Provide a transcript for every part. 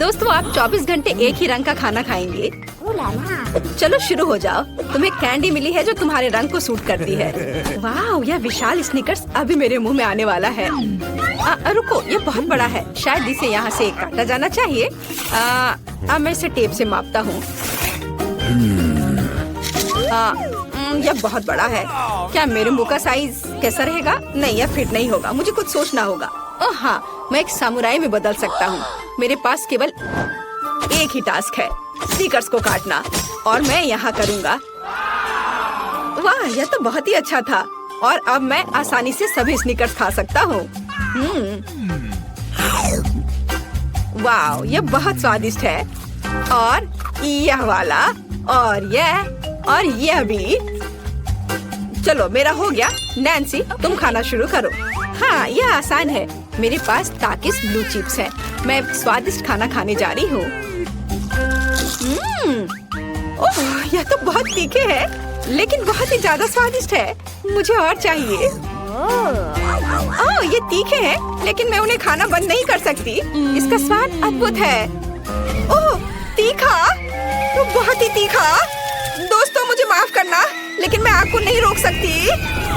दोस्तों, आप 24 घंटे एक ही रंग का खाना खाएंगे? चलो शुरू हो जाओ। तुम्हें कैंडी मिली है जो तुम्हारे रंग को सूट करती है। वाह, यह विशाल स्निकर्स अभी मेरे मुंह में आने वाला है। रुको, ये बहुत बड़ा है। शायद इसे यहाँ से काटा जाना चाहिए। अब मैं इसे टेप से मापता हूँ। यह बहुत बड़ा है। क्या मेरे मुंह का साइज कैसा रहेगा? नहीं, यह फिट नहीं होगा। मुझे कुछ सोचना होगा। ओह हाँ, मैं एक सामुराई में बदल सकता हूँ। मेरे पास केवल एक ही टास्क है, स्नीकर्स को काटना, और मैं यहाँ करूँगा। वाह, यह तो बहुत ही अच्छा था। और अब मैं आसानी से सभी स्नीकर्स खा सकता हूँ। वाह, यह बहुत स्वादिष्ट है। और यह वाला, और यह भी। चलो, मेरा हो गया। नैन्सी, तुम खाना शुरू करो। हाँ, यह आसान है। मेरे पास ताकिस ब्लू चिप्स हैं। मैं एक स्वादिष्ट खाना खाने जा रही हूँ। ओह, यह तो बहुत तीखे है, लेकिन बहुत ही ज्यादा स्वादिष्ट है। मुझे और चाहिए। ओह, ये तीखे हैं, लेकिन मैं उन्हें खाना बंद नहीं कर सकती। इसका स्वाद अद्भुत है। ओह, तीखा, तो बहुत ही तीखा। दोस्तों, मुझे माफ करना, लेकिन मैं आग को नहीं रोक सकती।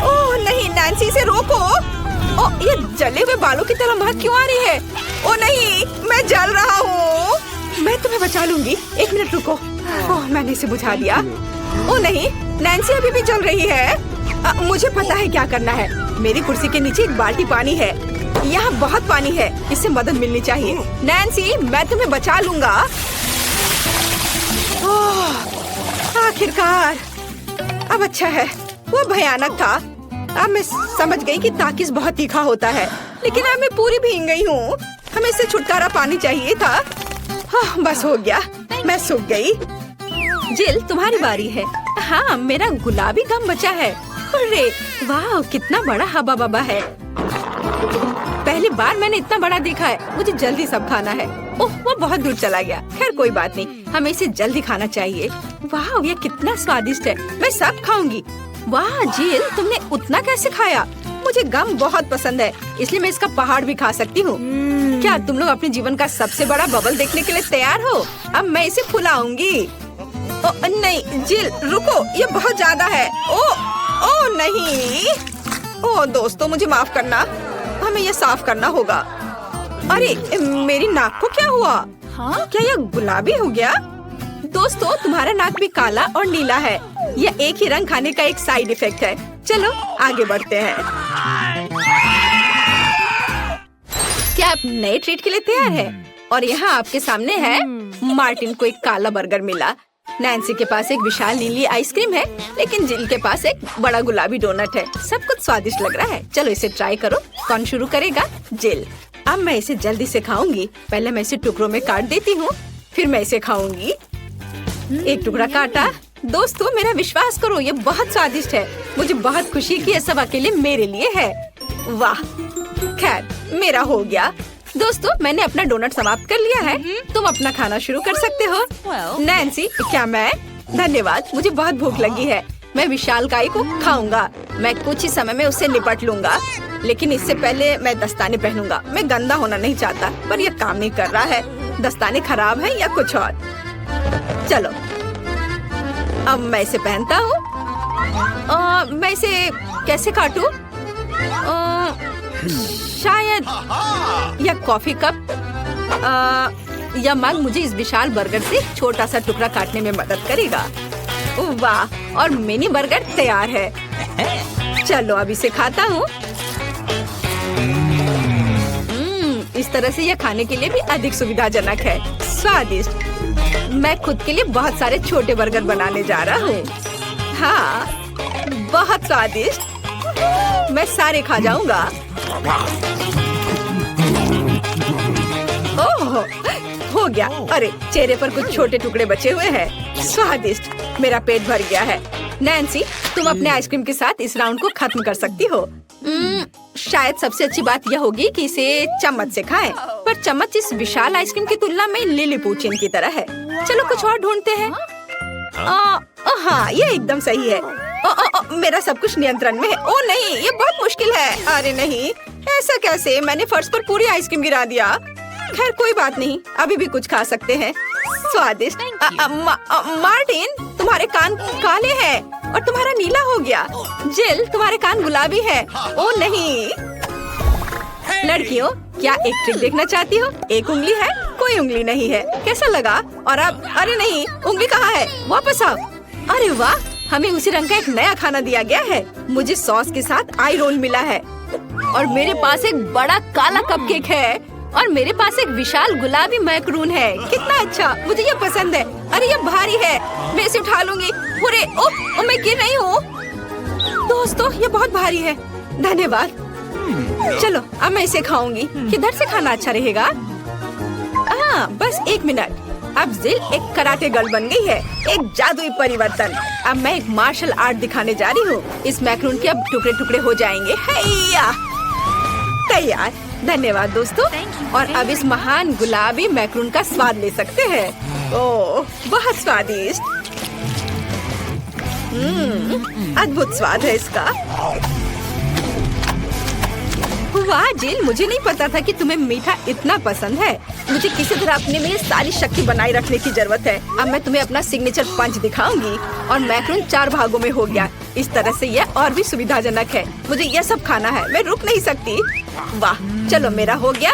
ओह नहीं, नैन्सी से रोको। ओह, ये जले हुए बालों की तरह महक क्यों आ रही है? ओह नहीं, मैं जल रहा हूँ। मैं तुम्हें बचा लूंगी। एक मिनट रुको। ओह, मैंने इसे बुझा दिया। ओह नहीं, नैन्सी अभी भी जल रही है। मुझे पता है क्या करना है। मेरी कुर्सी के नीचे एक बाल्टी पानी है। यहाँ बहुत पानी है, इससे मदद मिलनी चाहिए। नैन्सी, मैं तुम्हें बचा लूंगा। आखिरकार, अब अच्छा है। वो भयानक था। अब मैं समझ गई कि ताकिस बहुत तीखा होता है, लेकिन अब मैं पूरी भीग गई हूँ। हमें इससे छुटकारा पानी चाहिए था। हाँ, बस हो गया, मैं सूख गई। जिल, तुम्हारी बारी है। हाँ, मेरा गुलाबी गम बचा है। अरे वाह, कितना बड़ा हबा बबा है। पहली बार मैंने इतना बड़ा देखा है। मुझे जल्दी सब खाना है। ओह, वो बहुत दूर चला गया। खैर कोई बात नहीं, हमें इसे जल्दी खाना चाहिए। वाह, ये कितना स्वादिष्ट है। मैं सब खाऊंगी। वाह जिल, तुमने उतना कैसे खाया? मुझे गम बहुत पसंद है, इसलिए मैं इसका पहाड़ भी खा सकती हूँ। क्या तुम लोग अपने जीवन का सबसे बड़ा बबल देखने के लिए तैयार हो? अब मैं इसे फुलाऊंगी। नहीं जिल, रुको, ये बहुत ज्यादा है। ओ नहीं। ओ दोस्तों, मुझे माफ करना, हमें ये साफ करना होगा। अरे मेरी नाक को क्या हुआ? हाँ? क्या यह गुलाबी हो गया? दोस्तों, तुम्हारा नाक भी काला और नीला है। यह एक ही रंग खाने का एक साइड इफेक्ट है। चलो आगे बढ़ते हैं। क्या आप नए ट्रीट के लिए तैयार हैं? और यहाँ आपके सामने है। मार्टिन को एक काला बर्गर मिला। नैन्सी के पास एक विशाल नीली आइसक्रीम है, लेकिन जिल के पास एक बड़ा गुलाबी डोनट है। सब कुछ स्वादिष्ट लग रहा है। चलो इसे ट्राई करो। कौन शुरू करेगा? जिल। अब मैं इसे जल्दी से खाऊंगी। पहले मैं इसे टुकड़ों में काट देती हूँ, फिर मैं इसे खाऊंगी। एक टुकड़ा काटा। दोस्तों, मेरा विश्वास करो, ये बहुत स्वादिष्ट है। मुझे बहुत खुशी कि ये सब अकेले मेरे लिए है। वाह, खैर मेरा हो गया। दोस्तों, मैंने अपना डोनट समाप्त कर लिया है। तुम अपना खाना शुरू कर सकते हो। नैन्सी, क्या मैं? धन्यवाद, मुझे बहुत भूख लगी है। मैं विशालकाय को खाऊंगा। मैं कुछ ही समय में उससे निपट लूंगा, लेकिन इससे पहले मैं दस्ताने पहनूंगा। मैं गंदा होना नहीं चाहता, पर यह काम नहीं कर रहा है। दस्ताने खराब है या कुछ और। चलो, अब मैं इसे पहनता हूँ। मैं इसे कैसे काटूं? शायद यह कॉफी कप या मग मुझे इस विशाल बर्गर से छोटा सा टुकड़ा काटने में मदद करेगा। वाह, और मिनी बर्गर तैयार है। चलो अब इसे खाता हूँ। इस तरह से यह खाने के लिए भी अधिक सुविधाजनक है। स्वादिष्ट। मैं खुद के लिए बहुत सारे छोटे बर्गर बनाने जा रहा हूँ। हाँ, बहुत स्वादिष्ट। मैं सारे खा जाऊंगा। ओह, हो गया। अरे चेहरे पर कुछ छोटे टुकड़े बचे हुए हैं। स्वादिष्ट। मेरा पेट भर गया है। नैन्सी, तुम अपने आइसक्रीम के साथ इस राउंड को खत्म कर सकती हो। शायद सबसे अच्छी बात यह होगी कि इसे चम्मच से खाएं। पर चम्मच इस विशाल आइसक्रीम की तुलना में लिलीपुचिन की तरह है। चलो कुछ और ढूंढते हैं। हाँ, ये एकदम सही है। मेरा सब कुछ नियंत्रण में है। ओ नहीं, ये बहुत मुश्किल है। अरे नहीं, ऐसा कैसे? मैंने फर्श पर पूरी आइसक्रीम गिरा दिया। खैर कोई बात नहीं, अभी भी कुछ खा सकते हैं। स्वादिष्ट। मार्टिन, तुम्हारे कान काले हैं और तुम्हारा नीला हो गया। जिल, तुम्हारे कान गुलाबी है। ओ नहीं। लड़कियों, क्या एक ट्रिक देखना चाहती हो? एक उंगली है, कोई उंगली नहीं है। कैसा लगा? और अब अरे नहीं, उंगली कहाँ है? वापस आओ। अरे वाह, हमें उसी रंग का एक नया खाना दिया गया है। मुझे सॉस के साथ आई रोल मिला है और मेरे पास एक बड़ा काला कपकेक है और मेरे पास एक विशाल गुलाबी मैक्रून है। कितना अच्छा, मुझे ये पसंद है। अरे ये भारी है, मैं इसे उठा लूंगी। ओह, मैं गिर रही हूँ। दोस्तों, ये बहुत भारी है। धन्यवाद। चलो, अब मैं इसे खाऊंगी। किधर से खाना अच्छा रहेगा? बस 1 मिनट। अब जिल एक कराटे गर्ल बन गई है, एक जादुई परिवर्तन। अब मैं एक मार्शल आर्ट दिखाने जा रही हूँ। इस मैक्रून के अब टुकड़े टुकड़े हो जाएंगे। हैया, तैयार। धन्यवाद दोस्तों। और अब इस महान गुलाबी मैक्रून का स्वाद ले सकते हैं। ओह, बहुत स्वादिष्ट। अद्भुत स्वाद है इसका। वाह जिल, मुझे नहीं पता था कि तुम्हें मीठा इतना पसंद है। मुझे किसी तरह अपने में सारी शक्ति बनाए रखने की जरूरत है। अब मैं तुम्हें अपना सिग्नेचर पंच दिखाऊंगी और मैक्रून 4 भागों में हो गया। इस तरह से यह और भी सुविधाजनक है। मुझे यह सब खाना है, मैं रुक नहीं सकती। वाह, चलो मेरा हो गया।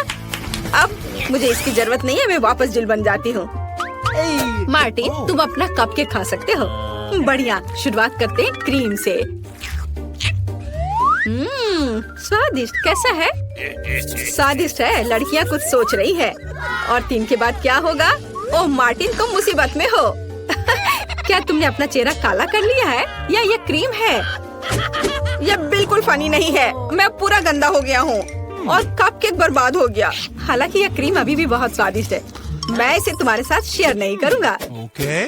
अब मुझे इसकी जरूरत नहीं है, मैं वापस जिल बन जाती हूँ। मार्टिन, तुम अपना कपकेक खा सकते हो। बढ़िया, शुरुआत करते हैं क्रीम से। स्वादिष्ट। कैसा है? स्वादिष्ट है। लड़कियाँ कुछ सोच रही है। और 3 के बाद क्या होगा? ओह मार्टिन, तुम मुसीबत में हो। क्या तुमने अपना चेहरा काला कर लिया है या ये क्रीम है? यह बिल्कुल फनी नहीं है। मैं पूरा गंदा हो गया हूँ और कपकेक बर्बाद हो गया। हालांकि यह क्रीम अभी भी बहुत स्वादिष्ट है। मैं इसे तुम्हारे साथ शेयर नहीं करूँगा।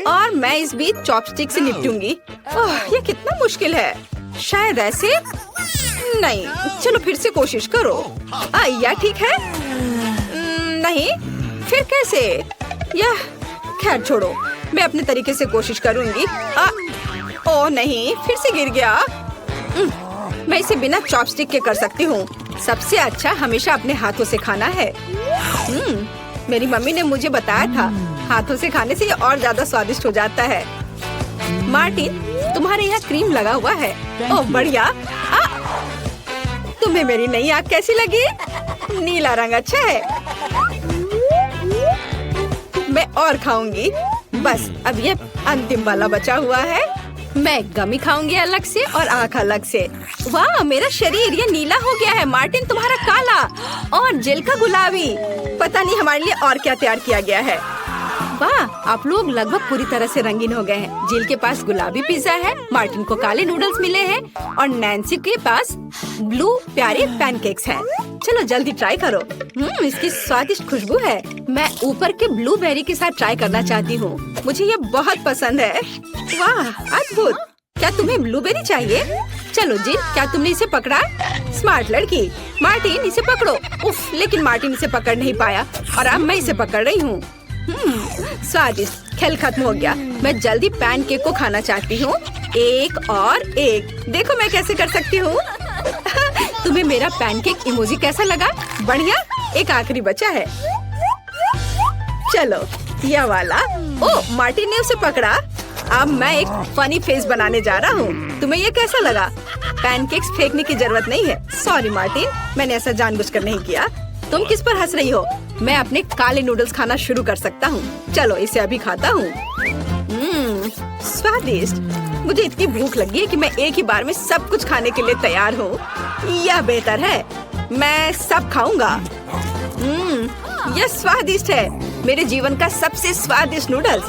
और मैं इस बीच चॉपस्टिक से निपटूंगी। ओह, ये कितना मुश्किल है। शायद ऐसे नहीं। चलो फिर से कोशिश करो। यह ठीक है? नहीं, फिर कैसे? यह खैर छोड़ो, मैं अपने तरीके से कोशिश करूंगी। ओह नहीं, फिर से गिर गया। मैं इसे बिना चॉपस्टिक के कर सकती हूँ। सबसे अच्छा हमेशा अपने हाथों से खाना है। मेरी मम्मी ने मुझे बताया था, हाथों से खाने से ये और ज्यादा स्वादिष्ट हो जाता है। मार्टिन, तुम्हारे यहाँ क्रीम लगा हुआ है। ओह बढ़िया। तुम्हें मेरी नई आँख कैसी लगी? नीला रंग अच्छा है। मैं और खाऊंगी। बस अब ये अंतिम वाला बचा हुआ है। मैं गमी खाऊंगी अलग से और आँख अलग से। वाह, मेरा शरीर ये नीला हो गया है। मार्टिन, तुम्हारा काला और जिल का गुलाबी। पता नहीं हमारे लिए और क्या तैयार किया गया है। वाह, आप लोग लगभग पूरी तरह से रंगीन हो गए हैं। जिल के पास गुलाबी पिज्जा है, मार्टिन को काले नूडल्स मिले हैं और नैन्सी के पास ब्लू प्यारे पैनकेक्स हैं। चलो जल्दी ट्राई करो। इसकी स्वादिष्ट खुशबू है। मैं ऊपर के ब्लूबेरी के साथ ट्राई करना चाहती हूँ। मुझे ये बहुत पसंद है। वाह, अद्भुत। क्या तुम्हें ब्लूबेरी चाहिए? चलो जिल, क्या तुमने इसे पकड़ा? स्मार्ट लड़की। मार्टिन, इसे पकड़ो। उफ, लेकिन मार्टिन इसे पकड़ नहीं पाया और अब मैं इसे पकड़ रही हूँ। स्वादिष्ट। खेल खत्म हो गया। मैं जल्दी पैनकेक को खाना चाहती हूँ। एक और एक। देखो मैं कैसे कर सकती हूँ। तुम्हें मेरा पैनकेक इमोजी कैसा लगा? बढ़िया। एक आखिरी बचा है। चलो यह वाला। ओह, मार्टिन ने उसे पकड़ा। अब मैं एक फनी फेस बनाने जा रहा हूँ। तुम्हें ये कैसा लगा? पैनकेक्स फेंकने की जरूरत नहीं है। सॉरी मार्टिन, मैंने ऐसा जानबूझकर नहीं किया। तुम किस पर हंस रही हो? मैं अपने काले नूडल्स खाना शुरू कर सकता हूँ। चलो इसे अभी खाता हूँ। स्वादिष्ट। मुझे इतनी भूख लगी है कि मैं एक ही बार में सब कुछ खाने के लिए तैयार हूँ। यह बेहतर है। मैं सब खाऊंगा। यह स्वादिष्ट है। मेरे जीवन का सबसे स्वादिष्ट नूडल्स।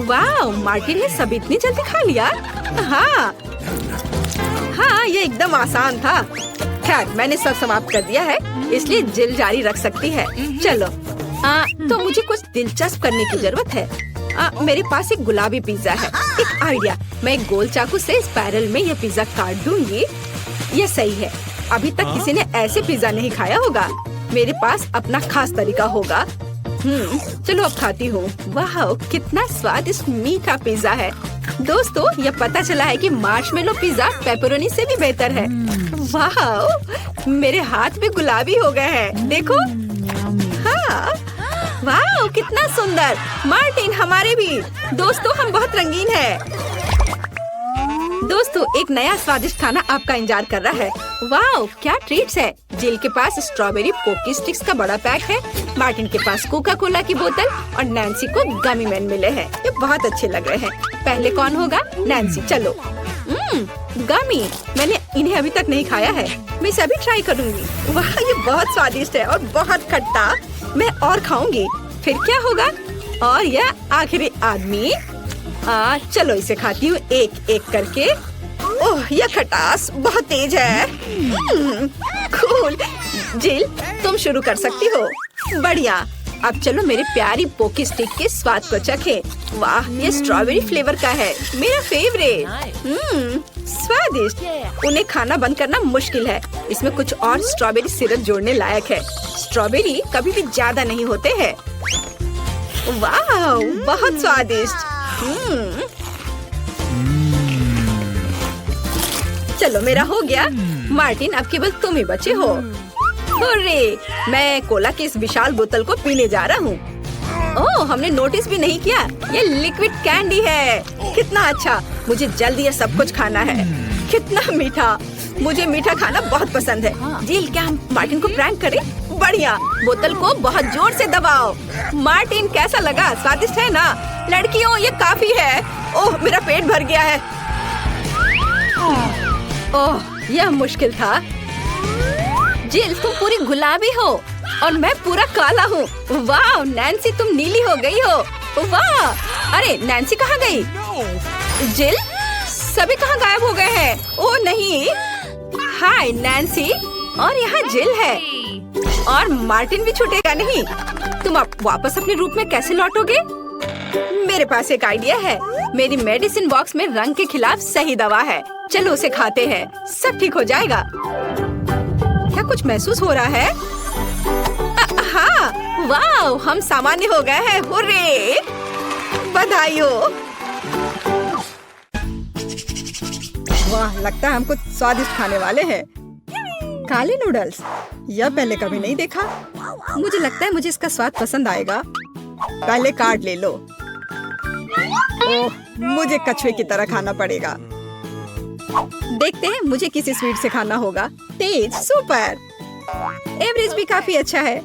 वाह, मार्टिन ने सब इतनी जल्दी खा लिया। हाँ, ये एकदम आसान था। खैर, मैंने सब समाप्त कर दिया है, इसलिए जिल जारी रख सकती है। चलो, तो मुझे कुछ दिलचस्प करने की जरूरत है। मेरे पास एक गुलाबी पिज्जा है। एक आइडिया, मैं एक गोल चाकू से स्पाइरल में यह पिज्जा काट दूंगी। यह सही है। अभी तक किसी ने ऐसे पिज्जा नहीं खाया होगा। मेरे पास अपना खास तरीका होगा। चलो अब खाती हूँ। वाह, कितना स्वादिष्ट मीठा पिज्जा है। दोस्तों, यह पता चला है कि मार्शमेलो पिज्जा पेपरोनी से भी बेहतर है। वाह, मेरे हाथ भी गुलाबी हो गए हैं। देखो। वाह कितना सुंदर। मार्टिन हमारे भी। दोस्तों हम बहुत रंगीन हैं। दोस्तों एक नया स्वादिष्ट खाना आपका इंतजार कर रहा है। वाह क्या ट्रीट्स है। जिल के पास स्ट्रॉबेरी पोकी स्टिक्स का बड़ा पैक है। मार्टिन के पास कोका कोला की बोतल और नैन्सी को गमी मैन मिले हैं। ये बहुत अच्छे लग रहे हैं। पहले कौन होगा? नैन्सी। चलो। गमी, मैंने इन्हें अभी तक नहीं खाया है। मैं इसे अभी ट्राई करूंगी। वाह ये बहुत स्वादिष्ट है और बहुत खट्टा। मैं और खाऊंगी। फिर क्या होगा? और यह आखिरी आदमी। चलो इसे खाती हूँ एक एक करके। ओह यह खटास बहुत तेज है। कूल। जिल तुम शुरू कर सकती हो। बढ़िया। अब चलो मेरे प्यारी पोकी स्टिक के स्वाद को चखें। वाह ये स्ट्रॉबेरी फ्लेवर का है, मेरा फेवरेट। स्वादिष्ट। उन्हें खाना बंद करना मुश्किल है। इसमें कुछ और स्ट्रॉबेरी सिरप जोड़ने लायक है। स्ट्रॉबेरी कभी भी ज्यादा नहीं होते हैं। वाह बहुत स्वादिष्ट। चलो मेरा हो गया। मार्टिन अब केवल तुम ही बचे हो। अरे मैं कोला की इस विशाल बोतल को पीने जा रहा हूँ। ओह हमने नोटिस भी नहीं किया। ये लिक्विड कैंडी है। कितना अच्छा। मुझे जल्दी ये सब कुछ खाना है। कितना मीठा। मुझे मीठा खाना बहुत पसंद है। जिल क्या हम मार्टिन को प्रैंक करें? बढ़िया। बोतल को बहुत जोर से दबाओ। मार्टिन कैसा लगा? स्वादिष्ट है ना? लड़कियों ये काफी है। ओह मेरा पेट भर गया है। ओह यह मुश्किल था। जिल तुम पूरी गुलाबी हो और मैं पूरा काला हूँ। वाह नैन्सी तुम नीली हो गई हो। वाह अरे नैन्सी कहाँ गई? जिल सभी कहाँ गायब हो गए हैं? ओह नहीं। हाय नैन्सी। और यहाँ जिल है और मार्टिन भी छूटेगा नहीं। तुम अब वापस अपने रूप में कैसे लौटोगे? मेरे पास एक आइडिया है। मेरी मेडिसिन बॉक्स में रंग के खिलाफ सही दवा है। चलो उसे खाते हैं, सब ठीक हो जाएगा। क्या कुछ महसूस हो रहा है? हाँ वाह हम सामान्य हो गए हैं। हुर्रे बधाई हो। वाह लगता है हम कुछ स्वादिष्ट खाने वाले हैं। काले नूडल्स, यह पहले कभी नहीं देखा। मुझे लगता है मुझे इसका स्वाद पसंद आएगा। पहले कार्ड ले लो। ओह मुझे कछुए की तरह खाना पड़ेगा। देखते हैं मुझे किसी स्वीट से खाना होगा। तेज सुपर। एवरेज भी काफी अच्छा है।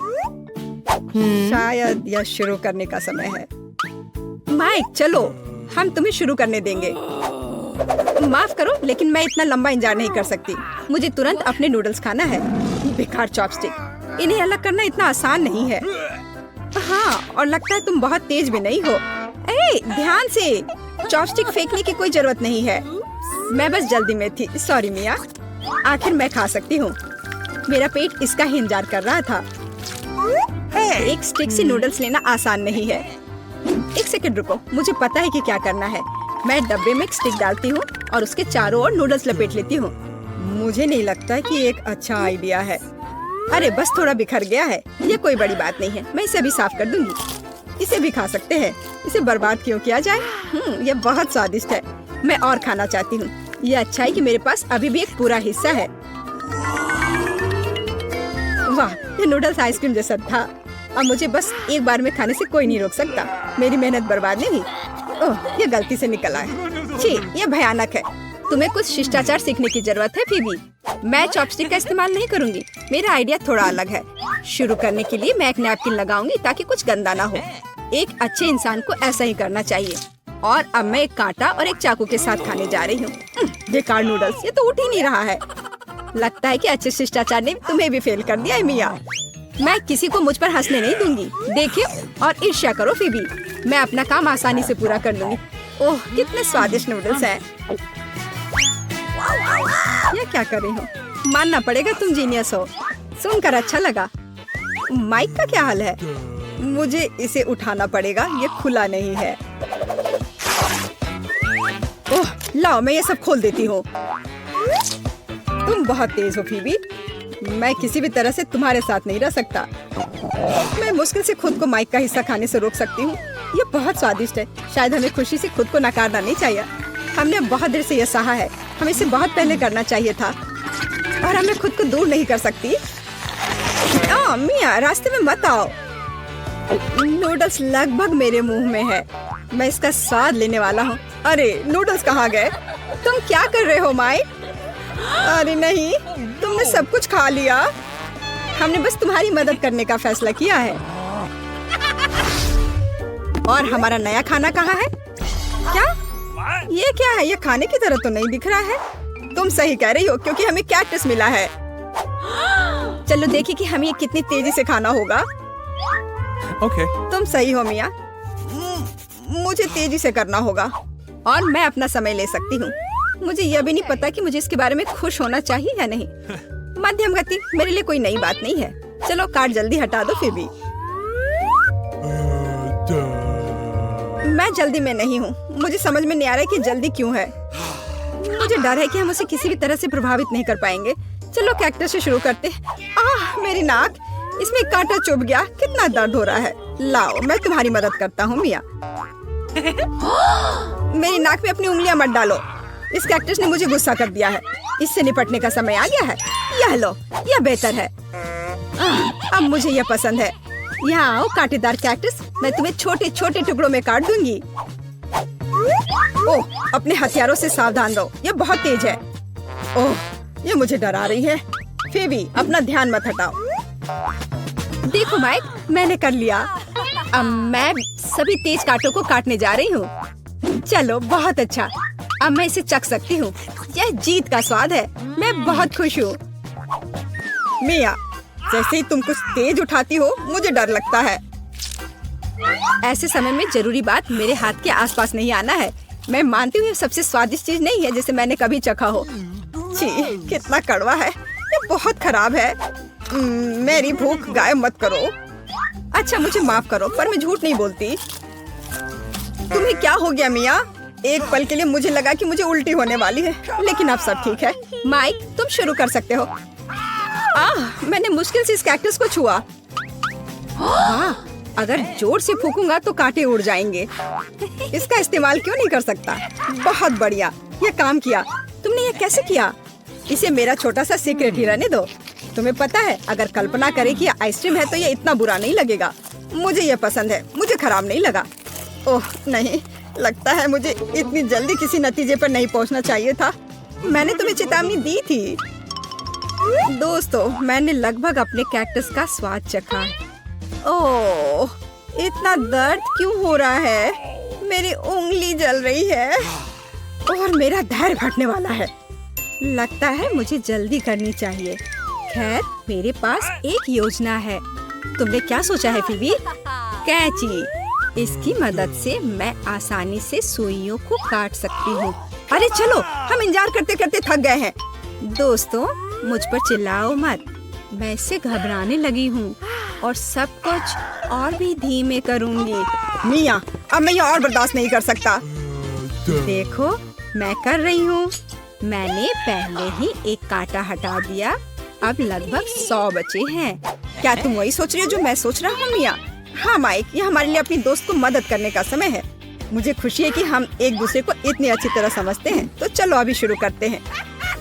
शायद यह शुरू करने का समय है। माइक चलो हम तुम्हें शुरू करने देंगे। माफ करो लेकिन मैं इतना लंबा इंतजार नहीं कर सकती। मुझे तुरंत अपने नूडल्स खाना है। बेकार चॉपस्टिक। इन्हें अलग करना इतना आसान नहीं है। हाँ और लगता है तुम बहुत तेज भी नहीं हो। ध्यान से। चॉपस्टिक फेंकने की कोई जरूरत नहीं है। मैं बस जल्दी में थी। सॉरी मिया। आखिर मैं खा सकती हूँ। मेरा पेट इसका ही इंतजार कर रहा था। एक स्टिक से नूडल्स लेना आसान नहीं है। एक सेकंड रुको, मुझे पता है कि क्या करना है। मैं डब्बे में एक स्टिक डालती हूँ और उसके चारों ओर नूडल्स लपेट लेती हूँ। मुझे नहीं लगता कि ये एक अच्छा आइडिया है। अरे बस थोड़ा बिखर गया है। ये कोई बड़ी बात नहीं है। मैं इसे भी साफ कर दूंगी। इसे भी खा सकते हैं। इसे बर्बाद क्यों किया जाए? ये बहुत स्वादिष्ट है। मैं और खाना चाहती हूँ। ये अच्छा है कि मेरे पास अभी भी एक पूरा हिस्सा है। वाह ये नूडल्स आइसक्रीम जैसा था। अब मुझे बस एक बार में खाने से कोई नहीं रोक सकता। मेरी मेहनत बर्बाद नहीं। ओह ये गलती से निकला है। छी ये भयानक है। तुम्हें कुछ शिष्टाचार सीखने की जरूरत है फीबी। मैं चॉपस्टिक का इस्तेमाल नहीं करूंगी। मेरा आइडिया थोड़ा अलग है। शुरू करने के लिए मैं एक नैपकिन लगाऊंगी ताकि कुछ गंदा ना हो। एक अच्छे इंसान को ऐसा ही करना चाहिए। और अब मैं एक कांटा और एक चाकू के साथ खाने जा रही हूँ। बेकार नूडल्स, ये तो उठ ही नहीं रहा है। लगता है कि अच्छे शिष्टाचार ने तुम्हें भी फेल कर दिया है मिया। मैं किसी को मुझ पर हंसने नहीं दूंगी। देखिए और ईर्ष्या करो फीबी। मैं अपना काम आसानी से पूरा कर लूंगी। ओह कितने स्वादिष्ट नूडल्स हैं। ये क्या कर रही हो? मानना पड़ेगा तुम जीनियस हो। सुनकर अच्छा लगा। माइक का क्या हाल है? मुझे इसे उठाना पड़ेगा। ये खुला नहीं है। ओह लाओ मैं ये सब खोल देती हूँ। तुम बहुत तेज हो फीबी। मैं किसी भी तरह से तुम्हारे साथ नहीं रह सकता। मैं मुश्किल से खुद को माइक का हिस्सा खाने से रोक सकती हूँ। ये बहुत स्वादिष्ट है। शायद हमें खुशी से खुद को नकारना नहीं चाहिए। हमने बहुत देर से यह सहा है। हमें इसे बहुत पहले करना चाहिए था और हमें खुद को दूर नहीं कर सकती। मिया रास्ते में मत आओ। नूडल्स लगभग मेरे मुंह में है। मैं इसका स्वाद लेने वाला हूँ। अरे नूडल्स कहाँ गए? तुम क्या कर रहे हो माइक? अरे नहीं, तुमने सब कुछ खा लिया। हमने बस तुम्हारी मदद करने का फैसला किया है। और हमारा नया खाना कहाँ है? क्या? ये क्या है? ये खाने की तरह तो नहीं दिख रहा है। तुम सही कह रही हो क्योंकि हमें कैक्टस मिला है। चलो देखिए कि हमें ये कितनी तेजी से खाना होगा। Okay. तुम सही हो मिया। मुझे तेजी से करना होगा और मैं अपना समय ले सकती हूँ। मुझे यह भी नहीं पता कि मुझे इसके बारे में खुश होना चाहिए या नहीं। मध्यम गति मेरे लिए कोई नई बात नहीं है। चलो कार्ड जल्दी हटा दो। फिर भी मैं जल्दी में नहीं हूँ। मुझे समझ में नहीं आ रहा है कि जल्दी क्यों है। मुझे डर है कि हम उसे किसी भी तरह से प्रभावित नहीं कर पाएंगे। चलो कैक्टस से शुरू करते। मेरी नाक, इसमें कांटा चुभ गया। कितना दर्द हो रहा है। लाओ मैं तुम्हारी मदद करता हूँ मिया। मेरी नाक में अपनी उंगलियां मत डालो। इस कैक्टस ने मुझे गुस्सा कर दिया है। इससे निपटने का समय आ गया है। यह लो, यह बेहतर है। अब मुझे यह पसंद है। यहाँ आओ कांटेदार कैक्टस, मैं तुम्हें छोटे छोटे टुकड़ों में काट दूंगी। ओह, अपने हथियारों से सावधान रहो, यह बहुत तेज है। ओह, ये मुझे डरा रही है। फेबी, अपना ध्यान मत हटाओ। देखो माइक, मैंने कर लिया। अब मैं सभी तेज कांटों को काटने जा रही हूँ। चलो बहुत अच्छा। अब मैं इसे चख सकती हूँ। यह जीत का स्वाद है। मैं बहुत खुश हूँ। मिया, जैसे ही तुम कुछ तेज उठाती हो मुझे डर लगता है। ऐसे समय में जरूरी बात मेरे हाथ के आसपास नहीं आना है। मैं मानती हूँ ये सबसे स्वादिष्ट चीज नहीं है जिसे मैंने कभी चखा हो। छी, कितना कड़वा है। ये बहुत खराब है। मेरी भूख गायब मत करो। अच्छा मुझे माफ करो, पर मैं झूठ नहीं बोलती। तुम्हें क्या हो गया मिया? एक पल के लिए मुझे लगा कि मुझे उल्टी होने वाली है, लेकिन अब सब ठीक है। माइक, तुम शुरू कर सकते हो। मैंने मुश्किल से इस कैक्टस को छुआ। अगर जोर से फूकूंगा तो कांटे उड़ जाएंगे। इसका इस्तेमाल क्यों नहीं कर सकता? बहुत बढ़िया, ये काम किया। तुमने ये कैसे किया? इसे मेरा छोटा सा सीक्रेट ही रहने दो। तुम्हें पता है, अगर कल्पना करें कि आइसक्रीम है तो ये इतना बुरा नहीं लगेगा। मुझे ये पसंद है। मुझे खराब नहीं लगा। ओह नहीं, लगता है मुझे इतनी जल्दी किसी नतीजे पर नहीं पहुंचना चाहिए था। मैंने तुम्हें चेतावनी दी थी। दोस्तों, मैंने लगभग अपने कैक्टस का स्वाद चखा है। ओह, इतना दर्द क्यों हो रहा है? मेरी उंगली जल रही है और मेरा धैर्य घटने वाला है। लगता है मुझे जल्दी करनी चाहिए। खैर, मेरे पास एक योजना है। तुमने क्या सोचा है फीबी? कैंची। इसकी मदद से मैं आसानी से सुइयों को काट सकती हूँ। अरे चलो, हम इंतजार करते करते थक गए हैं। दोस्तों, मुझ पर चिल्लाओ मत। मैं इससे घबराने लगी हूँ और सब कुछ और भी धीमे करूँगी। मिया, अब मैं ये और बर्दाश्त नहीं कर सकता। देखो, मैं कर रही हूँ। मैंने पहले ही एक कांटा हटा दिया। अब लगभग 100 बचे हैं। क्या तुम वही सोच रही हो जो मैं सोच रहा हूँ मिया? हाँ माइक, ये हमारे लिए अपनी दोस्त को मदद करने का समय है। मुझे खुशी है कि हम एक दूसरे को इतनी अच्छी तरह समझते हैं। तो चलो अभी शुरू करते हैं।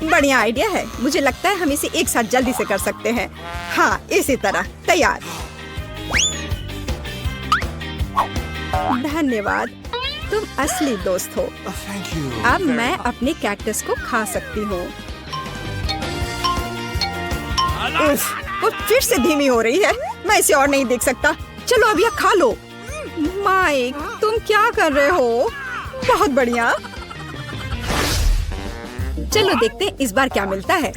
बढ़िया आइडिया है। मुझे लगता है हम इसे एक साथ जल्दी से कर सकते हैं। हाँ, इसी तरह। तैयार। धन्यवाद, तुम असली दोस्त हो। अब मैं अपने कैक्टस को खा सकती हूँ। वो फिर से धीमी हो रही है। मैं इसे और नहीं देख सकता। चलो अब यह खा लो। माइक, तुम क्या कर रहे हो? बहुत बढ़िया। चलो देखते हैं इस बार क्या मिलता है।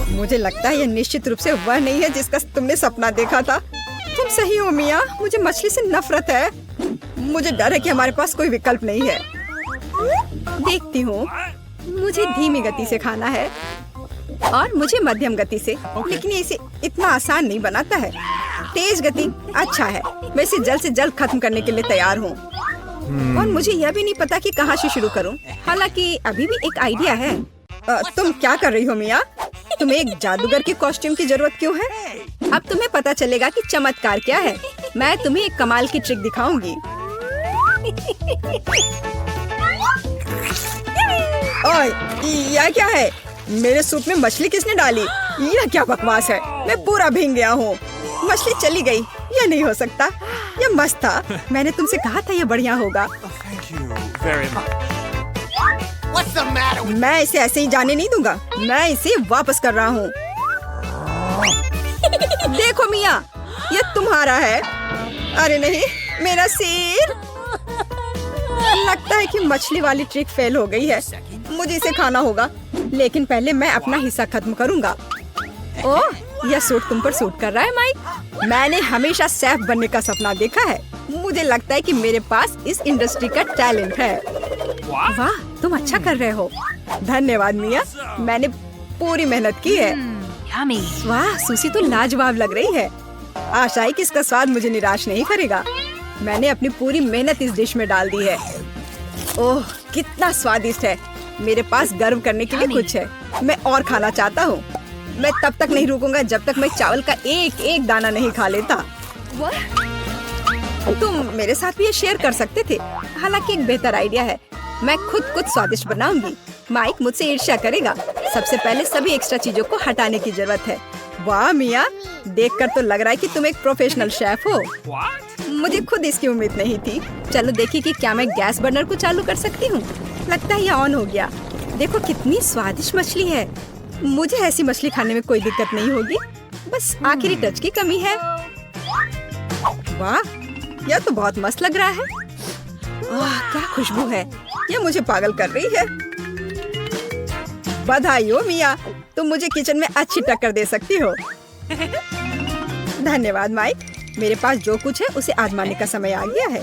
मुझे लगता है यह निश्चित रूप से वह नहीं है जिसका तुमने सपना देखा था। तुम सही हो मिया, मुझे मछली से नफरत है। मुझे डर है कि हमारे पास कोई विकल्प नहीं है। देखती हूँ। मुझे धीमी गति से खाना है और मुझे मध्यम गति से, लेकिन ये इसे इतना आसान नहीं बनाता है। तेज गति अच्छा है। मैं इसे जल्द से जल्द खत्म करने के लिए तैयार हूँ। और मुझे यह भी नहीं पता कि कहाँ से शुरू करूँ। हालांकि अभी भी एक आइडिया है। तुम क्या कर रही हो मिया? तुम्हें एक जादूगर के कॉस्ट्यूम की जरूरत क्यों है? अब तुम्हें पता चलेगा कि चमत्कार क्या है। मैं तुम्हें एक कमाल की ट्रिक दिखाऊंगी। ओए, यह क्या है? मेरे सूप में मछली किसने डाली? यह क्या बकवास है? मैं पूरा भीग गया हूँ। मछली चली गई। ये नहीं हो सकता। ये मस्त था। मैंने तुमसे कहा था ये बढ़िया होगा। Thank you very much. मैं इसे ऐसे ही जाने नहीं दूंगा। मैं इसे वापस कर रहा हूँ। देखो मिया, ये तुम्हारा है। अरे नहीं, मेरा सिर। लगता है कि मछली वाली ट्रिक फेल हो गई है। मुझे इसे खाना होगा, लेकिन पहले मैं अपना हिस्सा खत्म करूंगा। ओह, यह सूट तुम पर सूट कर रहा है माइक। मैंने हमेशा शेफ बनने का सपना देखा है। मुझे लगता है कि मेरे पास इस इंडस्ट्री का टैलेंट है। वाह, तुम अच्छा कर रहे हो। धन्यवाद मिया, मैंने पूरी मेहनत की है। वाह, सुशी तो लाजवाब लग रही है। आशा है कि इसका स्वाद मुझे निराश नहीं करेगा। मैंने अपनी पूरी मेहनत इस डिश में डाल दी है। ओह, कितना स्वादिष्ट है। मेरे पास गर्व करने के लिए कुछ है। मैं और खाना चाहता हूँ। मैं तब तक नहीं रुकूंगा जब तक मैं चावल का एक एक दाना नहीं खा लेता। तुम मेरे साथ भी ये शेयर कर सकते थे। हालांकि एक बेहतर आइडिया है। मैं खुद कुछ स्वादिष्ट बनाऊंगी। माइक मुझसे ईर्ष्या करेगा। सबसे पहले सभी एक्स्ट्रा चीजों को हटाने की जरूरत है। वाह मिया, देखकर तो लग रहा है कि तुम एक प्रोफेशनल शेफ हो। मुझे खुद इसकी उम्मीद नहीं थी। चलो देखिए कि क्या मैं गैस बर्नर को चालू कर सकती हूँ। लगता है ये ऑन हो गया। देखो कितनी स्वादिष्ट मछली है। मुझे ऐसी मछली खाने में कोई दिक्कत नहीं होगी। बस आखिरी टच की कमी है। वाह, यह तो बहुत मस्त लग रहा है। वाह, क्या खुशबू है। यह मुझे पागल कर रही है। बधाई हो मिया, तुम मुझे किचन में अच्छी टक्कर दे सकती हो। धन्यवाद माइक। मेरे पास जो कुछ है उसे आजमाने का समय आ गया है।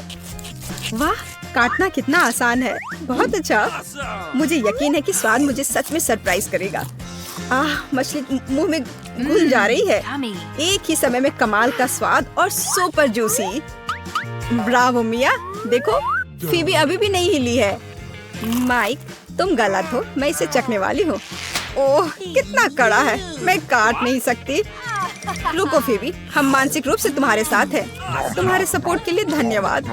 वाह, काटना कितना आसान है। बहुत अच्छा। मुझे यकीन है कि स्वाद मुझे सच में सरप्राइज करेगा। मछली मुंह में घुल जा रही है। एक ही समय में कमाल का स्वाद और सुपर जूसी। ब्रावो मिया, देखो फीबी अभी भी नहीं हिली है। माइक, तुम गलत हो। मैं इसे चखने वाली हूँ। ओह, कितना कड़ा है। मैं काट नहीं सकती। रुको फीबी, हम मानसिक रूप से तुम्हारे साथ हैं। तुम्हारे सपोर्ट के लिए धन्यवाद।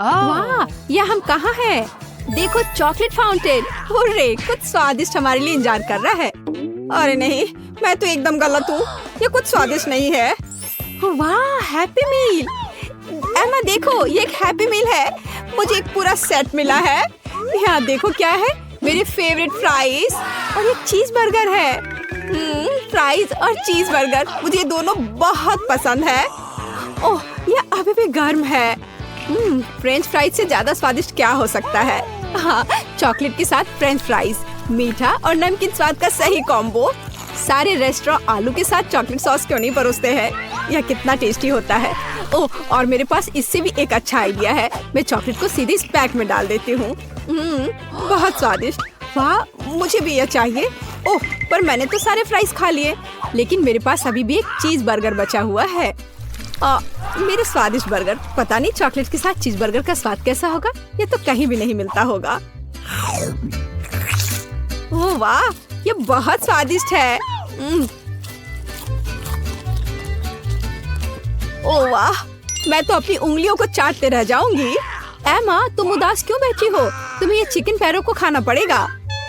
वाह, यह हम कहाँ हैं? देखो चॉकलेट फाउंटेन। हुर्रे, कुछ स्वादिष्ट हमारे लिए इंतजार कर रहा है। अरे नहीं, मैं तो एकदम गलत हूँ। ये कुछ स्वादिष्ट नहीं है। वाह, हैप्पी मील। एमा देखो, ये एक हैप्पी मील है। मुझे एक पूरा सेट मिला है। यहाँ देखो क्या है। मेरे फेवरेट फ्राइज और ये चीज बर्गर है। फ्राइज और चीज बर्गर, मुझे ये दोनों बहुत पसंद है। ओह, ये अभी भी गर्म है। फ्रेंच फ्राइज से ज्यादा स्वादिष्ट क्या हो सकता है। हाँ, चॉकलेट के साथ फ्रेंच फ्राइज, मीठा और नमकीन स्वाद का सही कॉम्बो। सारे रेस्टोरेंट आलू के साथ चॉकलेट सॉस क्यों नहीं परोसते हैं। यह कितना टेस्टी होता है। ओह, और मेरे पास इससे भी एक अच्छा आइडिया है। मैं चॉकलेट को सीधे इस पैक में डाल देती हूँ। बहुत स्वादिष्ट। वाह, मुझे भी यह चाहिए। ओह, पर मैंने तो सारे फ्राइज खा लिए। लेकिन मेरे पास अभी भी एक चीज बर्गर बचा हुआ है। मेरे स्वादिष्ट बर्गर। पता नहीं चॉकलेट के साथ चीज बर्गर का स्वाद कैसा होगा। ये तो कहीं भी नहीं मिलता होगा। ओह वाह, ये बहुत स्वादिष्ट है। ओह वाह, मैं तो अपनी उंगलियों को चाटते रह जाऊंगी। एमा, तुम उदास क्यों बैठी हो? तुम्हें ये चिकन पैरों को खाना पड़ेगा।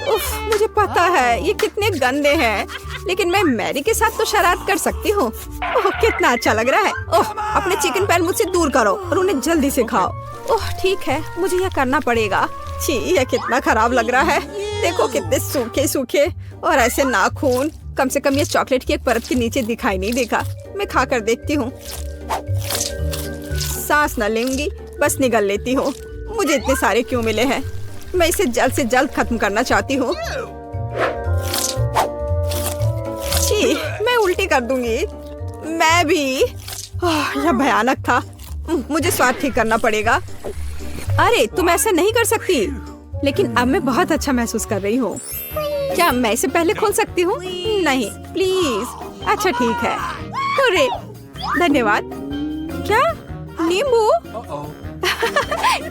उफ, मुझे पता है ये कितने गंदे हैं, लेकिन मैं मैरी के साथ तो शरारत कर सकती हूँ। ओह, कितना अच्छा लग रहा है। ओह, अपने चिकन पैर मुझसे दूर करो और उन्हें जल्दी से खाओ। ओह, ठीक है, मुझे यह करना पड़ेगा। छी, यह कितना खराब लग रहा है। देखो कितने सूखे सूखे और ऐसे नाखून। कम से कम ये चॉकलेट की एक परत के नीचे दिखाई नहीं देगा। मैं खा कर देखती हूँ। सांस न लूंगी, बस निगल लेती हूँ। मुझे इतने सारे क्यों मिले हैं? मैं इसे जल्द से जल्द खत्म करना चाहती हूँ। छी, मैं उल्टी कर दूंगी। मैं भी। यह भयानक था। मुझे स्वाद ठीक करना पड़ेगा। अरे, तुम ऐसा नहीं कर सकती। लेकिन अब मैं बहुत अच्छा महसूस कर रही हूँ। क्या मैं इसे पहले खोल सकती हूँ? नहीं, प्लीज। अच्छा ठीक है। अरे, धन्यवाद। क्या नींबू?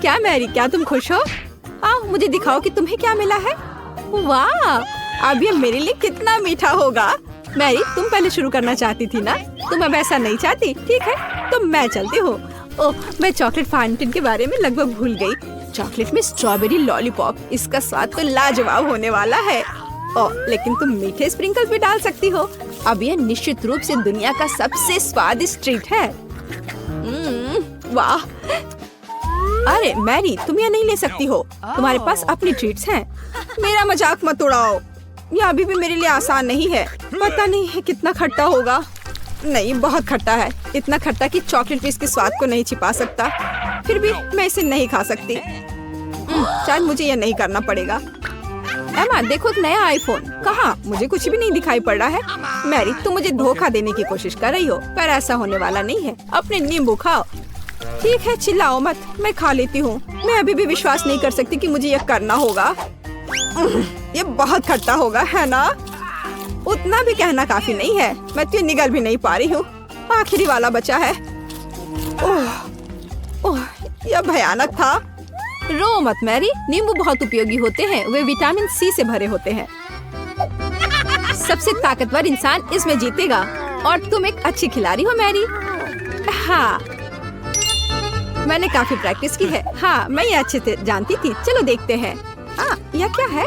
क्या मैरी, क्या तुम खुश हो? आओ, मुझे दिखाओ कि तुम्हें क्या मिला है। वाह, अब ये मेरे लिए कितना मीठा होगा। मैरी, तुम पहले शुरू करना चाहती थी ना? तुम अब ऐसा नहीं चाहती? ठीक है, तो मैं चलती हूँ। ओह, मैं चॉकलेट फाउंटेन के बारे में लगभग भूल गई। चॉकलेट में स्ट्रॉबेरी लॉलीपॉप, इसका स्वाद तो लाजवाब होने वाला है। लेकिन तुम मीठे स्प्रिंकल्स भी डाल सकती हो। अब यह निश्चित रूप से दुनिया का सबसे स्वादिष्ट ट्रीट है। वाह! अरे मैरी, तुम यह नहीं ले सकती हो। तुम्हारे पास अपनी ट्रीट्स हैं। मेरा मजाक मत उड़ाओ। यह अभी भी मेरे लिए आसान नहीं है। पता नहीं है कितना खट्टा होगा। नहीं, बहुत खट्टा है। इतना खट्टा कि चॉकलेट भी इसके स्वाद को नहीं छिपा सकता। फिर भी मैं इसे नहीं खा सकती। शायद मुझे यह नहीं करना पड़ेगा। एमा, देखो नया आईफोन। कहाँ? मुझे कुछ भी नहीं दिखाई पड़ रहा है। मैरी, तुम मुझे धोखा देने की कोशिश कर रही हो, पर ऐसा होने वाला नहीं है। अपने नींबू खाओ। ठीक है, चिल्लाओ मत, मैं खा लेती हूँ। मैं अभी भी विश्वास नहीं कर सकती कि मुझे यह करना होगा। ये बहुत खट्टा होगा, है ना? उतना भी कहना काफी नहीं है। मैं तो निगल भी नहीं पा रही हूँ। आखिरी वाला बचा है। ओह, यह भयानक था। रो मत मैरी, नींबू बहुत उपयोगी होते हैं। वे विटामिन सी से भरे होते हैं। सबसे ताकतवर इंसान इसमें जीतेगा। और तुम एक अच्छी खिलाड़ी हो मैरी। हाँ, मैंने काफी प्रैक्टिस की है। हाँ, मैं ये अच्छे से जानती थी। चलो देखते हैं। यह क्या है?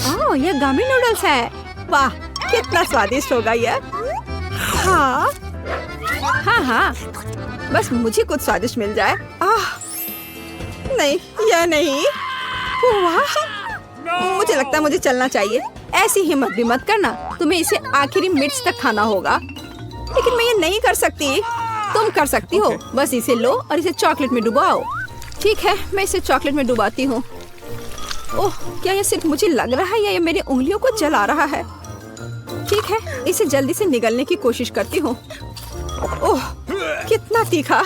ओह, यह गमी नूडल्स है। वाह, कितना स्वादिष्ट होगा यह। हाँ, हाँ, बस मुझे कुछ स्वादिष्ट मिल जाए। नहीं, यह नहीं। वाह, मुझे लगता है मुझे चलना चाहिए। ऐसी हिम्मत भी मत करना। तुम्हें इसे आखिरी मिनट तक खाना होगा। लेकिन मैं ये नहीं कर सकती। तुम कर सकती हो। बस इसे लो और इसे चॉकलेट में डुबाओ। ठीक है, मैं इसे चॉकलेट में डुबाती हूँ। ओह, क्या यह सिर्फ मुझे लग रहा है या ये मेरी उंगलियों को जला रहा है? ठीक है, इसे जल्दी से निगलने की कोशिश करती हूँ। ओह, कितना तीखा!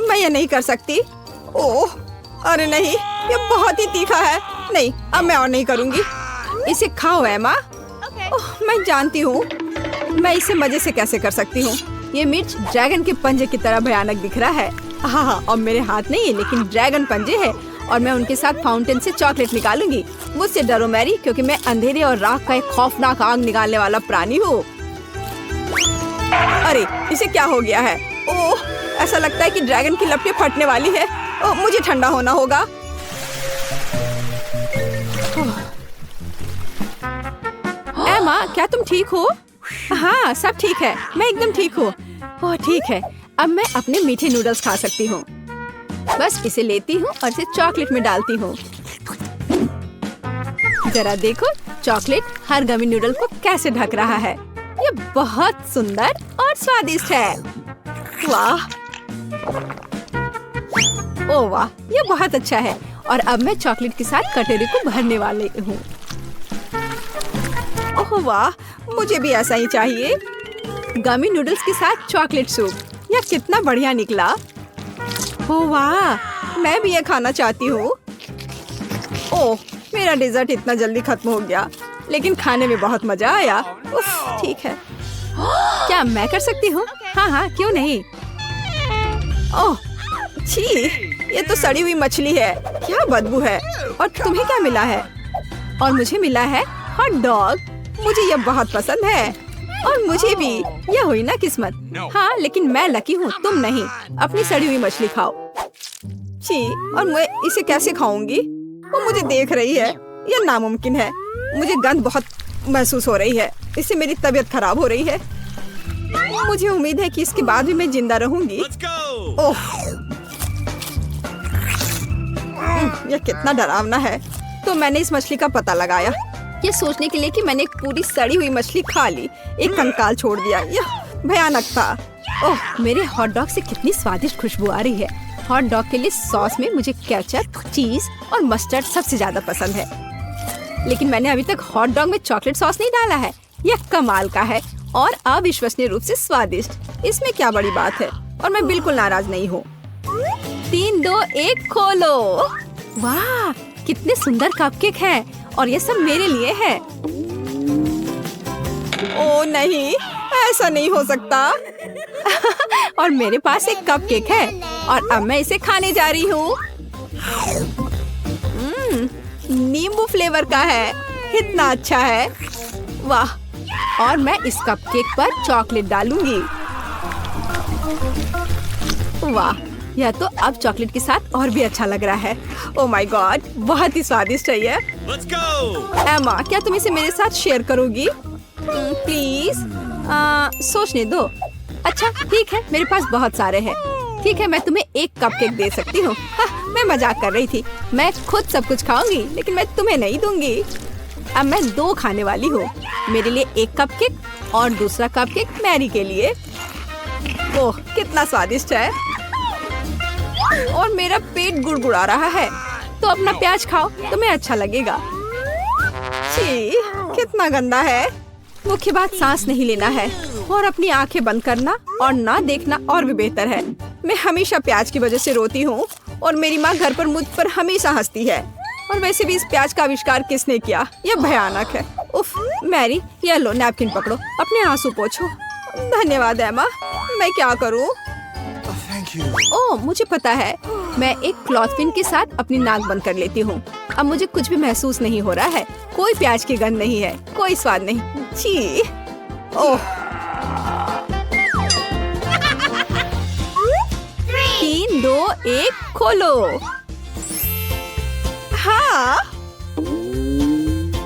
मैं ये नहीं कर सकती। ओह, अरे नहीं, ये बहुत ही तीखा है। नहीं, अब मैं और नहीं करूँगी। इसे खाओ एमा। ओह, मैं जानती हूँ मैं इसे मजे से कैसे कर सकती हूँ। ये मिर्च ड्रैगन के पंजे की तरह भयानक दिख रहा है। हाँ, और मेरे हाथ नहीं है, लेकिन ड्रैगन पंजे है। और मैं उनके साथ फाउंटेन से चॉकलेट निकालूंगी। मुझसे डरो मैरी, क्योंकि मैं अंधेरे और राख का एक खौफनाक आग निकालने वाला प्राणी हूँ। अरे, इसे क्या हो गया है? ओह, ऐसा लगता है कि ड्रैगन की लपटें फटने वाली है। ओह, मुझे ठंडा होना होगा। एमा, क्या तुम ठीक हो? हाँ, सब ठीक है। मैं एकदम ठीक हूँ। ओह, ठीक है। अब मैं अपने मीठे नूडल्स खा सकती हूँ। बस इसे लेती हूँ और इसे चॉकलेट में डालती हूँ। जरा देखो, चॉकलेट हर गमी नूडल को कैसे ढक रहा है। ये बहुत सुंदर और स्वादिष्ट है। वाह! ओह वाह, ये बहुत अच्छा है। और अब मैं चॉकलेट के साथ कटोरे को भरने वाली हूँ। ओह वाह, मुझे भी ऐसा ही चाहिए। गमी नूडल्स के साथ चॉकलेट सूप। यह कितना बढ़िया निकला। ओह वाह, मैं भी ये खाना चाहती हूँ। ओह, मेरा डेजर्ट इतना जल्दी खत्म हो गया, लेकिन खाने में बहुत मजा आया। उफ, ठीक है। क्या मैं कर सकती हूँ? हाँ हाँ, क्यों नहीं। ओह छी, ये तो सड़ी हुई मछली है। क्या बदबू है। और तुम्हें क्या मिला है? और मुझे मिला है हॉट डॉग। मुझे यह बहुत पसंद है। और मुझे भी। यह हुई ना किस्मत। हाँ, लेकिन मैं लकी हूँ, तुम नहीं। अपनी सड़ी हुई मछली खाओ। छी, और मैं इसे कैसे खाऊंगी? वो मुझे देख रही है। यह नामुमकिन है। मुझे गंध बहुत महसूस हो रही है। इससे मेरी तबीयत खराब हो रही है। मुझे उम्मीद है कि इसके बाद भी मैं जिंदा रहूंगी। ओह, यह कितना डरावना है। तो मैंने इस मछली का पता लगाया, ये सोचने के लिए कि मैंने एक पूरी सड़ी हुई मछली खा ली, एक कंकाल छोड़ दिया। यह भयानक था। ओह, मेरे हॉट डॉग से कितनी स्वादिष्ट खुशबू आ रही है। हॉट डॉग के लिए सॉस में मुझे केचप, चीज और मस्टर्ड सबसे ज्यादा पसंद है। लेकिन मैंने अभी तक हॉट डॉग में चॉकलेट सॉस नहीं डाला है। यह कमाल का है और अविश्वसनीय रूप से स्वादिष्ट। इसमें क्या बड़ी बात है। और मैं बिल्कुल नाराज नहीं हूँ। 3, 2, 1 खोलो। वाह, कितने सुंदर कपकेक हैं। और ये सब मेरे लिए है। ओ नहीं, ऐसा नहीं हो सकता। और मेरे पास एक कपकेक है और अब मैं इसे खाने जा रही हूँ। नींबू फ्लेवर का है। कितना अच्छा है। वाह, और मैं इस कपकेक पर चॉकलेट डालूंगी। वाह, यह तो अब चॉकलेट के साथ और भी अच्छा लग रहा है। ओह माय गॉड, बहुत ही स्वादिष्ट है यह। Let's go! एमा, क्या तुम इसे मेरे साथ शेयर करोगी? प्लीज सोचने दो। अच्छा ठीक है, मेरे पास बहुत सारे हैं। ठीक है, मैं तुम्हें एक कपकेक दे सकती हूँ। मैं मजाक कर रही थी। मैं खुद सब कुछ खाऊंगी, लेकिन मैं तुम्हें नहीं दूंगी। अब मैं 2 खाने वाली हूँ। मेरे लिए एक कपकेक और दूसरा कपकेक मैरी के लिए। ओह कितना स्वादिष्ट है। और मेरा पेट गुड़गुड़ा रहा है। तो अपना प्याज खाओ, तुम्हें अच्छा लगेगा। छी, कितना गंदा है। मुख्य बात सांस नहीं लेना है और अपनी आंखें बंद करना और ना देखना और भी बेहतर है। मैं हमेशा प्याज की वजह से रोती हूँ और मेरी माँ घर पर मुझ पर हमेशा हंसती है। और वैसे भी इस प्याज का आविष्कार किसने किया? यह भयानक है। उफ, मैरी, ये लो नैपकिन पकड़ो, अपने आंसू पोंछो। धन्यवाद एमा, मैं क्या करूँ? Oh, thank you. ओह मुझे पता है, मैं एक क्लॉथ पिन के साथ अपनी नाक बंद कर लेती हूँ। अब मुझे कुछ भी महसूस नहीं हो रहा है। कोई प्याज की गंध नहीं है, कोई स्वाद नहीं। छी, ओह। 3, 2, 1 खोलो। हाँ।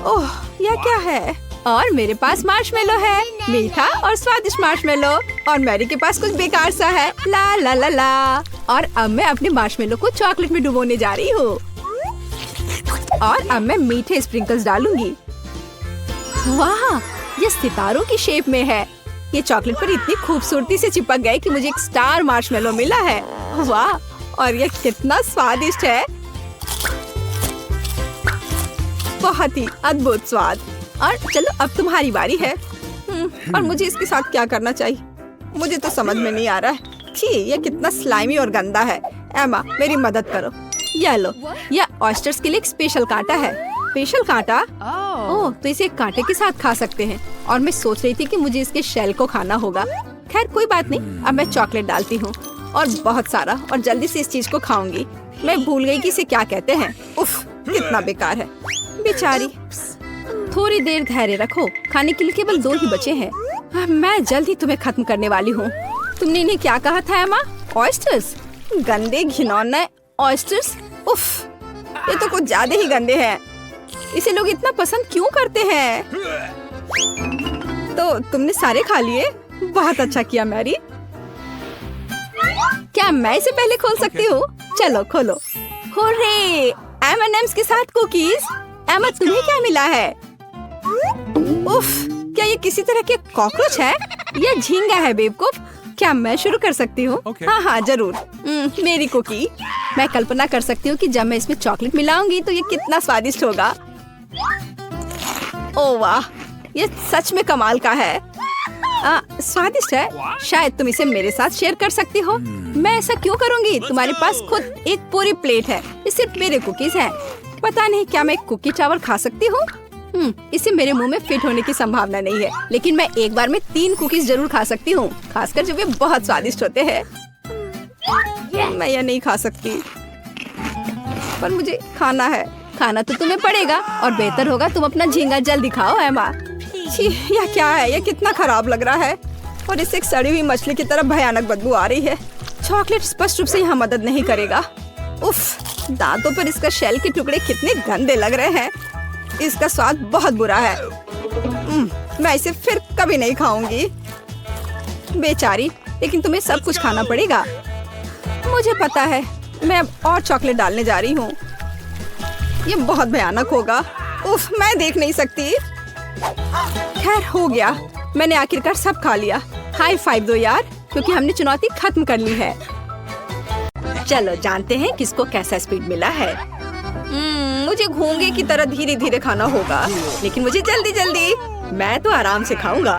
ओह यह क्या है? और मेरे पास मार्शमेलो है, मीठा और स्वादिष्ट मार्शमेलो। और मैरी के पास कुछ बेकार सा है। ला ला ला ला। और अब मैं अपने मार्शमेलो को चॉकलेट में डुबोने जा रही हूँ। और अब मैं मीठे स्प्रिंकल्स डालूंगी। वाह, ये सितारों की शेप में है। ये चॉकलेट पर इतनी खूबसूरती से चिपक गए कि मुझे एक स्टार मार्शमेलो मिला है। वाह, और ये कितना स्वादिष्ट है। बहुत ही अद्भुत स्वाद। और चलो अब तुम्हारी बारी है। और मुझे इसके साथ क्या करना चाहिए? मुझे तो समझ में नहीं आ रहा है। छी, ये कितना स्लाइमी और गंदा है। एमा, मेरी मदद करो। यह लो, यह ऑयस्टर्स के लिए एक स्पेशल कांटा है। स्पेशल कांटा? ओह, तो इसे एक कांटे के साथ खा सकते हैं। और मैं सोच रही थी कि मुझे इसके शेल को खाना होगा। खैर कोई बात नहीं, अब मैं चॉकलेट डालती हूँ और बहुत सारा, और जल्दी से इस चीज को खाऊंगी। मैं भूल गई कि इसे क्या कहते हैं। उफ, कितना बेकार है। बेचारी। थोड़ी देर धैर्य रखो, खाने के लिए केवल 2 ही बचे हैं। मैं जल्द ही तुम्हें खत्म करने वाली हूँ। तुमने इन्हें क्या कहा था एमा? ऑयस्टर्स? गंदे घिनौने ऑयस्टर्स। उफ, ये तो कुछ ज्यादा ही गंदे हैं। इसे लोग इतना पसंद क्यों करते हैं? तो तुमने सारे खा लिए? बहुत अच्छा किया मैरी। क्या मैं इसे पहले खोल सकती हूँ? चलो खोलो। होरे, M&M's के साथ कुकीज। एमा, तुम्हें क्या मिला है? उफ, क्या ये किसी तरह के कॉकरोच है? ये झींगा है बेवकूफ। क्या मैं शुरू कर सकती हूँ? Okay. हाँ हाँ जरूर। मेरी कुकी। मैं कल्पना कर सकती हूँ कि जब मैं इसमें चॉकलेट मिलाऊंगी तो ये कितना स्वादिष्ट होगा। ओह वाह, ये सच में कमाल का है। स्वादिष्ट है। शायद तुम इसे मेरे साथ शेयर कर सकती हो। मैं ऐसा क्यों करूँगी? तुम्हारे पास खुद एक पूरी प्लेट है। ये सिर्फ मेरे कुकीज हैं। पता नहीं क्या मैं कुकी चावल खा सकती हूँ? इसे मेरे मुंह में फिट होने की संभावना नहीं है, लेकिन मैं एक बार में 3 कुकीज जरूर खा सकती हूँ, खासकर जब ये बहुत स्वादिष्ट होते हैं। मैं यह नहीं खा सकती, पर मुझे खाना है। खाना तो तुम्हें पड़ेगा, और बेहतर होगा तुम अपना झींगा जल्दी खाओ एमा। छी, यह क्या है? यह कितना खराब लग रहा है, और इससे एक सड़ी हुई मछली की तरह भयानक बदबू आ रही है। चॉकलेट स्पष्ट रूप से यहाँ मदद नहीं करेगा। उफ, दांतों पर इसका शेल के टुकड़े कितने गंदे लग रहे हैं। इसका स्वाद बहुत बुरा है। मैं इसे फिर कभी नहीं खाऊंगी। बेचारी, लेकिन तुम्हें सब कुछ खाना पड़ेगा। मुझे पता है। मैं अब और चॉकलेट डालने जा रही हूँ। ये बहुत भयानक होगा। उफ, मैं देख नहीं सकती। खैर हो गया, मैंने आखिरकार सब खा लिया। हाई फाइव दो यार, क्योंकि हमने चुनौती खत्म कर ली है। चलो जानते हैं किसको कैसा स्पीड मिला है। मुझे घोंगे की तरह धीरे धीरे खाना होगा, लेकिन मुझे जल्दी जल्दी। मैं तो आराम से खाऊंगा,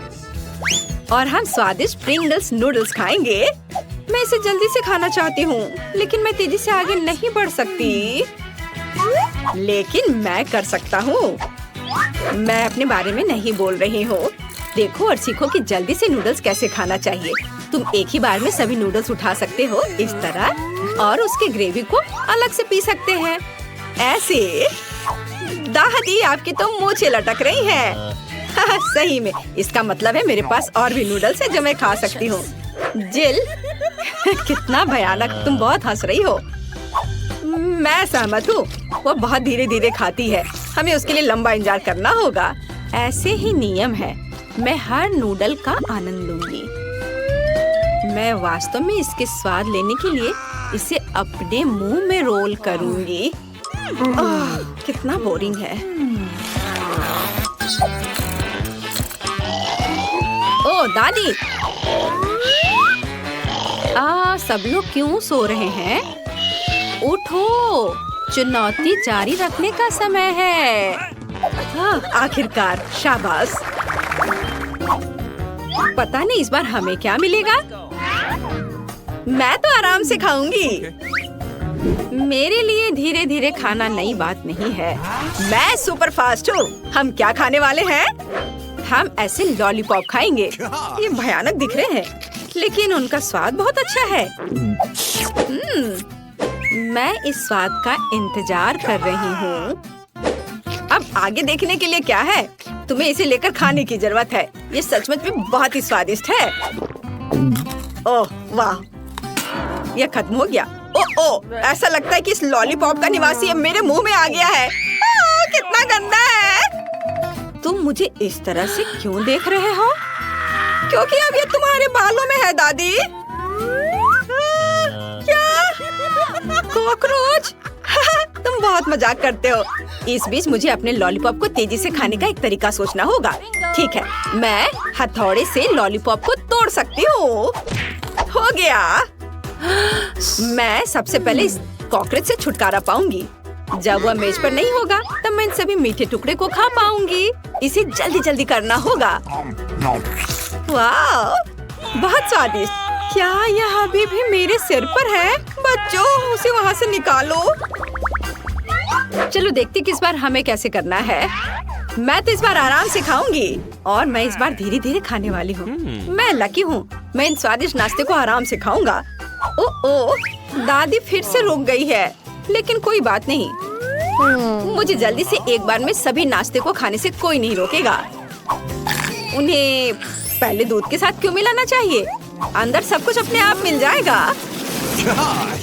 और हम स्वादिष्ट प्रिंगल्स नूडल्स खाएंगे। मैं इसे जल्दी से खाना चाहती हूँ, लेकिन मैं तेजी से आगे नहीं बढ़ सकती। लेकिन मैं कर सकता हूँ। मैं अपने बारे में नहीं बोल रही हूँ। देखो और सीखो कि जल्दी से नूडल्स कैसे खाना चाहिए। तुम एक ही बार में सभी नूडल्स उठा सकते हो इस तरह, और उसके ग्रेवी को अलग से पी सकते हैं ऐसे। दादी, आपकी तो मूंछें लटक रही हैं। सही में, इसका मतलब है मेरे पास और भी नूडल्स हैं जो मैं खा सकती हूँ। जिल, कितना भयानक, तुम बहुत हंस रही हो। मैं सहमत हूँ, वो बहुत धीरे धीरे खाती है। हमें उसके लिए लंबा इंतजार करना होगा। ऐसे ही नियम है। मैं हर नूडल का आनंद लूंगी। मैं वास्तव में इसके स्वाद लेने के लिए इसे अपने मुंह में रोल करूंगी। कितना बोरिंग है। ओ दादी, सब लोग क्यों सो रहे हैं? उठो, चुनौती जारी रखने का समय है। आखिरकार, शाबाश। पता नहीं इस बार हमें क्या मिलेगा। मैं तो आराम से खाऊंगी। मेरे लिए धीरे धीरे खाना नई बात नहीं है। मैं सुपर फास्ट हूँ। हम क्या खाने वाले हैं? हम ऐसे लॉलीपॉप खाएंगे। ये भयानक दिख रहे हैं, लेकिन उनका स्वाद बहुत अच्छा है। मैं इस स्वाद का इंतजार कर रही हूँ। अब आगे देखने के लिए क्या है? तुम्हें इसे लेकर खाने की जरूरत है। ये सचमुच में बहुत ही स्वादिष्ट है। ओह वाह, यह खत्म हो गया। ओह, ऐसा लगता है कि इस लॉलीपॉप का निवासी अब मेरे मुंह में आ गया है। कितना गंदा है। तुम मुझे इस तरह से क्यों देख रहे हो? क्योंकि अब ये तुम्हारे बालों में है दादी। क्या? कॉकरोच? तुम बहुत मजाक करते हो। इस बीच मुझे अपने लॉलीपॉप को तेजी से खाने का एक तरीका सोचना होगा। ठीक है, मैं हथौड़े से लॉलीपॉप को तोड़ सकती हूँ। हो गया। मैं सबसे पहले इस कॉकरोच से छुटकारा पाऊंगी। जब वह मेज पर नहीं होगा, तब मैं इन सभी मीठे टुकड़े को खा पाऊंगी। इसे जल्दी जल्दी करना होगा। वाह, बहुत स्वादिष्ट। क्या यह अभी भी मेरे सिर पर है? बच्चों, उसे वहाँ से निकालो। चलो देखते कि इस बार हमें कैसे करना है। मैं तो इस बार आराम से खाऊंगी और मैं इस बार धीरे धीरे खाने वाली हूँ। मैं लकी हूँ। मैं इन स्वादिष्ट नाश्ते को आराम से खाऊंगा। ओ, दादी फिर से रुक गई है, लेकिन कोई बात नहीं। मुझे जल्दी से एक बार में सभी नाश्ते को खाने से कोई नहीं रोकेगा। उन्हें पहले दूध के साथ क्यों मिलाना चाहिए? अंदर सब कुछ अपने आप मिल जाएगा।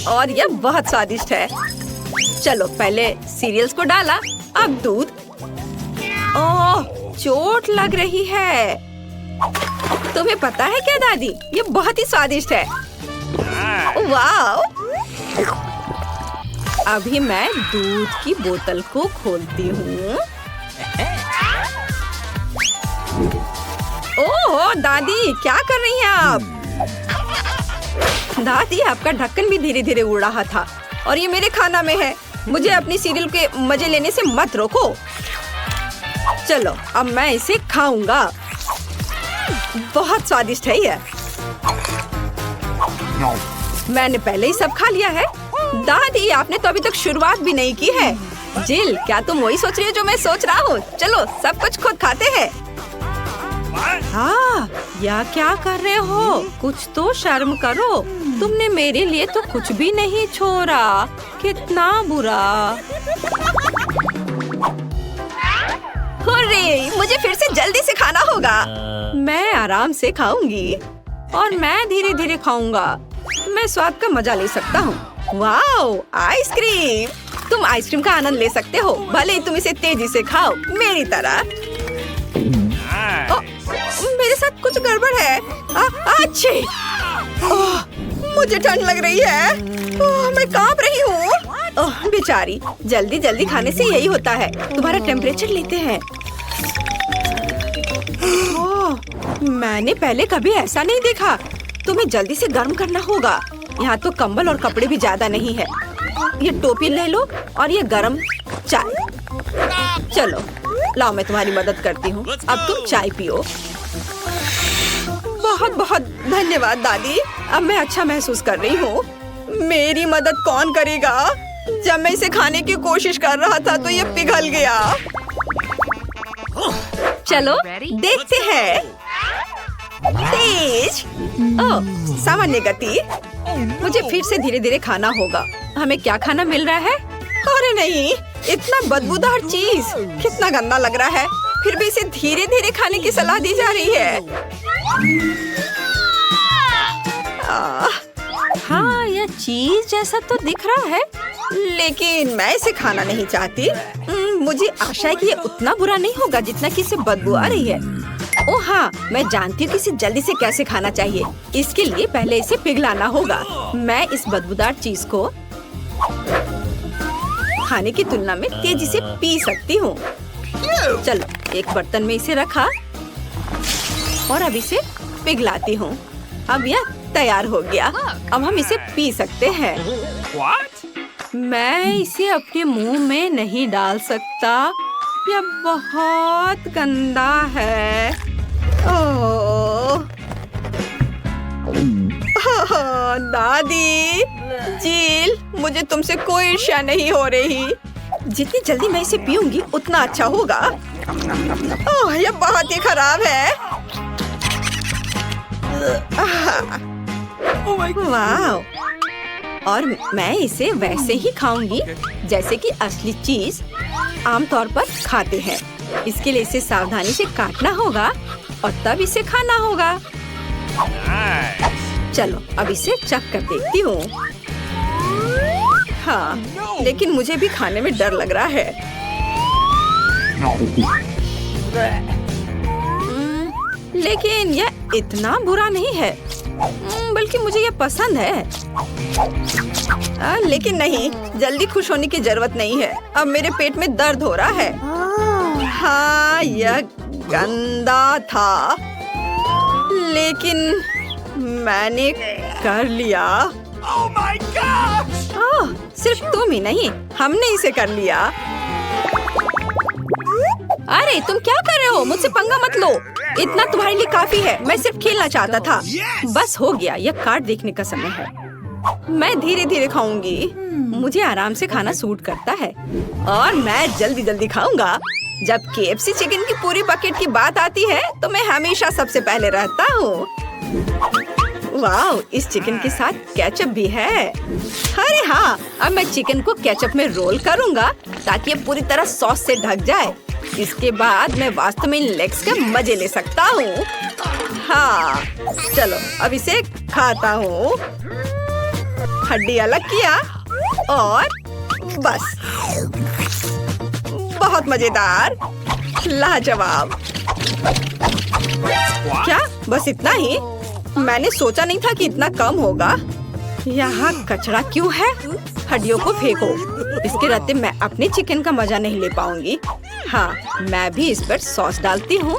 और यह बहुत स्वादिष्ट है। चलो, पहले सीरियल्स को डाला, अब दूध। ओह, चोट लग रही है। तुम्हें पता है क्या दादी, ये बहुत ही स्वादिष्ट है। वाह! अभी मैं दूध की बोतल को खोलती हूँ। ओह दादी, क्या कर रही हैं आप? दादी, आपका ढक्कन भी धीरे धीरे उड़ रहा था और ये मेरे खाना में है। मुझे अपनी सीरियल के मजे लेने से मत रोको। चलो, अब मैं इसे खाऊंगा। बहुत स्वादिष्ट है ये। मैंने पहले ही सब खा लिया है। दादी, आपने तो अभी तक शुरुआत भी नहीं की है। जिल, क्या तुम वही सोच रही हो जो मैं सोच रहा हूँ? चलो, सब कुछ खुद खाते हैं। हाँ, या क्या कर रहे हो? कुछ तो शर्म करो। तुमने मेरे लिए तो कुछ भी नहीं छोड़ा। कितना बुरा। हुर्रे, मुझे फिर से जल्दी से खाना होगा। मैं आराम से खाऊंगी और मैं धीरे धीरे खाऊंगा। मैं स्वाद का मजा ले सकता हूँ। Wow, ice cream! तुम आइसक्रीम का आनंद ले सकते हो, भले ही तुम इसे तेजी से खाओ, मेरी तरह। मेरे साथ कुछ गड़बड़ है। अच्छी! मुझे ठंड लग रही है। मैं कांप रही हूँ। बेचारी, जल्दी जल्दी खाने से यही होता है। तुम्हारा टेम्परेचर लेते हैं। मैंने पहले कभी ऐसा नहीं देखा। तुम्हें जल्दी से गर्म करना होगा। यहाँ तो कंबल और कपड़े भी ज्यादा नहीं है। ये टोपी ले लो और ये गरम चाय। चलो, लाओ, मैं तुम्हारी मदद करती हूँ। अब तुम चाय पियो। बहुत बहुत धन्यवाद दादी। अब मैं अच्छा महसूस कर रही हूँ। मेरी मदद कौन करेगा? जब मैं इसे खाने की कोशिश कर रहा था तो ये पिघल गया। चलो देखते हैं। तेज! ओह, सामान्य गति। मुझे फिर से धीरे धीरे खाना होगा। हमें क्या खाना मिल रहा है? अरे नहीं, इतना बदबूदार चीज। कितना गंदा लग रहा है। फिर भी इसे धीरे धीरे खाने की सलाह दी जा रही है। चीज जैसा तो दिख रहा है, लेकिन मैं इसे खाना नहीं चाहती। मुझे आशा है कि ये उतना बुरा नहीं होगा जितना कि इसे बदबू आ रही है। ओह हाँ, मैं जानती हूँ कि इसे जल्दी से कैसे खाना चाहिए। इसके लिए पहले इसे पिघलाना होगा। मैं इस बदबूदार चीज को खाने की तुलना में तेजी से पी सकती हूँ। चलो, एक बर्तन में इसे रखा और अब इसे पिघलाती हूँ। अब यह तैयार हो गया। अब हम इसे पी सकते हैं। मैं इसे अपने मुंह में नहीं डाल सकता, यह बहुत गंदा है। ओह, दादी, जिल, मुझे तुमसे कोई ईर्ष्या नहीं हो रही। जितनी जल्दी मैं इसे पीऊंगी उतना अच्छा होगा। ओह, यह बहुत ही खराब है। वाह! और मैं इसे वैसे ही खाऊंगी जैसे कि असली चीज आमतौर पर खाते हैं। इसके लिए इसे सावधानी से काटना होगा और तब इसे खाना होगा। चलो, अब इसे चख कर देखती हूँ। हाँ, लेकिन मुझे भी खाने में डर लग रहा है। लेकिन यह इतना बुरा नहीं है, बल्कि मुझे यह पसंद है। लेकिन नहीं, जल्दी खुश होने की जरूरत नहीं है। अब मेरे पेट में दर्द हो रहा है। हाँ, यह गंदा था, लेकिन मैंने कर लिया। Oh my gosh! ओह, सिर्फ तुम ही नहीं, हमने इसे कर लिया। अरे, तुम क्या कर रहे हो? मुझसे पंगा मत लो। इतना तुम्हारे लिए काफी है। मैं सिर्फ खेलना चाहता था। बस हो गया, यह कार्ड देखने का समय है। मैं धीरे धीरे खाऊंगी। मुझे आराम से खाना सूट करता है और मैं जल्दी जल्दी खाऊंगा। जब KFC चिकन की पूरी बकेट की बात आती है तो मैं हमेशा सबसे पहले रहता हूँ। वाह, इस चिकन के साथ केचप भी है। अरे हाँ, अब मैं चिकन को केचप में रोल करूँगा ताकि ये पूरी तरह सॉस से ढक जाए। इसके बाद मैं वास्तव में इन लेग्स का मजे ले सकता हूँ। हाँ, चलो अब इसे खाता हूँ। हड्डी अलग किया और बस। बहुत मजेदार, लाजवाब। क्या बस इतना ही? मैंने सोचा नहीं था कि इतना कम होगा। यहाँ कचरा क्यों है? हड्डियों को फेंको। इसके रहते मैं अपने चिकन का मजा नहीं ले पाऊंगी। हाँ, मैं भी इस पर सॉस डालती हूँ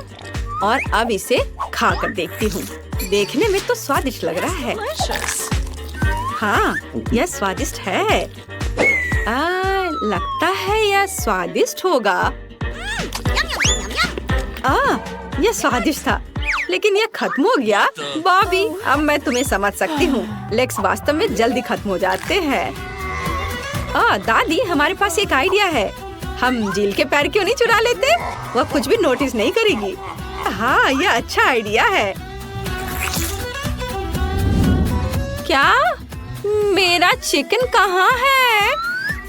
और अब इसे खा कर देखती हूँ। देखने में तो स्वादिष्ट लग रहा है। हाँ, यह स्वादिष्ट है। लगता है यह स्वादिष्ट होगा। यह स्वादिष्ट था, लेकिन यह खत्म हो गया। बॉबी, अब मैं तुम्हें समझ सकती हूँ। लेग्स वास्तव में जल्दी खत्म हो जाते हैं। दादी, हमारे पास एक आइडिया है। हम जील के पैर क्यों नहीं चुरा लेते? वह कुछ भी नोटिस नहीं करेगी। हाँ, यह अच्छा आइडिया है। क्या? मेरा चिकन कहाँ है?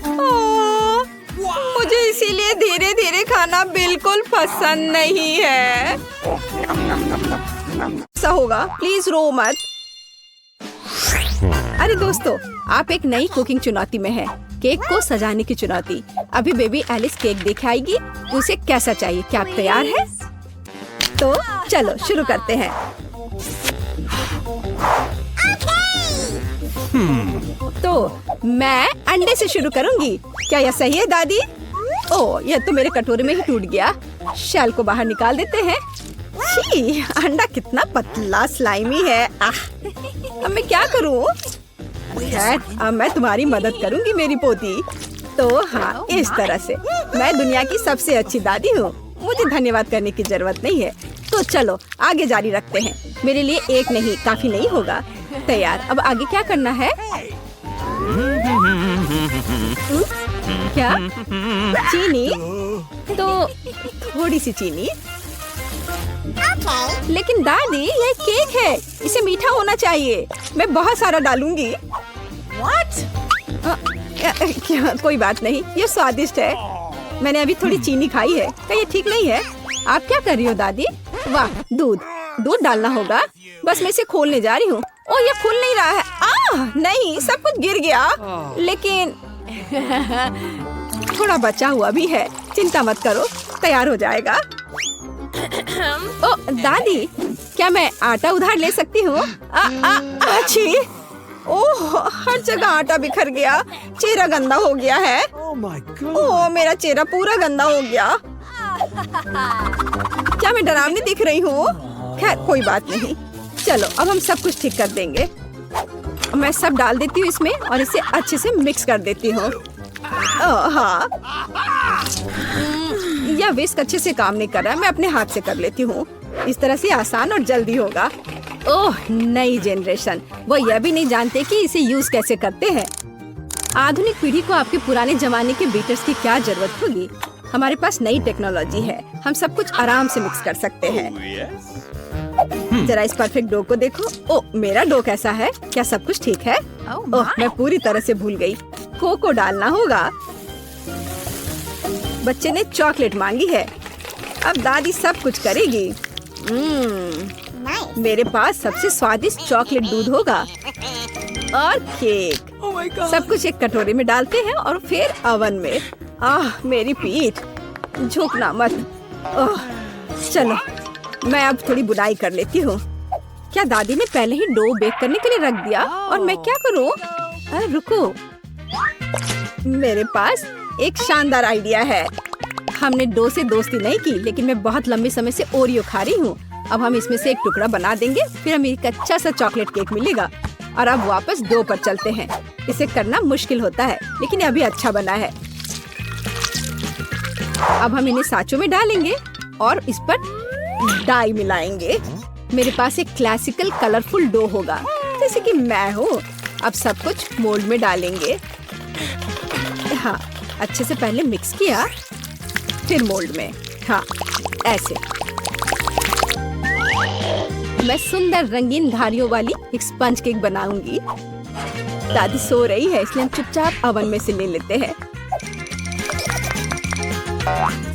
ओह, मुझे इसीलिए धीरे धीरे खाना बिल्कुल पसंद नहीं है। ऐसा होगा, प्लीज रो मत। अरे दोस्तों, आप एक नई कुकिंग चुनौती में हैं। केक को सजाने की चुनौती। अभी बेबी एलिस केक देख आएगी। उसे कैसा चाहिए? क्या आप तैयार हैं? तो चलो शुरू करते हैं। तो मैं अंडे से शुरू करूंगी। क्या यह सही है दादी? ओह, यह तो मेरे कटोरे में ही टूट गया। शेल को बाहर निकाल देते हैं। छी, अंडा कितना पतला स्लाइमी है। अब मैं क्या करूं? खैर, अब मैं तुम्हारी मदद करूंगी मेरी पोती। तो हाँ, इस तरह से मैं दुनिया की सबसे अच्छी दादी हूँ। मुझे धन्यवाद करने की जरूरत नहीं है। तो चलो आगे जारी रखते हैं। मेरे लिए एक नहीं काफी नहीं होगा। तैयार। अब आगे क्या करना है? क्या? चीनी? तो थोड़ी सी चीनी। लेकिन दादी, यह केक है, इसे मीठा होना चाहिए। मैं बहुत सारा डालूंगी। क्या? कोई बात नहीं, ये स्वादिष्ट है। मैंने अभी थोड़ी चीनी खाई है। क्या ये ठीक नहीं है? आप क्या कर रही हो दादी? वाह, दूध डालना होगा। बस मैं इसे खोलने जा रही हूँ। ओह, ये खुल नहीं रहा है। नहीं, सब कुछ गिर गया। लेकिन थोड़ा बचा हुआ भी है। चिंता मत करो, तैयार हो जाएगा। ओ दादी, क्या मैं आटा उधार ले सकती हूँ? अच्छी। ओह, हर जगह आटा बिखर गया। चेहरा गंदा हो गया है। Oh my God. ओह, मेरा चेहरा पूरा गंदा हो गया। क्या मैं डरावनी दिख रही हूँ? खैर कोई बात नहीं। चलो अब हम सब कुछ ठीक कर देंगे। मैं सब डाल देती हूँ इसमें और इसे अच्छे से मिक्स कर देती हूँ। हाँ, यह विस्क अच्छे से काम नहीं कर रहा। मैं अपने हाथ से कर लेती हूँ। इस तरह से आसान और जल्दी होगा। ओह, नई जनरेशन, वो यह भी नहीं जानते कि इसे यूज कैसे करते हैं। आधुनिक पीढ़ी को आपके पुराने जमाने के बीटर्स की क्या जरूरत होगी? हमारे पास नई टेक्नोलॉजी है। हम सब कुछ आराम से मिक्स कर सकते हैं। जरा इस परफेक्ट डो को देखो। ओह, मेरा डो कैसा है? क्या सब कुछ ठीक है? ओह, मैं पूरी तरह से भूल गई। कोको डालना होगा। बच्चे ने चॉकलेट मांगी है। अब दादी सब कुछ करेगी। मेरे पास सबसे स्वादिष्ट चॉकलेट दूध होगा और केक। Oh my God. सब कुछ एक कटोरे में डालते हैं और फिर ओवन में। मेरी पीठ, झुकना मत। चलो मैं अब थोड़ी बुनाई कर लेती हूँ। क्या दादी ने पहले ही डो बेक करने के लिए रख दिया? और मैं क्या करूँ? रुको, मेरे पास एक शानदार आइडिया है। हमने डो से दोस्ती नहीं की, लेकिन मैं बहुत लंबे समय से ओरियो खा रही हूँ। अब हम इसमें से एक टुकड़ा बना देंगे, फिर हमें एक अच्छा सा चॉकलेट केक मिलेगा। और अब वापस डो पर चलते हैं। इसे करना मुश्किल होता है, लेकिन अभी अच्छा बना है। अब हम इन्हें साँचों में डालेंगे और इस पर डाई मिलाएंगे। मेरे पास एक क्लासिकल कलरफुल डो होगा, जैसे कि मैं हूँ। अब सब कुछ मोल्ड में डालेंगे। हाँ, अच्छे से पहले मिक्स किया, फिर मोल्ड में। हाँ, ऐसे। मैं सुंदर रंगीन धारियों वाली एक स्पंज केक बनाऊंगी। दादी सो रही है, इसलिए हम चुपचाप ओवन में से ले लेते हैं।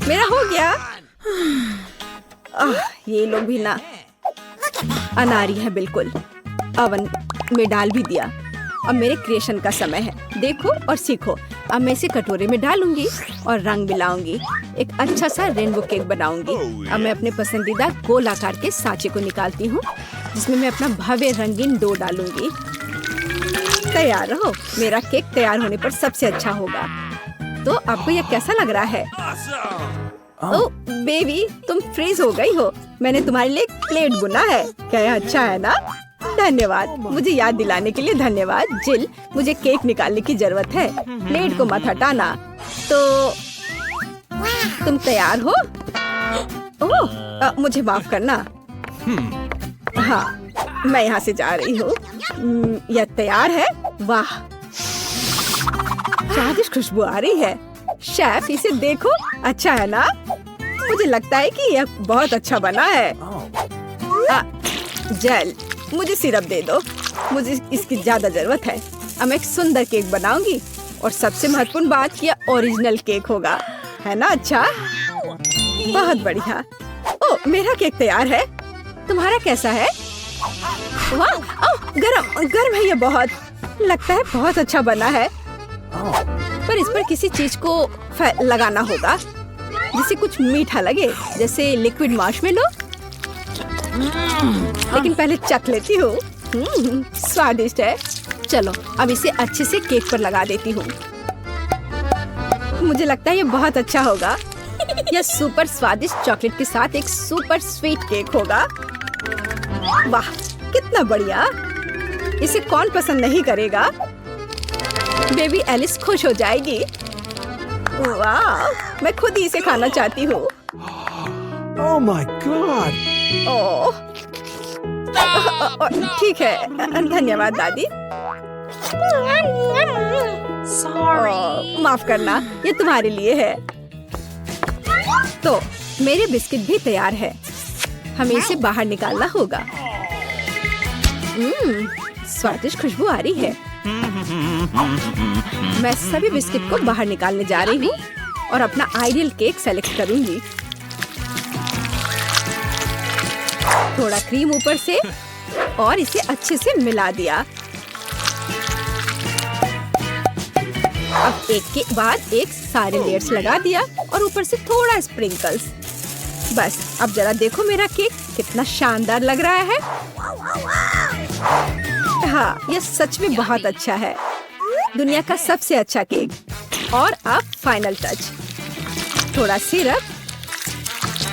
मेरा हो गया। ये लोग भी ना अनारी है बिल्कुल। ओवन में डाल भी दिया। अब मेरे क्रिएशन का समय है। देखो और सीखो। अब मैं इसे कटोरे में डालूंगी और रंग मिलाऊंगी। एक अच्छा सा रेनबो केक बनाऊंगी। अब मैं अपने पसंदीदा गोल आकार के सांचे को निकालती हूँ, जिसमें मैं अपना भव्य रंगीन डो डालूंगी। तैयार रहो, मेरा केक तैयार होने पर सबसे अच्छा होगा। तो आपको यह कैसा लग रहा है? ओह बेबी, तुम फ्रीज हो गई हो। मैंने तुम्हारे लिए एक प्लेट बुना है। क्या यह अच्छा है ना? धन्यवाद, मुझे याद दिलाने के लिए धन्यवाद। जिल, मुझे केक निकालने की जरूरत है। प्लेट को मत हटाना। तो तुम तैयार हो? ओह, मुझे माफ करना। हाँ, मैं यहाँ से जा रही हूँ। यह तैयार है। वाह, स्वादिष्ट खुशबू आ रही है। शेफ, इसे देखो, अच्छा है ना? मुझे लगता है कि यह बहुत अच्छा बना है। जेल, मुझे सिरप दे दो। मुझे इसकी ज्यादा जरूरत है। अब मैं एक सुंदर केक बनाऊंगी और सबसे महत्वपूर्ण बात, यह ओरिजिनल केक होगा, है ना? अच्छा, बहुत बढ़िया। ओह, मेरा केक तैयार है। तुम्हारा कैसा है? वाह, ओह, गरम है ये बहुत। लगता है बहुत अच्छा बना है। पर इस पर किसी चीज को लगाना होगा जिससे कुछ मीठा लगे, जैसे लिक्विड मार्शमेलो। लेकिन पहले चख लेती हूँ। स्वादिष्ट है। चलो अब इसे अच्छे से केक पर लगा देती हूँ। मुझे लगता है ये बहुत अच्छा होगा। यह सुपर स्वादिष्ट चॉकलेट के साथ एक सुपर स्वीट केक होगा। वाह, कितना बढ़िया। इसे कौन पसंद नहीं करेगा? बेबी एलिस खुश हो जाएगी। वाह, मैं खुद ही इसे खाना चाहती हूँ। Oh my God. ओह, ठीक है, धन्यवाद दादी। माफ करना, ये तुम्हारे लिए है। तो मेरे बिस्किट भी तैयार है। हमें इसे बाहर निकालना होगा। स्वादिष्ट खुशबू आ रही है। मैं सभी बिस्किट को बाहर निकालने जा रही हूँ और अपना आइडियल केक सेलेक्ट करूंगी। थोड़ा क्रीम ऊपर से और इसे अच्छे से मिला दिया। अब एक के बाद एक सारे लेयर्स लगा दिया और ऊपर से थोड़ा स्प्रिंकल्स। बस अब जरा देखो मेरा केक कितना शानदार लग रहा है। हाँ, ये सच में बहुत अच्छा है, दुनिया का सबसे अच्छा केक। और अब फाइनल टच, थोड़ा सिरप,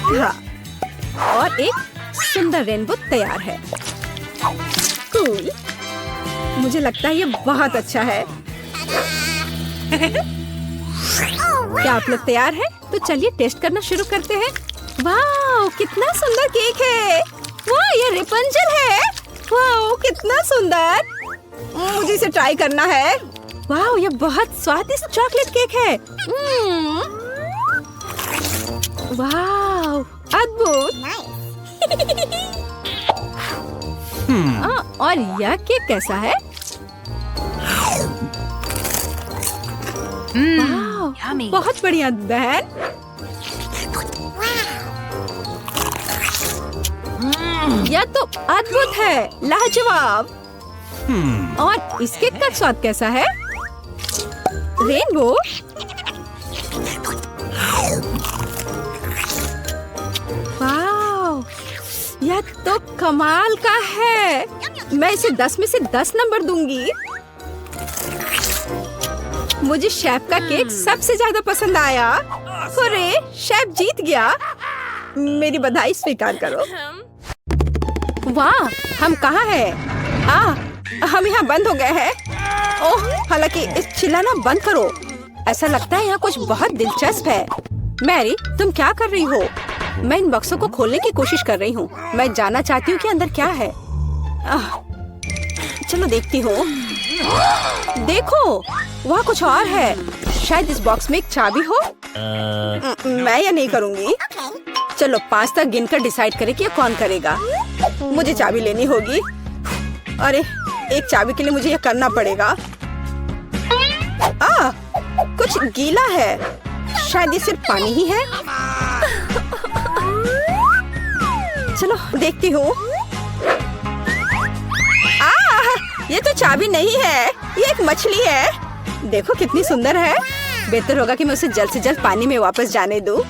हाँ, और एक सुंदर रेनबो तैयार है। कूल, मुझे लगता है ये बहुत अच्छा है। क्या आप लोग तैयार हैं? तो चलिए टेस्ट करना शुरू करते हैं। वाह, कितना सुंदर केक है। वाह, ये रेपंजल है। वाह, कितना सुंदर, मुझे इसे ट्राई करना है। वाह, ये बहुत स्वादिष्ट चॉकलेट केक है। वाह, अद्भुत। और यह केक कैसा है? वाह, बहुत बढ़िया बहन। यह तो अद्भुत है, लाजवाब। और इस केक का स्वाद कैसा है? रेनबो, वाह, यह तो कमाल का है। मैं इसे 10 में से 10 नंबर दूंगी। मुझे शेफ का केक सबसे ज्यादा पसंद आया। अरे, शेफ जीत गया। मेरी बधाई स्वीकार करो। वाह, हम कहाँ हैं? हम यहाँ बंद हो गए हैं। ओह, हालांकि इस चिल्लाना बंद करो। ऐसा लगता है यहाँ कुछ बहुत दिलचस्प है। मैरी, तुम क्या कर रही हो? मैं इन बक्सों को खोलने की कोशिश कर रही हूँ। मैं जानना चाहती हूँ कि अंदर क्या है। चलो देखती हूँ। देखो, वहाँ कुछ और है। शायद इस बॉक्स में एक चाबी हो। मैं यह नहीं करूँगी। चलो 5 तक गिनकर डिसाइड करें कि ये कौन करेगा। मुझे चाबी लेनी होगी। अरे, एक चाबी के लिए मुझे यह करना पड़ेगा। कुछ गीला है। शायद ये सिर्फ पानी ही है। चलो देखती हूँ। ये तो चाबी नहीं है, ये एक मछली है। देखो कितनी सुंदर है। बेहतर होगा कि मैं उसे जल्द से जल्द पानी में वापस जाने दूं।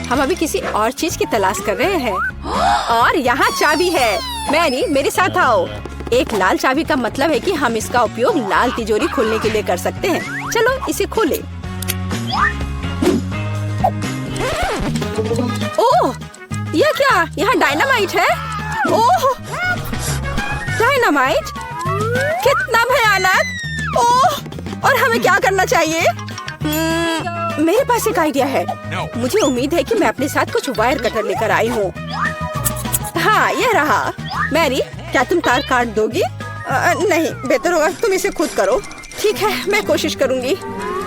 हम अभी किसी और चीज की तलाश कर रहे हैं। और यहाँ चाबी है। मैरी, मेरे साथ आओ। एक लाल चाबी का मतलब है कि हम इसका उपयोग लाल तिजोरी खोलने के लिए कर सकते हैं। चलो इसे खोलें। ओह, यह क्या? यहाँ डायनामाइट है। ओह, डायनामाइट, कितना भयानक। ओह, और हमें क्या करना चाहिए? मेरे पास एक आइडिया है। मुझे उम्मीद है कि मैं अपने साथ कुछ वायर कटर लेकर आई हूँ। हाँ, यह रहा। मैरी, क्या तुम तार काट दोगी? नहीं, बेहतर होगा तुम इसे खुद करो। ठीक है, मैं कोशिश करूँगी।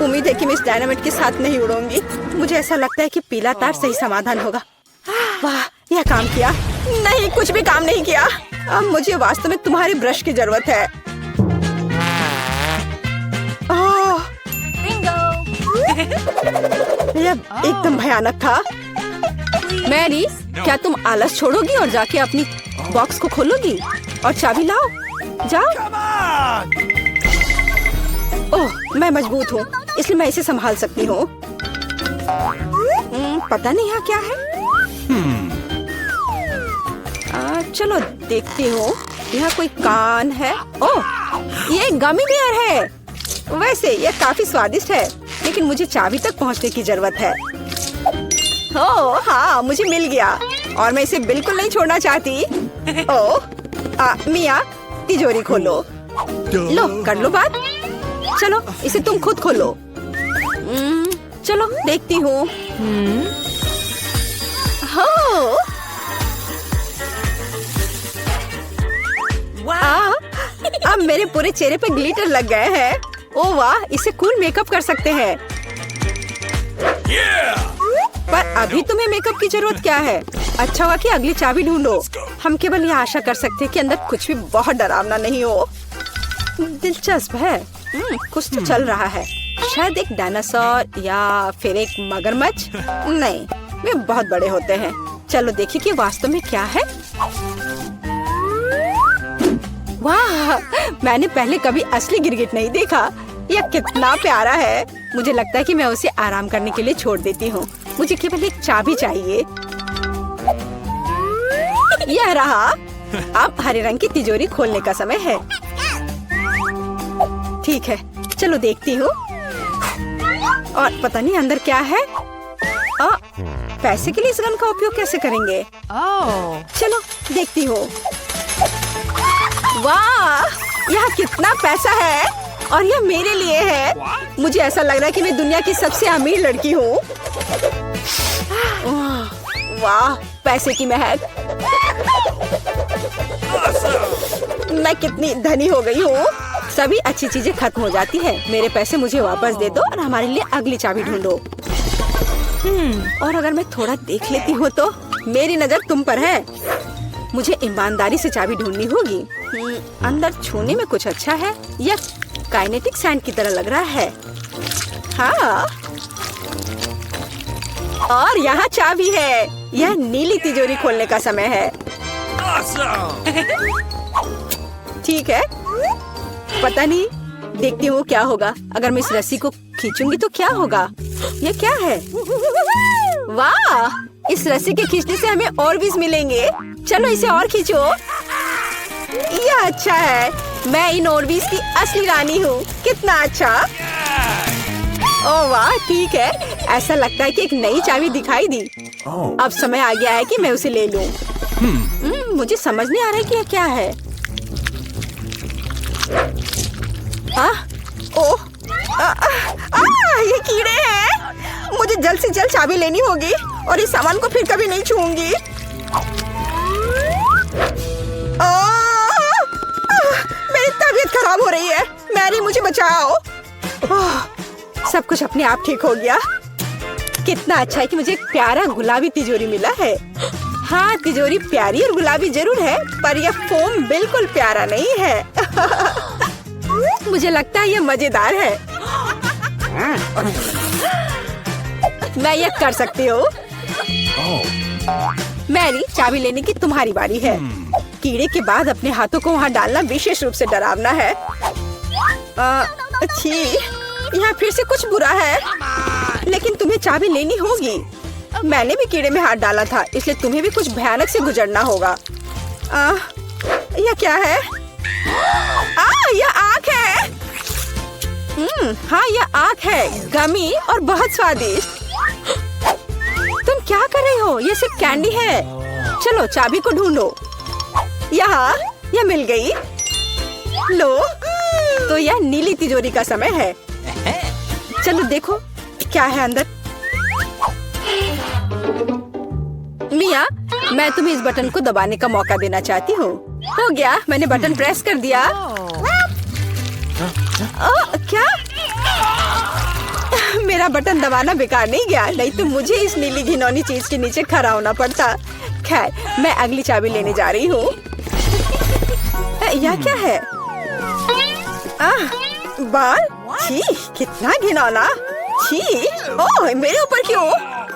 उम्मीद है कि मैं इस डायनामाइट के साथ नहीं उड़ूंगी। मुझे ऐसा लगता है कि पीला तार सही समाधान होगा। वाह, यह काम किया। नहीं, कुछ भी काम नहीं किया। अब मुझे वास्तव में तुम्हारे ब्रश की जरूरत है। यह एकदम भयानक था। मैरी, क्या तुम आलस छोड़ोगी और जाके अपनी बॉक्स को खोलोगी? और चाबी लाओ, जाओ। ओह, मैं मजबूत हूँ, इसलिए मैं इसे संभाल सकती हूँ। पता नहीं यहाँ क्या है। चलो देखती हूँ। यहाँ कोई कान है। ओह, ये गमी बियर है। वैसे ये काफी स्वादिष्ट है, लेकिन मुझे चाबी तक पहुँचने की जरूरत है। ओह हाँ, मुझे मिल गया और मैं इसे बिल्कुल नहीं छोड़ना चाहती। ओह, मिया, तिजोरी खोलो। लो, कर लो बात। चलो इसे तुम खुद खोलो। चलो देखती हूँ। हो, अब मेरे पूरे चेहरे पे ग्लिटर लग गए हैं। ओह वाह, इसे कूल मेकअप कर सकते हैं। पर अभी तुम्हें मेकअप की जरूरत क्या है? अच्छा हुआ कि अगली चाबी ढूंढो। हम केवल यह आशा कर सकते हैं कि अंदर कुछ भी बहुत डरावना नहीं हो। दिलचस्प है। कुछ तो चल रहा है। शायद एक डायनासोर या फिर एक मगरमच्छ। नहीं, वे बहुत बड़े होते हैं। चलो देखिए कि वास्तव में क्या है। वाह, मैंने पहले कभी असली गिरगिट नहीं देखा। यह कितना प्यारा है। मुझे लगता है कि मैं उसे आराम करने के लिए छोड़ देती हूँ। मुझे केवल एक चाबी चाहिए। यह रहा। अब हरे रंग की तिजोरी खोलने का समय है। ठीक है, चलो देखती हूँ। और पता नहीं अंदर क्या है। पैसे के लिए इस गन का उपयोग कैसे करेंगे? चलो देखती हूँ। वाह, यह कितना पैसा है और यह मेरे लिए है। मुझे ऐसा लग रहा है कि मैं दुनिया की सबसे अमीर लड़की हूँ। वाह, पैसे की महक। मैं कितनी धनी हो गई हूँ। सभी अच्छी चीजें खत्म हो जाती है। मेरे पैसे मुझे वापस दे दो और हमारे लिए अगली चाबी ढूंढो। और अगर मैं थोड़ा देख लेती हूँ तो मेरी नजर तुम पर है। मुझे ईमानदारी से चाबी ढूंढनी होगी। अंदर छूने में कुछ अच्छा है। यह काइनेटिक सैंड की तरह लग रहा है। हाँ, और यहाँ चाबी है। यह नीली तिजोरी खोलने का समय है। ठीक है, पता नहीं, देखती हूँ क्या होगा। अगर मैं इस रस्सी को खींचूंगी तो क्या होगा? ये क्या है? वाह, इस रस्सी के खींचने से हमें और भी मिलेंगे। चलो इसे और खींचो। यह अच्छा है। मैं इन ओरबीज की असली रानी हूँ। कितना अच्छा। ओह वाह, ठीक है। ऐसा लगता है कि एक नई चाबी दिखाई दी। अब समय आ गया है कि मैं उसे ले लूं। मुझे समझ नहीं आ रहा है कि यह क्या है। ओह, ये कीड़े हैं। मुझे जल्द से जल्द चाबी लेनी होगी और इस सामान को फिर कभी नहीं छूऊंगी। मेरी तबीयत खराब हो रही है। मैरी, मुझे बचाओ। सब कुछ अपने आप ठीक हो गया। कितना अच्छा है कि मुझे एक प्यारा गुलाबी तिजोरी मिला है। हाँ, तिजोरी प्यारी और गुलाबी जरूर है, पर यह फोम बिल्कुल प्यारा नहीं है। मुझे लगता है यह मजेदार है। मैं यह कर सकती हूँ। मैरी, चाबी लेने की तुम्हारी बारी है। कीड़े के बाद अपने हाथों को वहाँ डालना विशेष रूप से डरावना है। अच्छी, यहाँ फिर से कुछ बुरा है। लेकिन तुम्हें चाबी लेनी होगी। मैंने भी कीड़े में हाथ डाला था, इसलिए तुम्हें भी कुछ भयानक से गुजरना होगा। यह क्या है? यह आँख है। हाँ, यह आँख है, गमी और बहुत स्वादिष्ट। तुम क्या कर रही हो? यह सिर्फ कैंडी है। चलो चाबी को ढूंढो। यहाँ, यह मिल गई। लो, तो यह नीली तिजोरी का समय है। चलो देखो क्या है अंदर। मिया, मैं तुम्हें इस बटन को दबाने का मौका देना चाहती हूँ। हो गया, मैंने बटन प्रेस कर दिया। क्या? मेरा बटन दबाना बेकार नहीं गया, नहीं तो मुझे इस नीली घिनौनी चीज के नीचे खड़ा होना पड़ता। खैर, मैं अगली चाबी लेने जा रही हूँ। यह क्या है? बाल? छी, कितना घिनौना। छी, ओह, मेरे ऊपर क्यों?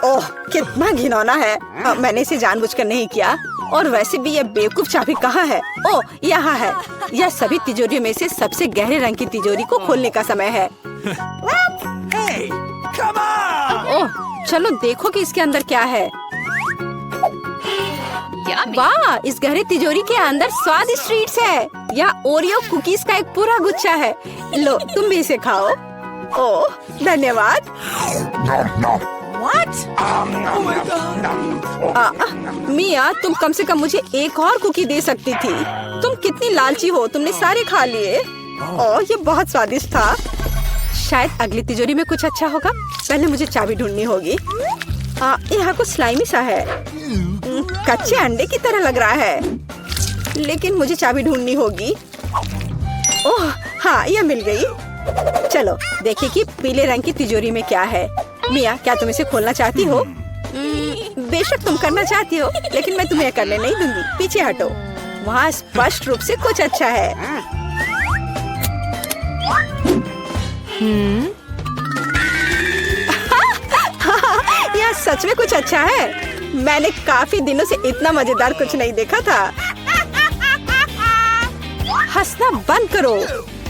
ओह, कितना घिनौना है। मैंने इसे जानबूझकर नहीं किया। और वैसे भी यह बेवकूफ चाबी कहाँ है? ओह, यहाँ है। यह सभी तिजोरियों में से सबसे गहरे रंग की तिजोरी को खोलने का समय है। ओह, चलो देखो कि इसके अंदर क्या है। वाह, इस गहरे तिजोरी के अंदर स्वादिष्ट ट्रीट्स है। यह ओरियो कुकीज का एक पूरा गुच्छा है। लो, तुम भी इसे खाओ। ओह, धन्यवाद। मिया, तुम कम से कम मुझे एक और कुकी दे सकती थी। तुम कितनी लालची हो, तुमने सारे खा लिए। ओह, ये बहुत स्वादिष्ट था। शायद अगली तिजोरी में कुछ अच्छा होगा। पहले मुझे चाबी ढूंढनी होगी। यहाँ कुछ स्लाइमी सा है। कच्चे अंडे की तरह लग रहा है। लेकिन मुझे चाबी ढूंढनी होगी। ओह, हाँ, यह मिल गई। चलो देखिए कि पीले रंग की तिजोरी में क्या है। मिया, क्या तुम इसे खोलना चाहती हो? बेशक तुम करना चाहती हो, लेकिन मैं तुम्हें करने नहीं दूंगी। पीछे हटो। वहाँ स्पष्ट रूप से कुछ अच्छा है। यह सच में कुछ अच्छा है। मैंने काफी दिनों से इतना मजेदार कुछ नहीं देखा था। हंसना बंद करो।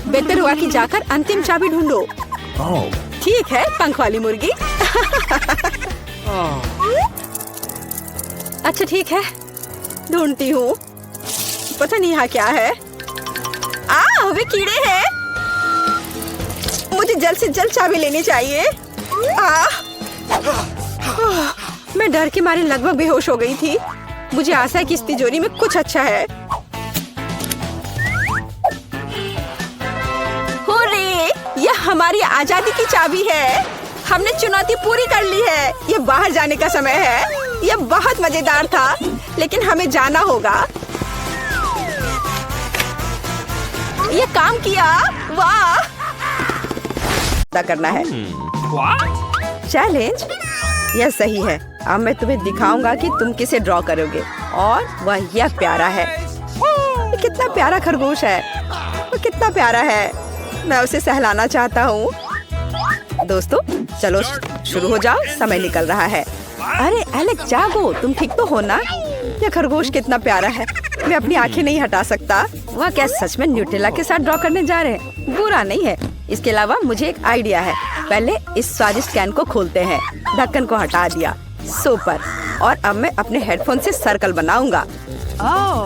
बेहतर हुआ कि जाकर अंतिम चाबी ढूंढो। Oh. ठीक है, पंख वाली मुर्गी। Oh. अच्छा ठीक है, ढूंढती हूँ। पता नहीं यहाँ क्या है। वे कीड़े हैं। मुझे जल्द से जल्द चाबी लेनी चाहिए। मैं डर के मारे लगभग बेहोश हो गई थी। मुझे आशा है कि इस तिजोरी में कुछ अच्छा है। हुर्रे! यह हमारी आजादी की चाबी है। हमने चुनौती पूरी कर ली है। यह बाहर जाने का समय है। यह बहुत मजेदार था, लेकिन हमें जाना होगा। यह काम किया। वाह! करना है चैलेंज। यह सही है। अब मैं तुम्हें दिखाऊंगा कि तुम किसे ड्रॉ करोगे, और वह यह प्यारा है। कितना प्यारा खरगोश है। वो कितना प्यारा है। मैं उसे सहलाना चाहता हूँ। दोस्तों चलो शुरू हो जाओ, समय निकल रहा है। अरे एलेक्स जागो, तुम ठीक तो हो ना? यह खरगोश कितना प्यारा है। मैं अपनी आंखें नहीं हटा सकता। वह क्या सच में न्यूटेला के साथ ड्रॉ करने जा रहे हैं? बुरा नहीं है। इसके अलावा मुझे एक आइडिया है। पहले इस स्वादिष्ट कैन को खोलते हैं। ढक्कन को हटा दिया। सुपर। और अब मैं अपने हेडफोन से सर्कल बनाऊंगा।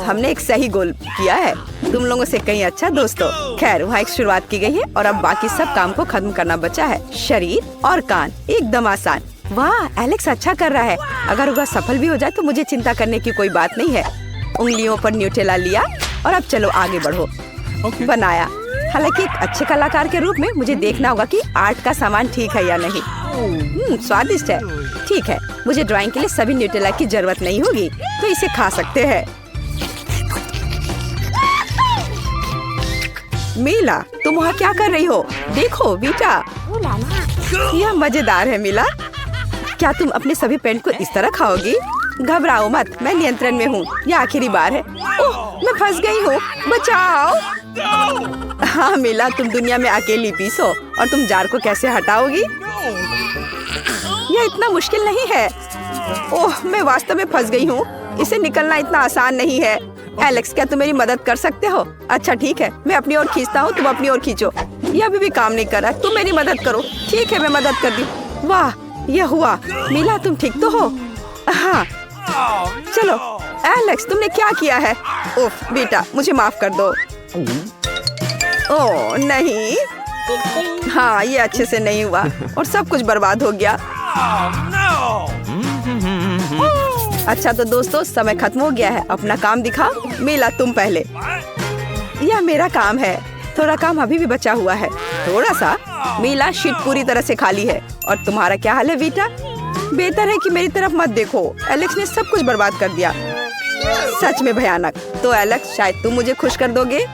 हमने एक सही गोल किया है। तुम लोगों से कहीं अच्छा दोस्तों। खैर वहाँ एक शुरुआत की गई है और अब बाकी सब काम को खत्म करना बचा है। शरीर और कान एकदम आसान। वाह एलेक्स अच्छा कर रहा है। अगर वह सफल भी हो जाए तो मुझे चिंता करने की कोई बात नहीं है। उंगलियों पर न्यूटेला लिया और अब चलो आगे बढ़ो। बनाया। हालांकि एक अच्छे कलाकार के रूप में मुझे देखना होगा कि आर्ट का सामान ठीक है या नहीं। स्वादिष्ट है। ठीक है, मुझे ड्राइंग के लिए सभी न्यूटेला की जरूरत नहीं होगी, तो इसे खा सकते हैं। मीला तुम वहाँ क्या कर रही हो? देखो बेटा, यह मजेदार है। मीला क्या तुम अपने सभी पेन को इस तरह खाओगी? घबराओ मत, मैं नियंत्रण में हूँ। यह आखिरी बार है। ओह मैं फंस गई हूँ, बचाओ। हाँ मीला, तुम दुनिया में अकेली पीसो और तुम जार को कैसे हटाओगी? यह इतना मुश्किल नहीं है। ओह मैं वास्तव में फंस गई हूँ। इसे निकलना इतना आसान नहीं है। एलेक्स क्या तुम मेरी मदद कर सकते हो? अच्छा ठीक है, मैं अपनी ओर खींचता हूँ, तुम अपनी ओर खींचो। यह अभी भी काम नहीं कर रहा, तुम मेरी मदद करो। ठीक है मैं मदद कर दी। वाह यह हुआ। मीला तुम ठीक तो हो? हाँ चलो। एलेक्स तुमने क्या किया है? उफ बेटा मुझे माफ कर दो। ओह नहीं। हाँ ये अच्छे से नहीं हुआ और सब कुछ बर्बाद हो गया। अच्छा तो दोस्तों समय खत्म हो गया है। अपना काम दिखाओ। मीला तुम पहले। यह मेरा काम है। थोड़ा काम अभी भी बचा हुआ है। थोड़ा सा। मीला शीट पूरी तरह से खाली है। और तुम्हारा क्या हाल है बेटा? बेहतर है कि मेरी तरफ मत देखो। एलेक्स ने सब कुछ बर्बाद कर दिया। सच में भयानक। तो एलेक्स शायद तुम मुझे खुश कर दोगे।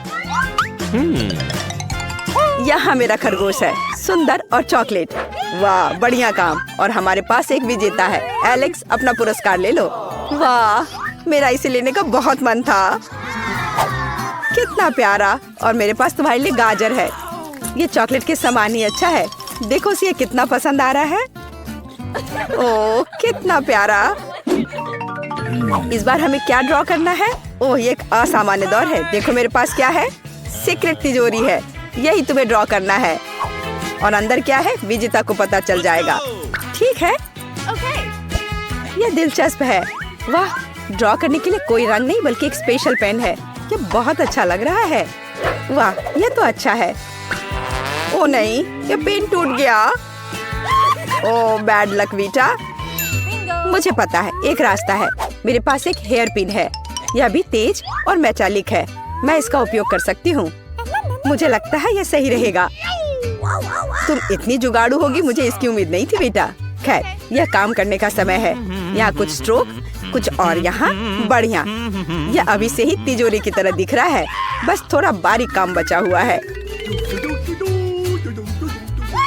यहाँ मेरा खरगोश है, सुंदर और चॉकलेट। वाह बढ़िया काम। और हमारे पास एक विजेता है। एलेक्स अपना पुरस्कार ले लो। वाह मेरा इसे लेने का बहुत मन था। कितना प्यारा। और मेरे पास तुम्हारे लिए गाजर है। ये चॉकलेट के समान ही अच्छा है। देखो उसे कितना पसंद आ रहा है। ओह कितना प्यारा। इस बार हमें क्या ड्रॉ करना है? ओह ये एक असामान्य दौर है। देखो मेरे पास क्या है। सीक्रेट तिजोरी है। यही तुम्हें ड्रॉ करना है। और अंदर क्या है विजेता को पता चल जाएगा। ठीक है यह दिलचस्प है। वाह ड्रॉ करने के लिए कोई रंग नहीं बल्कि एक स्पेशल पेन है। ये बहुत अच्छा लग रहा है। वाह ये तो अच्छा है। ओ नहीं ये पेन टूट गया। ओ बैड लक बेटा। मुझे पता है एक रास्ता है। मेरे पास एक हेयर पिन है। यह भी तेज और मेटालिक है। मैं इसका उपयोग कर सकती हूँ। मुझे लगता है यह सही रहेगा। तुम इतनी जुगाड़ू होगी मुझे इसकी उम्मीद नहीं थी बेटा। खैर यह काम करने का समय है। यहाँ कुछ स्ट्रोक, कुछ और यहाँ बढ़िया। यह अभी से ही तिजोरी की तरह दिख रहा है। बस थोड़ा बारीक काम बचा हुआ है।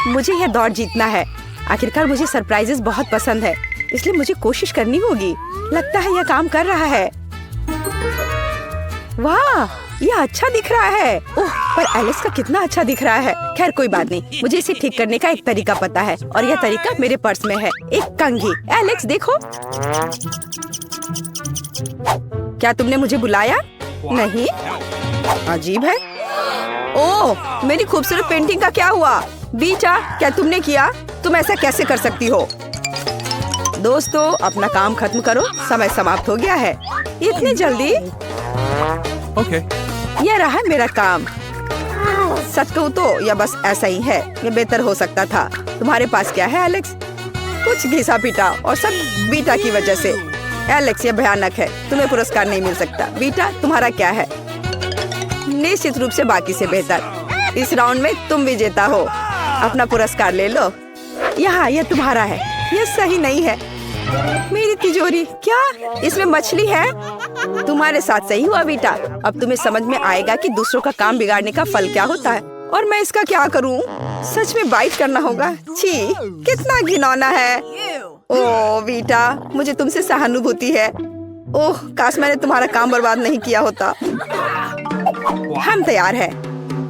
मुझे यह दौड़ जीतना है। आखिरकार मुझे सरप्राइजेस बहुत पसंद है, इसलिए मुझे कोशिश करनी होगी। लगता है यह काम कर रहा है। वाह यह अच्छा दिख रहा है। ओह पर एलेक्स का कितना अच्छा दिख रहा है। खैर कोई बात नहीं, मुझे इसे ठीक करने का एक तरीका पता है और यह तरीका मेरे पर्स में है। एक कंघी। एलेक्स देखो। क्या तुमने मुझे बुलाया? नहीं। अजीब है। ओह, मेरी खूबसूरत पेंटिंग का क्या हुआ? बीटा, क्या तुमने किया? तुम ऐसा कैसे कर सकती हो? दोस्तों, अपना काम खत्म करो, समय समाप्त हो गया है। इतनी जल्दी? Okay. यह रहा मेरा काम। सच कहूँ तो यह बस ऐसा ही है, यह बेहतर हो सकता था। तुम्हारे पास क्या है एलेक्स? कुछ घिसा पीटा, और सब बीटा की वजह से। एलेक्स, यह भयानक है, तुम्हें पुरस्कार नहीं मिल सकता। बीटा, तुम्हारा क्या है? निश्चित रूप से बाकी से बेहतर। इस राउंड में तुम विजेता हो। अपना पुरस्कार ले लो। यहाँ, यह तुम्हारा है। यह सही नहीं है। मेरी तिजोरी, क्या इसमें मछली है? तुम्हारे साथ सही हुआ बेटा। अब तुम्हें समझ में आएगा कि दूसरों का काम बिगाड़ने का फल क्या होता है। और मैं इसका क्या करूं? सच में बाइट करना होगा। छी, कितना घिनौना है। ओह बेटा, मुझे तुमसे सहानुभूति है। ओह, काश मैंने तुम्हारा काम बर्बाद नहीं किया होता। हम तैयार हैं।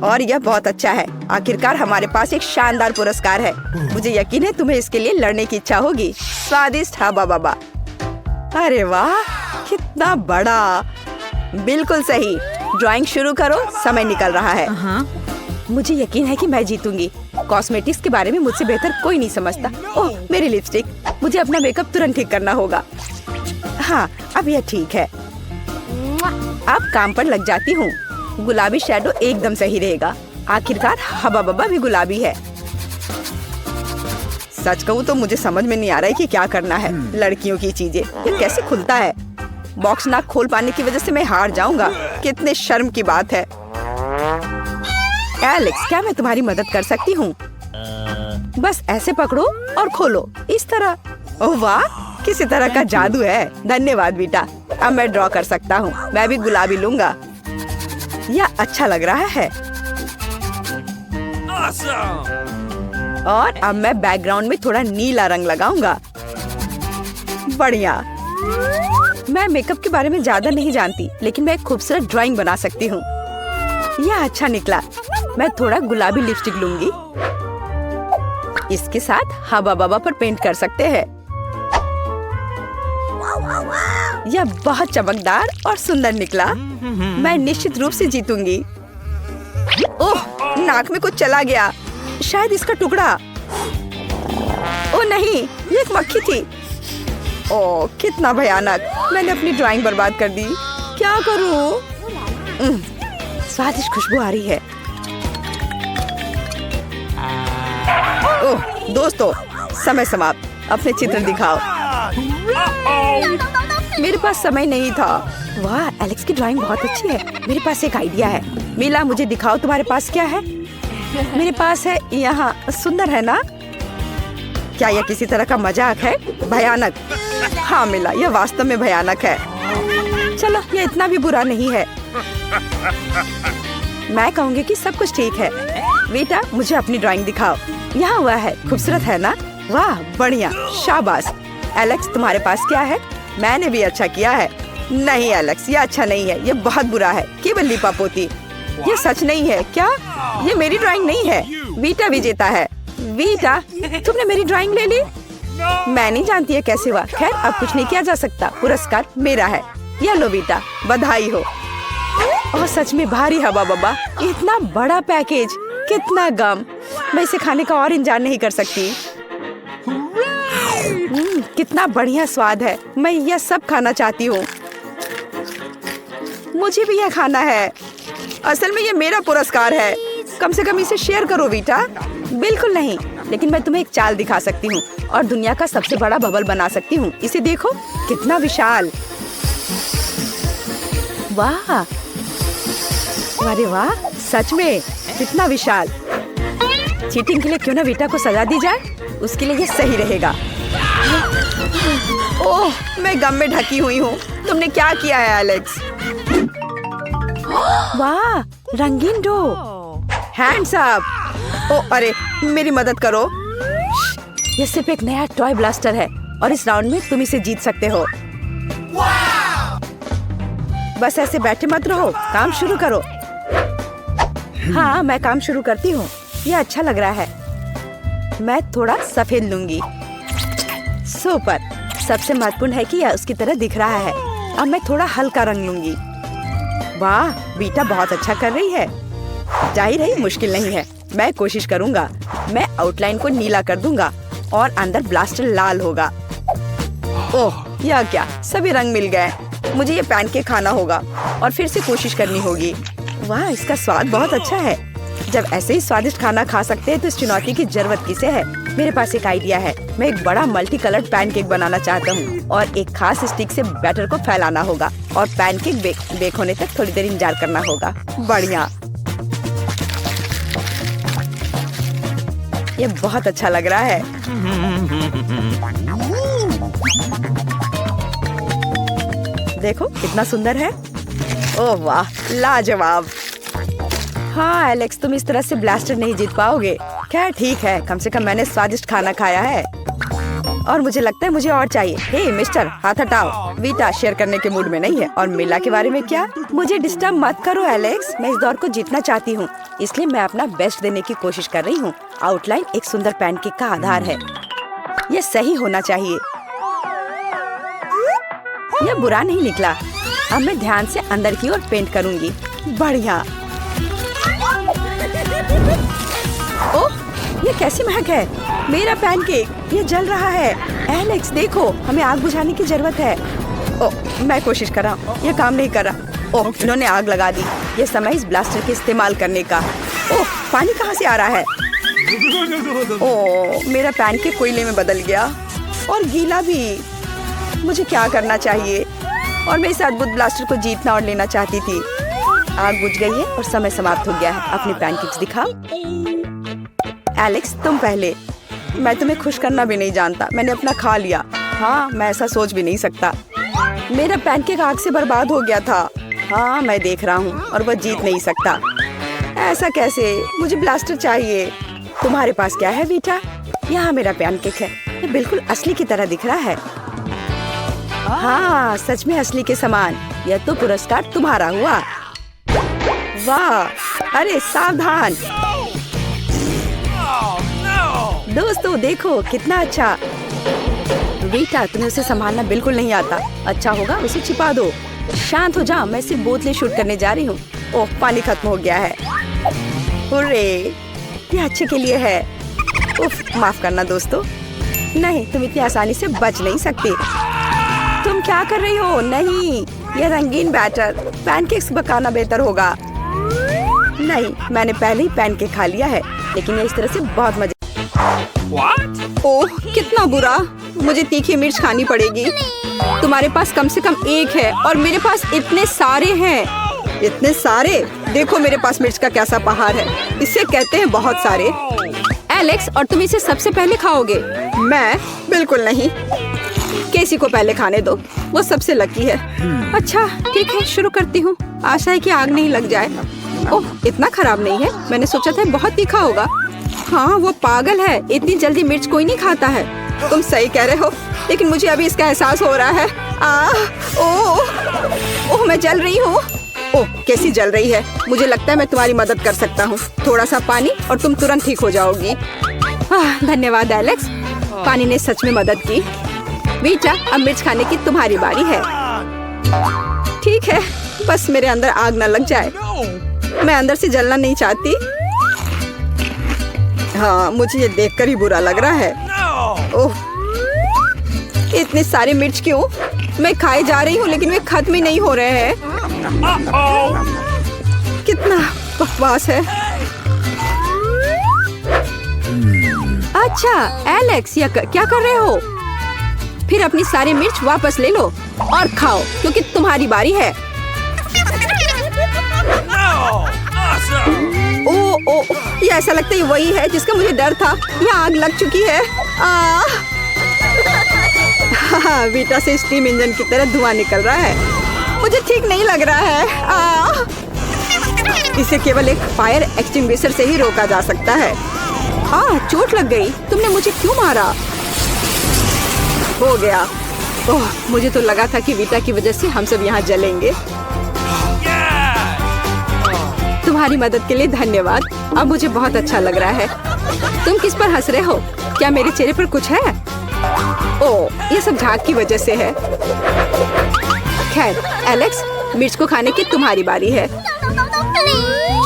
और यह बहुत अच्छा है। आखिरकार हमारे पास एक शानदार पुरस्कार है। मुझे यकीन है तुम्हें इसके लिए लड़ने की इच्छा होगी। स्वादिष्ट हवा बाबा। अरे वाह, कितना बड़ा। बिल्कुल सही। ड्राइंग शुरू करो, समय निकल रहा है। मुझे यकीन है कि मैं जीतूंगी। कॉस्मेटिक्स के बारे में मुझसे बेहतर कोई नहीं समझता। ओह, मेरी लिपस्टिक। मुझे अपना मेकअप तुरंत ठीक करना होगा। हाँ, अब यह ठीक है। अब काम पर लग जाती हूँ। गुलाबी शैडो एकदम सही रहेगा। आखिरकार हवा बब्बा भी गुलाबी है। सच कहूँ तो मुझे समझ में नहीं आ रहा है कि क्या करना है। लड़कियों की चीजें ये कैसे खुलता है? बॉक्स ना खोल पाने की वजह से मैं हार जाऊंगा। कितने शर्म की बात है। एलेक्स, क्या मैं तुम्हारी मदद कर सकती हूँ? बस ऐसे पकड़ो और खोलो, इस तरह। ओह वाह, किसी तरह का जादू है। धन्यवाद बेटा। अब मैं ड्रॉ कर सकता हूँ। मैं भी गुलाबी लूंगा। यह अच्छा लग रहा है। और अब मैं बैकग्राउंड में थोड़ा नीला रंग लगाऊंगा। बढ़िया। मैं मेकअप के बारे में ज्यादा नहीं जानती, लेकिन मैं एक खूबसूरत ड्राइंग बना सकती हूँ। यह अच्छा निकला। मैं थोड़ा गुलाबी लिपस्टिक लूंगी। इसके साथ हवा बाबा पर पेंट कर सकते हैं। यह बहुत चमकदार और सुंदर निकला। मैं निश्चित रूप से जीतूंगी। ओह, नाक में कुछ चला गया। शायद इसका टुकड़ा। ओह नहीं, ये एक मक्खी थी। ओह, कितना भयानक। मैंने अपनी ड्राइंग बर्बाद कर दी। क्या करूं? स्वादिष्ट खुशबू आ रही है। ओह दोस्तों, समय समाप्त। अपने चित्र दिखाओ। मेरे पास समय नहीं था। वाह, एलेक्स की ड्राइंग बहुत अच्छी है। मेरे पास एक आइडिया है। मीला, मुझे दिखाओ तुम्हारे पास क्या है? मेरे पास है यहाँ। सुंदर है ना? क्या यह किसी तरह का मजाक है? भयानक। हाँ मीला, यह वास्तव में भयानक है। चलो, यह इतना भी बुरा नहीं है। मैं कहूँगी कि सब कुछ ठीक है। बेटा, मुझे अपनी ड्राइंग दिखाओ। यहाँ हुआ है। खूबसूरत है ना? वाह, बढ़िया, शाबाश। एलेक्स, तुम्हारे पास क्या है? मैंने भी अच्छा किया है। नहीं एलेक्स, ये अच्छा नहीं है। ये बहुत बुरा है। केवल लिपापोती। ये सच नहीं है क्या? ये मेरी ड्राइंग नहीं है। वीटा विजेता है। वीटा, तुमने मेरी ड्राइंग ले ली? मैं नहीं जानती है कैसे हुआ। खैर, अब कुछ नहीं किया जा सकता। पुरस्कार मेरा है। ये लो वीटा, बधाई हो। और सच में भारी हवा बाबा। इतना बड़ा पैकेज, कितना गम। मैं इसे खाने का और इंतजार नहीं कर सकती। कितना बढ़िया स्वाद है। मैं यह सब खाना चाहती हूँ। मुझे भी यह खाना है। असल में यह मेरा पुरस्कार है। कम से कम इसे शेयर करो वीटा। बिल्कुल नहीं, लेकिन मैं तुम्हें एक चाल दिखा सकती हूँ और दुनिया का सबसे बड़ा बबल बना सकती हूँ। इसे देखो, कितना विशाल। वाह, अरे वाह, सच में कितना विशाल। चीटिंग के लिए क्यों ना वीटा को सजा दी जाए? उसके लिए ये सही रहेगा। ओह, मैं गम में ढकी हुई हूँ। तुमने क्या किया है एलेक्स? वाह, रंगीन डो। Hands up. ओ अरे, मेरी मदद करो। ये सिर्फ एक नया टॉय ब्लास्टर है और इस राउंड में तुम इसे जीत सकते हो। बस ऐसे बैठे मत रहो, काम शुरू करो। हाँ, मैं काम शुरू करती हूँ। ये अच्छा लग रहा है। मैं थोड़ा सफेद लूंगी। सुपर। सबसे महत्वपूर्ण है कि यह उसकी तरह दिख रहा है। अब मैं थोड़ा हल्का रंग लूंगी। वाह, बीटा बहुत अच्छा कर रही है। जाहिर है मुश्किल नहीं है, मैं कोशिश करूँगा। मैं आउटलाइन को नीला कर दूंगा और अंदर ब्लास्टर लाल होगा। ओह, यह क्या, सभी रंग मिल गए। मुझे ये पैनकेक खाना होगा और फिर से कोशिश करनी होगी। वाह, इसका स्वाद बहुत अच्छा है। जब ऐसे ही स्वादिष्ट खाना खा सकते हैं तो इस चुनौती की जरूरत किसे है। मेरे पास एक आइडिया है। मैं एक बड़ा मल्टी कलर्ड पैनकेक बनाना चाहता हूँ और एक खास स्टिक से बैटर को फैलाना होगा और पैनकेक बेक होने तक थोड़ी देर इंतजार करना होगा। बढ़िया, ये बहुत अच्छा लग रहा है। देखो कितना सुंदर है। ओह वाह, लाजवाब। हाँ एलेक्स, तुम इस तरह से ब्लास्टर नहीं जीत पाओगे। क्या ठीक है, कम से कम मैंने स्वादिष्ट खाना खाया है और मुझे लगता है मुझे और चाहिए। हे मिस्टर, हाथ हटाओ। वीटा शेयर करने के मूड में नहीं है। और मिला के बारे में क्या? मुझे डिस्टर्ब मत करो एलेक्स, मैं इस दौर को जीतना चाहती हूँ, इसलिए मैं अपना बेस्ट देने की कोशिश कर रही हूँ। आउटलाइन एक सुंदर पैनकेक का आधार है, यह सही होना चाहिए। यह बुरा नहीं निकला। अब मैं ध्यान से अंदर की ओर पेंट करूंगी। बढ़िया। ओह, ये कैसी महक है। मेरा पैनकेक, ये जल रहा है। एलेक्स देखो, हमें आग बुझाने की जरूरत है। ओह, मैं कोशिश कर रहा हूँ, ये काम नहीं कर रहा। ओह, इन्होंने आग लगा दी। ये समय इस ब्लास्टर के इस्तेमाल करने का। ओह, पानी कहाँ से आ रहा है? ओह, मेरा पैनकेक कोयले में बदल गया और गीला भी। मुझे क्या करना चाहिए? और मैं इस अद्भुत ब्लास्टर को जीतना और लेना चाहती थी। आग बुझ गई है और समय समाप्त हो गया है। अपनी पैनकेक्स दिखाओ। एलेक्स, तुम पहले। मैं तुम्हें खुश करना भी नहीं जानता, मैंने अपना खा लिया। हाँ, मैं ऐसा सोच भी नहीं सकता। मेरा पैनकेक आग से बर्बाद हो गया था। हाँ, मैं देख रहा हूँ और वह जीत नहीं सकता। ऐसा कैसे? मुझे ब्लास्टर चाहिए। तुम्हारे पास क्या है बेटा? यहाँ मेरा पैनकेक है, ये बिल्कुल असली की तरह दिख रहा है। हाँ, सच में असली के समान। यह तो पुरस्कार तुम्हारा हुआ। वाह, अरे सावधान। दोस्तों देखो कितना अच्छा। रीटा, तुम्हें उसे संभालना बिल्कुल नहीं आता। अच्छा होगा उसे छिपा दो। शांत हो जा, मैं सिर्फ बोतलें शूट करने जा रही हूँ। ओह, पानी खत्म हो गया है। हुर्रे, ये अच्छे के लिए है। उफ, माफ करना दोस्तों। नहीं, तुम इतनी आसानी से बच नहीं सकते। तुम क्या कर रही हो? नहीं, यह रंगीन बैटर पैनकेक्स पकाना बेहतर होगा। नहीं, मैंने पहले ही पैनकेक खा लिया है, लेकिन ये इस तरह से बहुत मजे। ओह, कितना बुरा। मुझे तीखी मिर्च खानी पड़ेगी। तुम्हारे पास कम से कम एक है और मेरे पास इतने सारे हैं। इतने सारे? देखो मेरे पास मिर्च का कैसा पहाड़ है। इसे कहते हैं बहुत सारे। एलेक्स, और तुम इसे सबसे पहले खाओगे? मैं? बिल्कुल नहीं। केसी को पहले खाने दो, वो सबसे लकी है। अच्छा ठीक है, शुरू करती हूँ। आशा है कि आग नहीं लग जाए। ओह, इतना खराब नहीं है, मैंने सोचा था बहुत तीखा होगा। हाँ, वो पागल है, इतनी जल्दी मिर्च कोई नहीं खाता है। तुम सही कह रहे हो, लेकिन मुझे अभी इसका एहसास हो रहा है। ओह, मैं जल रही हूँ। ओह, कैसी जल रही है। मुझे लगता है मैं तुम्हारी मदद कर सकता हूँ। थोड़ा सा पानी और तुम तुरंत ठीक हो जाओगी। धन्यवाद एलेक्स, पानी ने सच में मदद की। बेटा, अब मिर्च खाने की तुम्हारी बारी है। ठीक है, बस मेरे अंदर आग न लग जाए। मैं अंदर से जलना नहीं चाहती। हाँ, मुझे ये देखकर ही बुरा लग रहा है। ओह, इतने सारे मिर्च क्यों? मैं खाए जा रही हूँ लेकिन वे खत्म ही नहीं हो रहे हैं। कितना बकवास है। अच्छा एलेक्स, क्या कर रहे हो? फिर अपनी सारी मिर्च वापस ले लो और खाओ, क्योंकि तुम्हारी बारी है। ओह, ये ऐसा लगता है वही है जिसका मुझे डर था। यहाँ आग लग चुकी है। हाँ, वीटा से स्टीम इंजन की तरह धुआं निकल रहा है। मुझे ठीक नहीं लग रहा है। इसे केवल एक फायर एक्सटिंग्विशर से ही रोका जा सकता है। चोट लग गई। तुमने मुझे क्यों मारा? हो गया। ओह, मुझे तो लगा था कि वीटा की वजह से हम सब यहाँ जलेंगे। तुम्हारी मदद के लिए धन्यवाद। अब मुझे बहुत अच्छा लग रहा है। तुम किस पर हंस रहे हो? क्या मेरे चेहरे पर कुछ है? ओह, ये सब झाग की वजह से है। खैर एलेक्स, मिर्च को खाने की तुम्हारी बारी है।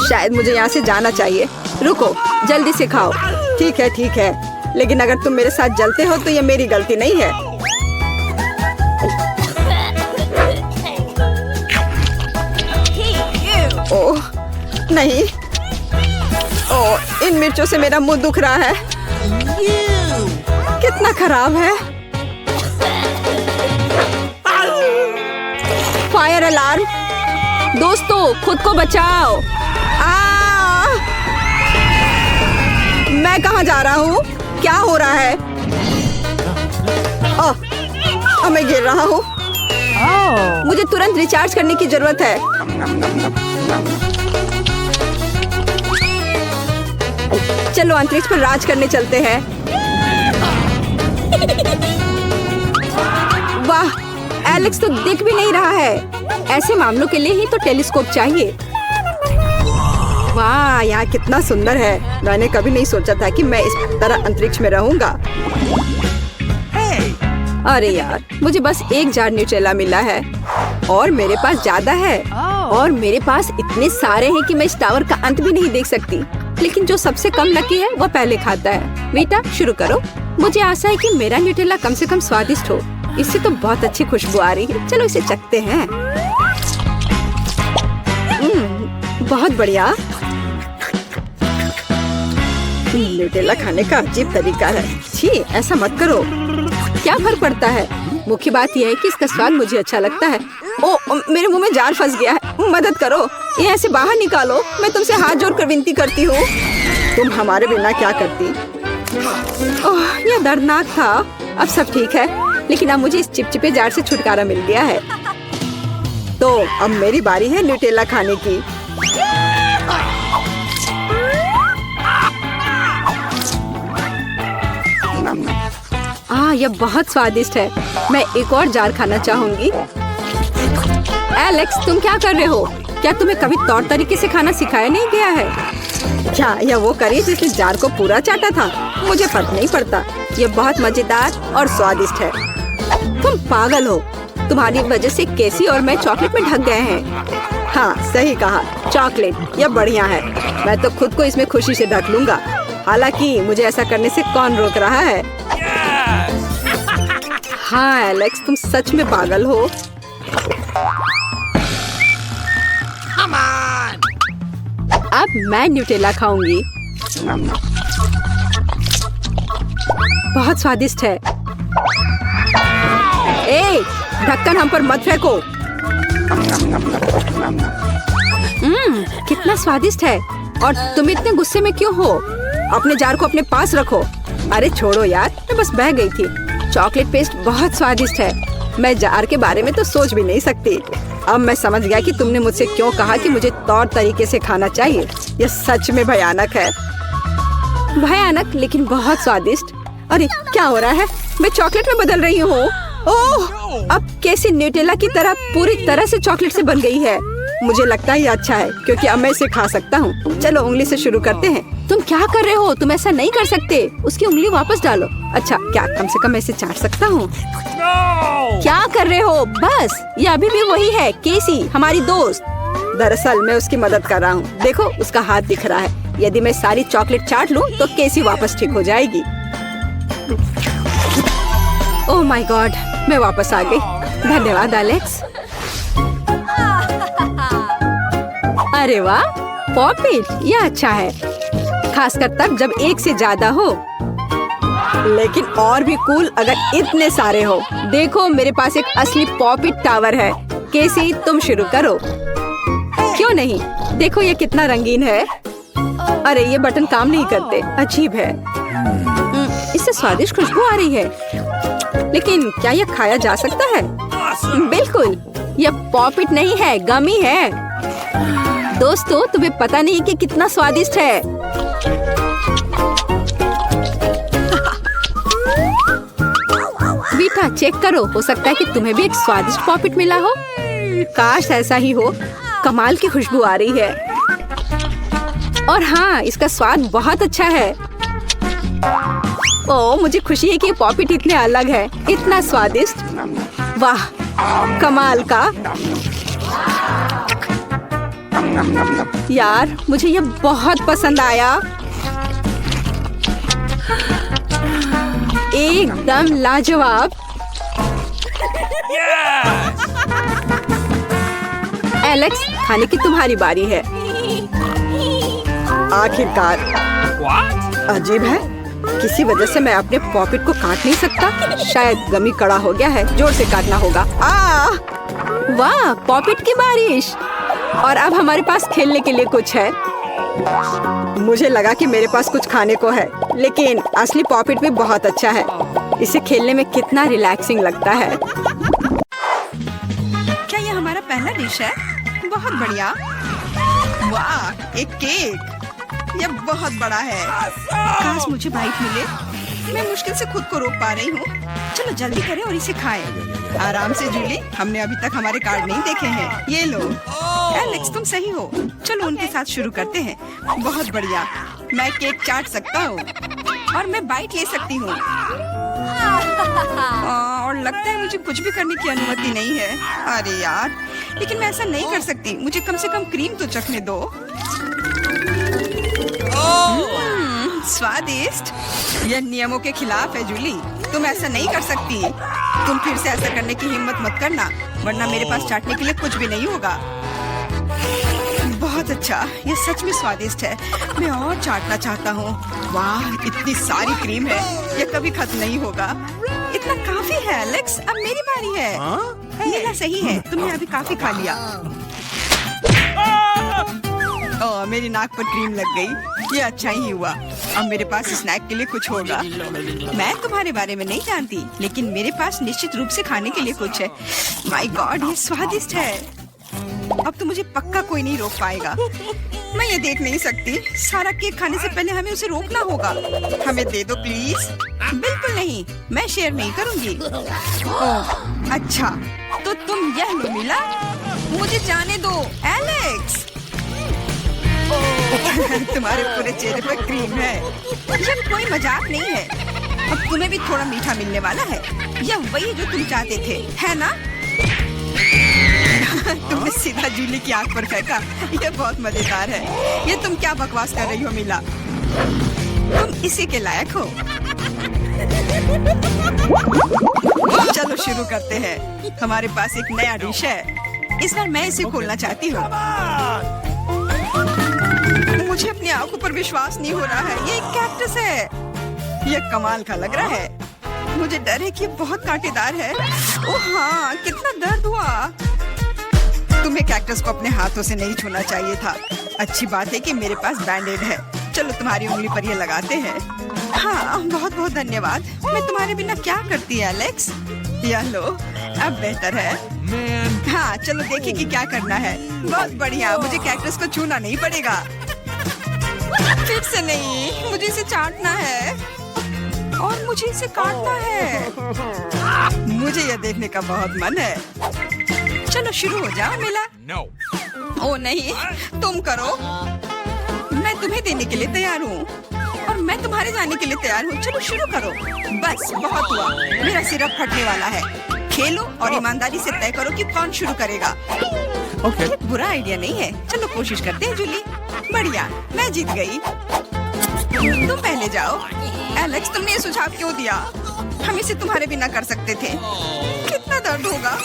शायद मुझे यहाँ से जाना चाहिए। रुको, जल्दी से खाओ। ठीक है, लेकिन अगर तुम मेरे साथ जलते हो तो ये मेरी गलती नहीं है। ओह नहीं, ओह इन मिर्चों से मेरा मुंह दुख रहा है। कितना खराब है। Fire alarm! दोस्तों, खुद को बचाओ। मैं कहाँ जा रहा हूँ? क्या हो रहा है? ओह, मैं गिर रहा हूँ। मुझे तुरंत रिचार्ज करने की जरूरत है। चलो अंतरिक्ष पर राज करने चलते हैं। वाह, एलेक्स तो दिख भी नहीं रहा है। ऐसे मामलों के लिए ही तो टेलीस्कोप चाहिए। वाह, यहाँ कितना सुंदर है। मैंने कभी नहीं सोचा था कि मैं इस तरह अंतरिक्ष में रहूंगा। अरे यार, मुझे बस एक जार न्यूट्रेला मिला है और मेरे पास ज्यादा है। और मेरे पास इतने सारे हैं कि मैं इस टावर का अंत भी नहीं देख सकती। लेकिन जो सबसे कम लकी है वो पहले खाता है। वीटा, शुरू करो। मुझे आशा है कि मेरा न्यूट्रेला कम से कम स्वादिष्ट हो। इससे तो बहुत अच्छी खुशबू आ रही है। चलो इसे चखते हैं। बहुत बढ़िया। न्यूट्रेला खाने का अजीब तरीका है। छी, ऐसा मत करो। क्या फर्क पड़ता है? मुख्य बात यह है कि इसका स्वाद मुझे अच्छा लगता है। ओ, मेरे मुंह में जार फंस गया है। मदद करो, ये ऐसे बाहर निकालो। मैं तुमसे हाथ जोड़कर विनती करती हूँ। तुम हमारे बिना क्या करती? ओह, यह दर्दनाक था। अब सब ठीक है, लेकिन अब मुझे इस चिपचिपे जार से छुटकारा मिल गया है। तो अब मेरी बारी है न्यूट्रेला खाने की। यह बहुत स्वादिष्ट है। मैं एक और जार खाना चाहूंगी। एलेक्स, तुम क्या कर रहे हो? क्या तुम्हें कभी तौर तरीके से खाना सिखाया नहीं गया है? क्या यह वो करी जिसने जार को पूरा चाटा था? मुझे फर्क नहीं पड़ता। यह बहुत मजेदार और स्वादिष्ट है। तुम पागल हो। तुम्हारी वजह से केसी और मैं चॉकलेट में ढक गए हैं। हाँ, सही कहा, चॉकलेट। यह बढ़िया है। मैं तो खुद को इसमें खुशी से ढक लूंगा। हालांकि मुझे ऐसा करने से कौन रोक रहा है? हाँ एलेक्स, तुम सच में पागल हो। अब मैं न्यूट्रेला खाऊंगी। बहुत स्वादिष्ट है। ए, ढक्कन हम पर मत फेंको। कितना स्वादिष्ट है। और तुम इतने गुस्से में क्यों हो? अपने जार को अपने पास रखो। अरे छोड़ो यार, मैं बस बह गई थी। चॉकलेट पेस्ट बहुत स्वादिष्ट है। मैं जार के बारे में तो सोच भी नहीं सकती। अब मैं समझ गया कि तुमने मुझसे क्यों कहा कि मुझे तौर तरीके से खाना चाहिए। यह सच में भयानक है। भयानक लेकिन बहुत स्वादिष्ट। अरे क्या हो रहा है? मैं चॉकलेट में बदल रही हूँ। ओह, अब कैसे न्यूट्रेला की तरह पूरी तरह से चॉकलेट से बन गई है। मुझे लगता है ये अच्छा है क्योंकि अब मैं इसे खा सकता हूँ। चलो उंगली से शुरू करते हैं। तुम क्या कर रहे हो? तुम ऐसा नहीं कर सकते। उसकी उंगली वापस डालो। अच्छा, क्या कम से कम मैं इसे चाट सकता हूँ? क्या कर रहे हो? बस, ये अभी भी वही है, केसी, हमारी दोस्त। दरअसल मैं उसकी मदद कर रहा हूँ। देखो, उसका हाथ दिख रहा है। यदि मैं सारी चॉकलेट चाट लूँ तो केसी वापस ठीक हो जाएगी। ओह माय गॉड, मैं वापस आ गई। धन्यवाद एलेक्स। अरे वाह, पॉपिट, यह अच्छा है, खासकर तब जब एक से ज्यादा हो। लेकिन और भी कूल अगर इतने सारे हो। देखो, मेरे पास एक असली पॉपिट टावर है। केसी, तुम शुरू करो। क्यों नहीं? देखो ये कितना रंगीन है। अरे ये बटन काम नहीं करते, अजीब है। इससे स्वादिष्ट खुशबू आ रही है। लेकिन क्या यह खाया जा सकता है? बिल्कुल, यह पॉपिट नहीं है, गमी है। दोस्तों, तुम्हें पता नहीं कि कितना स्वादिष्ट है। बीटा, चेक करो, हो सकता है कि तुम्हें भी एक स्वादिष्ट पॉपिट मिला हो। काश ऐसा ही हो। कमाल की खुशबू आ रही है। और हाँ, इसका स्वाद बहुत अच्छा है। ओह, मुझे खुशी है कि पॉपिट इतने अलग है, इतना स्वादिष्ट। वाह, कमाल का। यार मुझे ये बहुत पसंद आया। एकदम लाजवाब। एलेक्स, खाने की तुम्हारी बारी है। आखिरकार। अजीब है, किसी वजह से मैं अपने पॉकेट को काट नहीं सकता। शायद गमी कड़ा हो गया है, जोर से काटना होगा। वाह, पॉकेट की बारिश। और अब हमारे पास खेलने के लिए कुछ है। मुझे लगा कि मेरे पास कुछ खाने को है, लेकिन असली पॉकेट भी बहुत अच्छा है। इसे खेलने में कितना रिलैक्सिंग लगता है। क्या ये हमारा पहला डिश है? बहुत बढ़िया। वाह, एक केक। यह बहुत बड़ा है। काश मुझे बाइट मिले। मैं मुश्किल से खुद को रोक पा रही हूँ। चलो जल्दी करें और इसे खाएं। आराम से जूली, हमने अभी तक हमारे कार्ड नहीं देखे हैं। ये लो। एलेक्स, तुम सही हो। चलो उनके साथ शुरू करते हैं। बहुत बढ़िया। मैं केक चाट सकता हूँ और मैं बाइट ले सकती हूँ। और लगता है मुझे कुछ भी करने की अनुमति नहीं है। अरे यार, लेकिन मैं ऐसा नहीं कर सकती। मुझे कम से कम क्रीम तो चखने दो। स्वादिष्ट। यह नियमों के खिलाफ है जूली, तुम ऐसा नहीं कर सकती। तुम फिर से ऐसा करने की हिम्मत मत करना, वरना मेरे पास चाटने के लिए कुछ भी नहीं होगा। बहुत अच्छा, ये सच में स्वादिष्ट है। मैं और चाटना चाहता हूँ। वाह, इतनी सारी क्रीम है, यह कभी खत्म नहीं होगा। इतना काफी है एलेक्स, अब मेरी बारी है। नीला सही है, तुमने अभी काफी खा लिया। ओह, मेरी नाक पर क्रीम लग गई। ये अच्छा ही हुआ। अब मेरे पास स्नैक के लिए कुछ होगा। मैं तुम्हारे बारे में नहीं जानती, लेकिन मेरे पास निश्चित रूप से खाने के लिए कुछ है। माय गॉड, ये स्वादिष्ट है। अब तो मुझे पक्का कोई नहीं रोक पाएगा। मैं ये देख नहीं सकती। सारा केक खाने से पहले हमें उसे रोकना होगा। हमें दे दो प्लीज। बिल्कुल नहीं, मैं शेयर नहीं करूंगी। ओह, अच्छा, तो तुम यह लो मिला। मुझे जाने दो एलेक्स। तुम्हारे पूरे चेहरे पर क्रीम है। यह कोई मजाक नहीं है। अब तुम्हें भी थोड़ा मीठा मिलने वाला है। यह वही जो तुम चाहते थे, है ना? तुमने सीधा जूली की आंख पर फेंका। यह बहुत मजेदार है। ये तुम क्या बकवास कर रही हो मिला? तुम इसी के लायक हो। चलो शुरू करते हैं। हमारे पास एक नया डिश है। इस बार मैं इसे खोलना चाहती हूँ। मुझे अपनी आंखों पर विश्वास नहीं हो रहा है। ये एक कैक्टस है। यह कमाल का लग रहा है। मुझे डर है कि ये बहुत कांटेदार है। ओह हाँ, कितना दर्द हुआ। तुम्हें कैक्टस को अपने हाथों से नहीं छूना चाहिए था। अच्छी बात है कि मेरे पास बैंडेड है। चलो तुम्हारी उंगली पर ये लगाते हैं। हाँ, बहुत बहुत धन्यवाद। मैं तुम्हारे बिना क्या करती एलेक्स? यह लो, अब बेहतर है। हाँ, चलो देखें कि क्या करना है। बहुत बढ़िया, मुझे कैक्टस को छूना नहीं पड़ेगा। फिर से नहीं, मुझे इसे चाटना है और मुझे इसे काटना है। मुझे यह देखने का बहुत मन है। चलो शुरू हो जाओ मिला। No. ओ नहीं, तुम करो। मैं तुम्हें देने के लिए तैयार हूँ और मैं तुम्हारे जाने के लिए तैयार हूँ। चलो शुरू करो। बस बहुत हुआ, मेरा सिर फटने वाला है। खेलो और ईमानदारी से तय करो कि कौन शुरू करेगा। Okay. ये बुरा आइडिया नहीं है। चलो कोशिश करते हैं जूली। बढ़िया, मैं जीत गई। तुम पहले जाओ। एलेक्स, तुमने ये सुझाव क्यों दिया? हम इसे तुम्हारे बिना कर सकते थे। कितना दर्द होगा।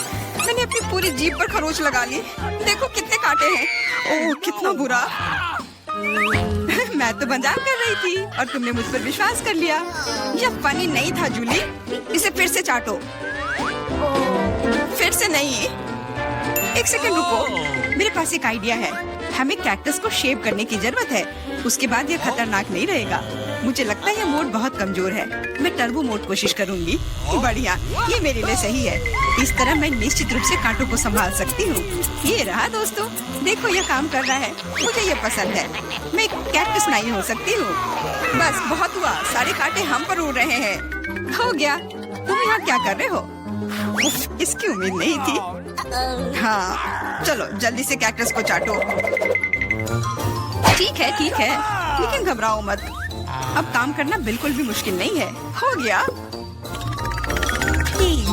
मैंने अपनी पूरी जीभ पर खरोच लगा ली। देखो कितने कांटे हैं। ओह, कितना बुरा। मैं तो मजाक कर रही थी और तुमने मुझ पर विश्वास कर लिया। यह फनी नहीं था जूली। इसे फिर से चाटो। फिर से नहीं। एक सेकंड रुको, मेरे पास एक आइडिया है। हमें कैक्टस को शेप करने की जरूरत है। उसके बाद यह खतरनाक नहीं रहेगा। मुझे लगता है यह मोड बहुत कमजोर है। मैं टर्बो मोड कोशिश करूंगी। बढ़िया, ये मेरे लिए सही है। इस तरह मैं निश्चित रूप से कांटों को संभाल सकती हूँ। ये रहा दोस्तों, देखो यह काम कर रहा है। मुझे ये पसंद है। मैं कैक्टस नहीं हो सकती हूँ। बस बहुत हुआ, सारे कांटे हम पर उड़ रहे हैं। हो गया। तुम यहाँ क्या कर रहे हो? इसकी उम्मीद नहीं थी। हाँ, चलो जल्दी से कैक्टस को चाटो। ठीक है, लेकिन घबराओ मत। अब काम करना बिल्कुल भी मुश्किल नहीं है। हो गया।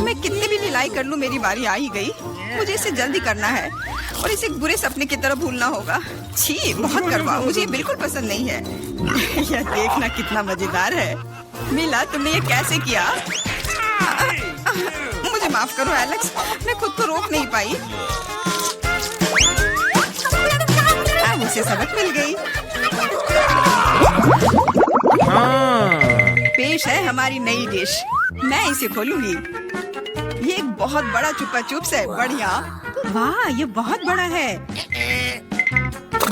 मैं कितनी भी ढिलाई कर लूं, मेरी बारी आ ही गई। मुझे इसे जल्दी करना है। और इसे एक बुरे सपने की तरह भूलना होगा। छी, बहुत कड़वा, मुझे ये बिल्कुल पसंद नहीं है। यह देखना कितना मजेदार है। मिला, तुमने ये कैसे किया? मुझे माफ करो एलेक्स, मैं खुद को रोक नहीं पाई। मुझे सबक मिल गई। पेश है हमारी नई डिश। मैं इसे खोलूंगी। ये एक बहुत बड़ा चुपा चुप्स है। बढ़िया। वाह, ये बहुत बड़ा है।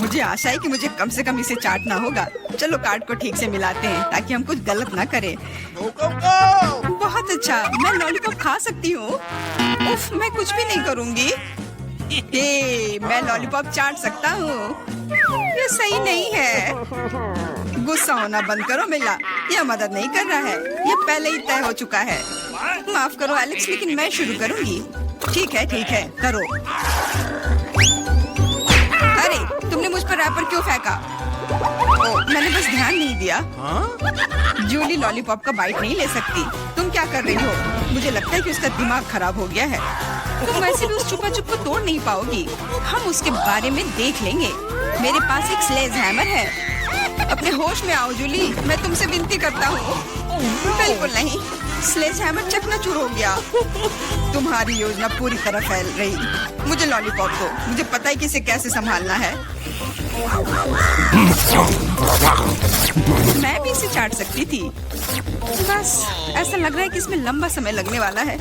मुझे आशा है कि मुझे कम से कम इसे चाटना होगा। चलो कार्ड को ठीक से मिलाते हैं ताकि हम कुछ गलत ना करें। बहुत अच्छा, मैं लॉलीपॉप खा सकती हूँ। उफ, मैं कुछ भी नहीं करूँगी। मैं लॉलीपॉप चाट सकता हूँ। ये सही नहीं है। गुस्सा होना बंद करो मिला, यह मदद नहीं कर रहा है। यह पहले ही तय हो चुका है। माफ करो एलेक्स, लेकिन मैं शुरू करूँगी। ठीक है, करो। अरे, तुमने मुझ पर रैपर क्यों फेंका? मैंने बस ध्यान नहीं दिया। जूली लॉलीपॉप का बाइट नहीं ले सकती। तुम क्या कर रही हो? मुझे लगता है कि उसका दिमाग खराब हो गया है। तुम वैसे भी उस चुपा चुप को तोड़ नहीं पाओगी। हम उसके बारे में देख लेंगे। मेरे पास एक स्लेज हैमर है। अपने होश में आओ जूली, मैं तुमसे विनती करता हूँ। बिल्कुल नहीं, स्लेज हैमर चकनाचूर हो गया। तुम्हारी योजना पूरी तरह फैल रही। मुझे लॉलीपॉप दो, मुझे पता है कि इसे कैसे संभालना है। मैं भी इसे चाट सकती थी। बस ऐसा लग रहा है कि इसमें लंबा समय लगने वाला है।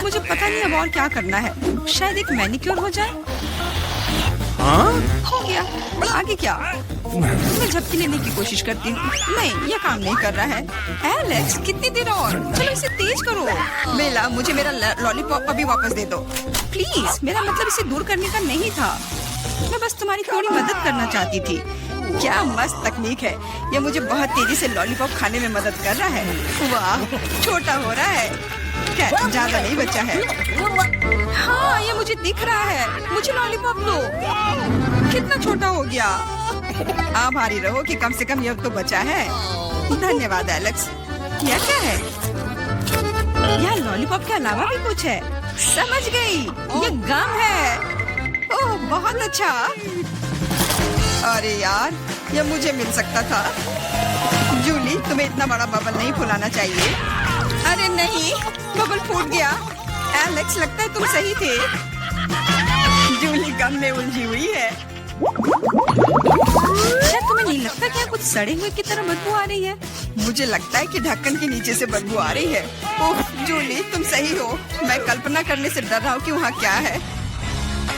मुझे पता नहीं अब और क्या करना है। शायद एक मैनिक्योर हो जाए। हो गया। आगे क्या? मैं झपकी लेने की कोशिश करती हूँ। नहीं, यह काम नहीं कर रहा है। एलेक्स, कितनी देर और? चलो इसे तेज करो। बेला, मुझे मेरा लॉलीपॉप अभी वापस दे दो प्लीज। मेरा मतलब इसे दूर करने का नहीं था। मैं बस तुम्हारी थोड़ी मदद करना चाहती थी। क्या मस्त तकनीक है। यह मुझे बहुत तेजी से लॉलीपॉप खाने में मदद कर रहा है। वाह, छोटा हो रहा है। क्या ज्यादा नहीं बचा है? हाँ, ये मुझे दिख रहा है। मुझे लॉलीपॉप दो। कितना छोटा हो गया। आभारी रहो कि कम से कम यह तो बचा है। धन्यवाद एलेक्स। यह क्या है? यह लॉलीपॉप के अलावा भी कुछ है। समझ गई, ये गम है। ओह, बहुत अच्छा। अरे यार, यह मुझे मिल सकता था। जूली, तुम्हें इतना बड़ा बबल नहीं फुलाना चाहिए। अरे नहीं, बबल फूट गया। एलेक्स, लगता है तुम सही थे। जूली गम में उलझी हुई है। क्या तुम्हें नहीं लगता कि कुछ सड़े हुए की तरह बदबू आ रही है? मुझे लगता है कि ढक्कन के नीचे से बदबू आ रही है। ओह जूली, तुम सही हो। मैं कल्पना करने से डर रहा हूँ कि वहाँ क्या है।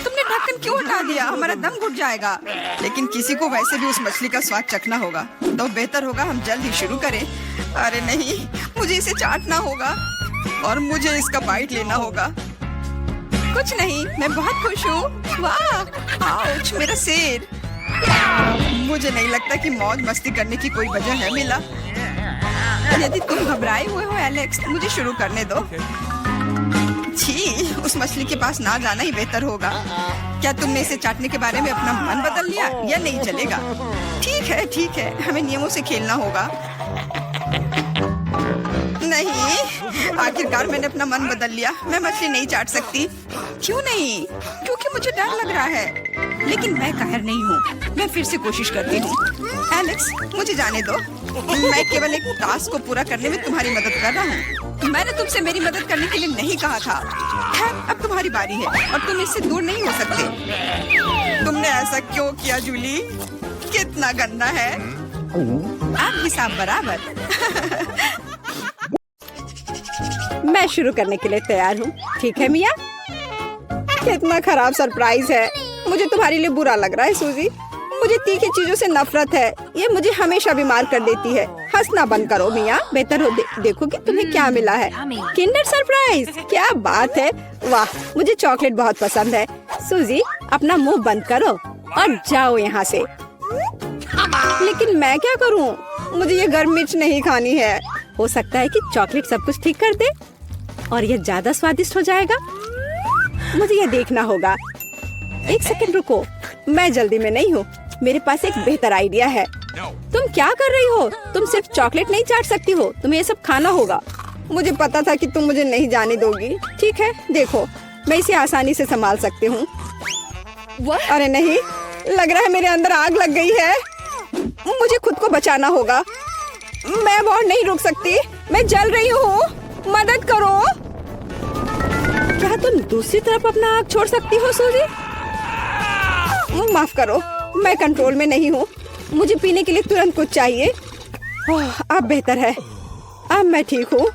तुमने ढक्कन क्यों हटा दिया? हमारा दम घुट जाएगा। लेकिन किसी को वैसे भी उस मछली का स्वाद चखना होगा, तो बेहतर होगा हम जल्द ही शुरू करें। अरे नहीं, मुझे इसे चाटना होगा और मुझे इसका बाइट लेना होगा। कुछ नहीं, मैं बहुत खुश हूँ। वाह, आउच, मेरा सिर। मुझे नहीं लगता कि मौज मस्ती करने की कोई वजह है मिला। यदि तुम घबराए हुए हो एलेक्स, मुझे शुरू करने दो। छी, उस मछली के पास ना जाना ही बेहतर होगा। क्या तुमने इसे चाटने के बारे में अपना मन बदल लिया? या नहीं चलेगा? ठीक है, हमें नियमों से खेलना होगा। नहीं, आखिरकार मैंने अपना मन बदल लिया। मैं मछली नहीं चाट सकती। क्यों नहीं? क्योंकि मुझे डर लग रहा है। लेकिन मैं कायर नहीं हूँ। मैं फिर से कोशिश करती हूँ। एलेक्स, मुझे जाने दो। मैं केवल एक टास्क को पूरा करने में तुम्हारी मदद कर रहा हूँ। मैंने तुमसे मेरी मदद करने के लिए नहीं कहा था। खैर, अब तुम्हारी बारी है और तुम इससे दूर नहीं हो सकते। तुमने ऐसा क्यों किया जूली? कितना गंदा है। अब हिसाब बराबर। मैं शुरू करने के लिए तैयार हूँ। ठीक है मिया? कितना खराब सरप्राइज है। मुझे तुम्हारे लिए बुरा लग रहा है सूजी। मुझे तीखी चीजों से नफरत है। ये मुझे हमेशा बीमार कर देती है। हंसना बंद करो मिया। बेहतर हो देखो कि तुम्हें क्या मिला है। किंडर सरप्राइज, क्या बात है। वाह, मुझे चॉकलेट बहुत पसंद है। सूजी, अपना मुंह बंद करो और जाओ यहाँ से। लेकिन मैं क्या करूँ? मुझे ये गर्म मिर्च नहीं खानी है। हो सकता है कि चॉकलेट सब कुछ ठीक कर दे और ये ज्यादा स्वादिष्ट हो जाएगा। मुझे ये देखना होगा। एक सेकंड रुको, मैं जल्दी में नहीं हूँ। मेरे पास एक बेहतर आइडिया है। तुम क्या कर रही हो? तुम सिर्फ चॉकलेट नहीं चाट सकती हो, तुम्हें ये सब खाना होगा। मुझे पता था कि तुम मुझे नहीं जाने दोगी। ठीक है, देखो, मैं इसे आसानी से संभाल सकती हूँ। अरे नहीं, लग रहा है मेरे अंदर आग लग गई है। मुझे खुद को बचाना होगा। मैं अब और नहीं रुक सकती। मैं जल रही हूँ, मदद करो। क्या तुम दूसरी तरफ अपना आग छोड़ सकती हो सूजी? माफ करो, मैं कंट्रोल में नहीं हूँ। मुझे पीने के लिए तुरंत कुछ चाहिए। अब बेहतर है, अब मैं ठीक हूँ।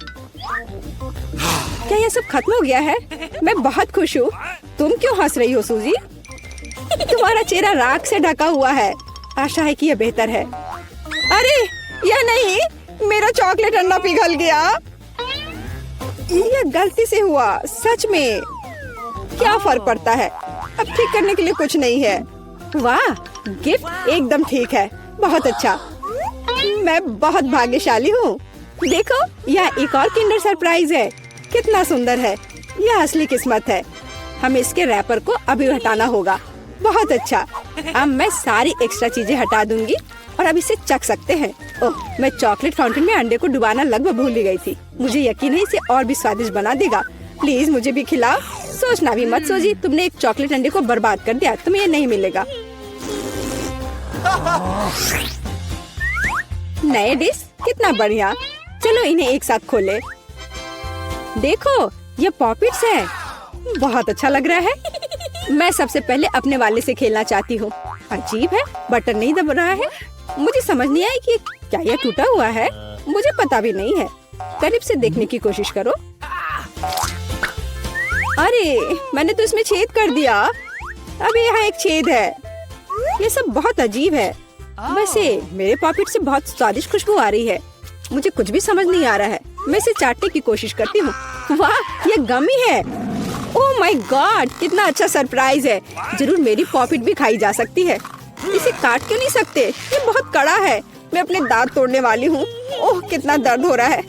क्या यह सब खत्म हो गया है? मैं बहुत खुश हूँ। तुम क्यों हंस रही हो सूजी? तुम्हारा चेहरा राख से ढका हुआ है। आशा है कि यह बेहतर है। अरे यह नहीं, मेरा चॉकलेट अंडा पिघल गया। यह गलती से हुआ, सच में। क्या फर्क पड़ता है, अब ठीक करने के लिए कुछ नहीं है। वाह, गिफ्ट एकदम ठीक है, बहुत अच्छा। मैं बहुत भाग्यशाली हूँ। देखो, यह एक और किंडर सरप्राइज है। कितना सुंदर है। यह असली किस्मत है। हमें इसके रैपर को अभी हटाना होगा। बहुत अच्छा। अब मैं सारी एक्स्ट्रा चीजें हटा दूंगी और अब इसे चख सकते हैं। ओह, मैं चॉकलेट फाउंटेन में अंडे को डुबाना लगभग भूल ही गई थी। मुझे यकीन है इसे और भी स्वादिष्ट बना देगा। प्लीज मुझे भी खिलाओ। सोचना भी मत सोची, तुमने एक चॉकलेट अंडे को बर्बाद कर दिया। तुम्हें ये नहीं मिलेगा। नए डिश कितना बढ़िया। चलो इन्हें एक साथ खोले। देखो, ये पॉपिट्स है। बहुत अच्छा लग रहा है। मैं सबसे पहले अपने वाले से खेलना चाहती हूँ। अजीब है, बटन नहीं दब रहा है। मुझे समझ नहीं आई कि क्या यह टूटा हुआ है। मुझे पता भी नहीं है। करीब से देखने की कोशिश करो। अरे, मैंने तो इसमें छेद कर दिया। अब यहाँ एक छेद है। ये सब बहुत अजीब है। वैसे मेरे पॉकेट से बहुत स्वादिष्ट खुशबू आ रही है। मुझे कुछ भी समझ नहीं आ रहा है। मैं इसे चाटने की कोशिश करती हूँ। वाह, ये गमी है। ओह माय गॉड, कितना अच्छा सरप्राइज है। जरूर मेरी पॉकेट भी खाई जा सकती है। इसे काट क्यों नहीं सकते? ये बहुत कड़ा है। मैं अपने दांत तोड़ने वाली हूँ। ओह, कितना दर्द हो रहा है।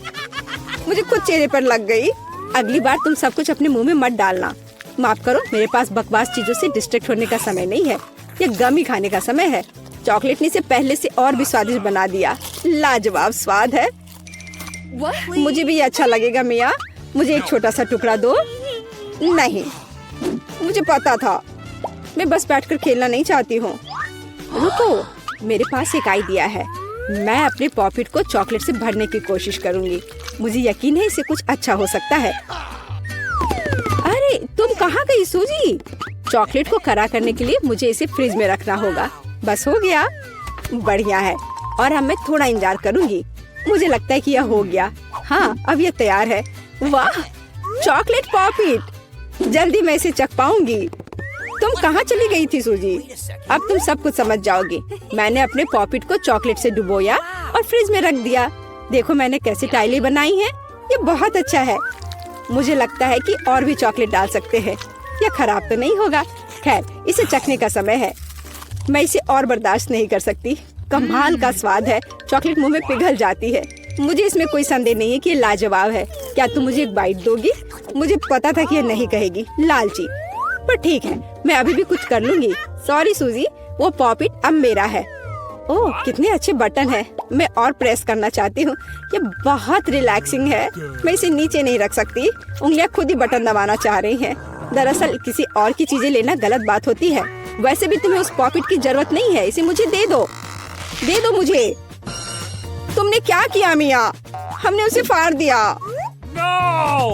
मुझे खुद चेहरे पर लग गई। अगली बार तुम सब कुछ अपने मुंह में मत डालना। माफ करो, मेरे पास बकवास चीजों से डिस्ट्रैक्ट होने का समय नहीं है। ये गमी खाने का समय है। चॉकलेट ने इसे पहले से और भी स्वादिष्ट बना दिया। लाजवाब स्वाद है। मुझे भी ये अच्छा लगेगा मिया। मुझे एक छोटा सा टुकड़ा दो। नहीं, मुझे पता था। मैं बस बैठकर खेलना नहीं चाहती हूँ। रुको, मेरे पास एक आइडिया है। मैं अपने पॉकेट को चॉकलेट से भरने की कोशिश करूँगी। मुझे यकीन है इसे कुछ अच्छा हो सकता है। अरे, तुम कहाँ गई सूजी? चॉकलेट को कड़ा करने के लिए मुझे इसे फ्रिज में रखना होगा। बस हो गया। बढ़िया है। और अब मैं थोड़ा इंतजार करूँगी। मुझे लगता है कि यह हो गया। हाँ, अब यह तैयार है। वाह, चॉकलेट पॉकेट। जल्दी मैं इसे चख पाऊंगी। तुम कहाँ चली गई थी सूजी? अब तुम सब कुछ समझ जाओगी। मैंने अपने पॉकेट को चॉकलेट से डुबोया और फ्रिज में रख दिया। देखो मैंने कैसी टाइलें बनाई हैं। ये बहुत अच्छा है। मुझे लगता है कि और भी चॉकलेट डाल सकते हैं। यह खराब तो नहीं होगा। खैर, इसे चखने का समय है। मैं इसे और बर्दाश्त नहीं कर सकती। कमाल का स्वाद है। चॉकलेट मुंह में पिघल जाती है। मुझे इसमें कोई संदेह नहीं है कि ये लाजवाब है। क्या तुम मुझे एक बाइट दोगी? मुझे पता था कि ये नहीं कहेगी, लालची। पर ठीक है, मैं अभी भी कुछ कर लूंगी। सॉरी सूजी, वो पॉकेट अब मेरा है। ओह, कितने अच्छे बटन है। मैं और प्रेस करना चाहती हूँ। ये बहुत रिलैक्सिंग है। मैं इसे नीचे नहीं रख सकती। उंगलियां खुद ही बटन दबाना चाह रही हैं। दरअसल किसी और की चीजें लेना गलत बात होती है। वैसे भी तुम्हें उस पॉकेट की जरूरत नहीं है। इसे मुझे दे दो। दे दो मुझे। तुमने क्या किया मिया? हमने उसे फाड़ दिया।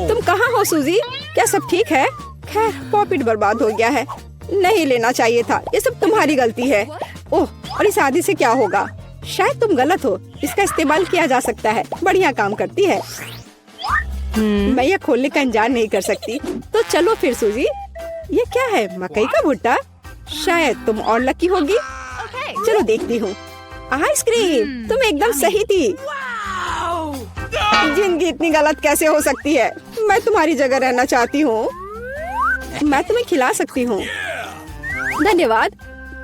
तुम कहाँ हो सूजी? क्या सब ठीक है? खैर, पॉकेट बर्बाद हो गया है। नहीं लेना चाहिए था। ये सब तुम्हारी गलती है। ओह, और इस आदि से क्या होगा? शायद तुम गलत हो। इसका इस्तेमाल किया जा सकता है। बढ़िया काम करती है। मैं यह खोलने का इंतजार नहीं कर सकती। तो चलो फिर सूजी। ये क्या है? मकई का भुट्टा? शायद तुम और लकी होगी। चलो देखती हूँ। आइसक्रीम, तुम एकदम सही थी। जिंदगी इतनी गलत कैसे हो सकती है? मैं तुम्हारी जगह रहना चाहती हूँ। मैं तुम्हें खिला सकती हूँ। धन्यवाद।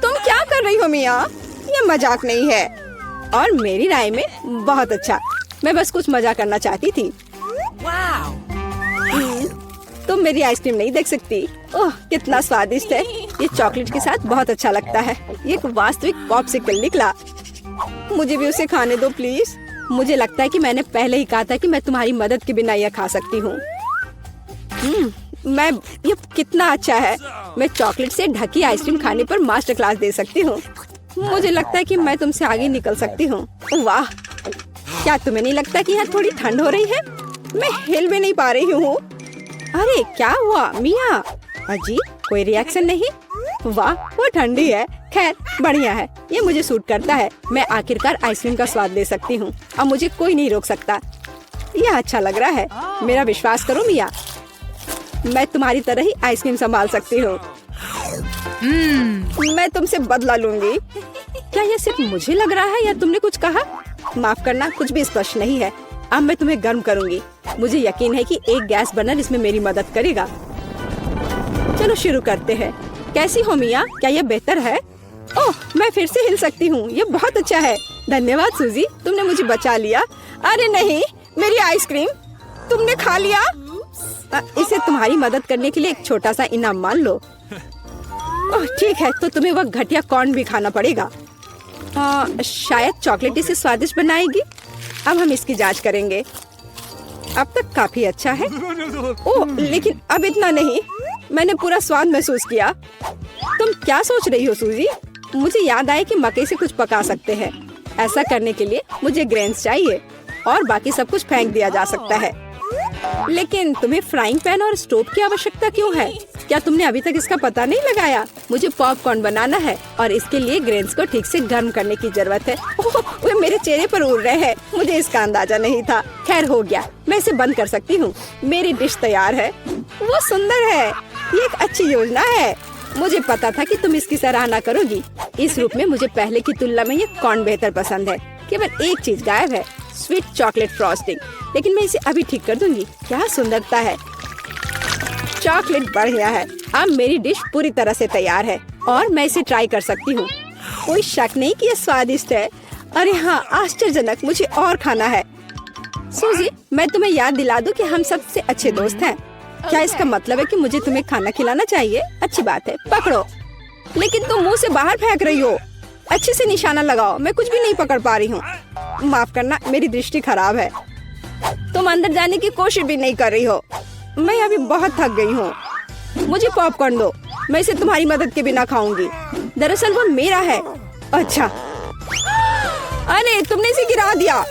तुम क्या कर रही हो मिया? ये मजाक नहीं है। और मेरी राय में बहुत अच्छा। मैं बस कुछ मजा करना चाहती थी। तुम मेरी आइसक्रीम नहीं देख सकती। ओह, कितना स्वादिष्ट है। ये चॉकलेट के साथ बहुत अच्छा लगता है। ये एक वास्तविक पॉप्सिकल निकला। मुझे भी उसे खाने दो प्लीज। मुझे लगता है कि मैंने पहले ही कहा था कि मैं तुम्हारी मदद के बिना यह खा सकती हूँ। मैं ये कितना अच्छा है। मैं चॉकलेट से ढकी आइसक्रीम खाने पर मास्टर क्लास दे सकती हूँ। मुझे लगता है कि मैं तुमसे आगे निकल सकती हूँ। वाह, क्या तुम्हें नहीं लगता कि यहाँ थोड़ी ठंड हो रही है? मैं हिल भी नहीं पा रही हूँ। अरे क्या हुआ मिया? अजी कोई रिएक्शन नहीं? वाह वो ठंडी है। खैर बढ़िया है, ये मुझे सूट करता है। मैं आखिरकार आइसक्रीम का स्वाद ले सकती हूँ। अब मुझे कोई नहीं रोक सकता। यह अच्छा लग रहा है। मेरा विश्वास करो मिया, मैं तुम्हारी तरह ही आइसक्रीम संभाल सकती हूँ। मैं तुमसे बदला लूंगी। क्या यह सिर्फ मुझे लग रहा है या तुमने कुछ कहा? माफ करना, कुछ भी स्पष्ट नहीं है। अब मैं तुम्हें गर्म करूंगी। मुझे यकीन है कि एक गैस बर्नर इसमें मेरी मदद करेगा। चलो शुरू करते हैं। कैसी हो मिया? क्या यह बेहतर है? ओह, मैं फिर से हिल सकती हूँ। यह बहुत अच्छा है। धन्यवाद सूजी, तुमने मुझे बचा लिया। अरे नहीं, मेरी आइसक्रीम तुमने खा लिया। इसे तुम्हारी मदद करने के लिए एक छोटा सा इनाम मान लो। ओह ठीक है, तो तुम्हें वह घटिया कॉर्न भी खाना पड़ेगा। शायद चॉकलेट इसे स्वादिष्ट बनाएगी। अब हम इसकी जांच करेंगे। अब तक काफी अच्छा है। ओह लेकिन अब इतना नहीं। मैंने पूरा स्वाद महसूस किया। तुम क्या सोच रही हो सूजी? मुझे याद आया कि मकई से कुछ पका सकते हैं। ऐसा करने के लिए मुझे ग्रेन्स चाहिए और बाकी सब कुछ फेंक दिया जा सकता है। लेकिन तुम्हें फ्राइंग पैन और स्टोव की आवश्यकता क्यों है? क्या तुमने अभी तक इसका पता नहीं लगाया? मुझे पॉपकॉर्न बनाना है और इसके लिए ग्रेन्स को ठीक से गर्म करने की जरूरत है। ओह, वे मेरे चेहरे पर उड़ रहे हैं। मुझे इसका अंदाजा नहीं था। खैर हो गया, मैं इसे बंद कर सकती हूँ। मेरी डिश तैयार है। वो सुंदर है। ये एक अच्छी योजना है। मुझे पता था कि तुम इसकी सराहना करोगी। इस रूप में मुझे पहले की तुलना में ये कॉर्न बेहतर पसंद है। केवल एक चीज गायब है, स्वीट चॉकलेट फ्रॉस्टिंग। लेकिन मैं इसे अभी ठीक कर दूंगी। क्या सुंदरता है। चॉकलेट बढ़िया है। अब मेरी डिश पूरी तरह से तैयार है और मैं इसे ट्राई कर सकती हूँ। कोई शक नहीं कि यह स्वादिष्ट है। अरे हाँ, आश्चर्यजनक। मुझे और खाना है। सूजी, मैं तुम्हें याद दिला दूं कि हम सबसे अच्छे दोस्त हैं। क्या इसका मतलब है कि मुझे तुम्हें खाना खिलाना चाहिए? अच्छी बात है, पकड़ो। लेकिन तुम मुंह से बाहर फेंक रही हो। अच्छे से निशाना लगाओ। मैं कुछ भी नहीं पकड़ पा रही हूँ। माफ करना, मेरी दृष्टि खराब है। तुम अंदर जाने की कोशिश भी नहीं कर रही हो। मैं अभी बहुत थक गई हूँ। मुझे पॉपकॉर्न दो। मैं इसे तुम्हारी मदद के बिना खाऊंगी। दरअसल वो मेरा है। अच्छा, अरे तुमने इसे गिरा दिया।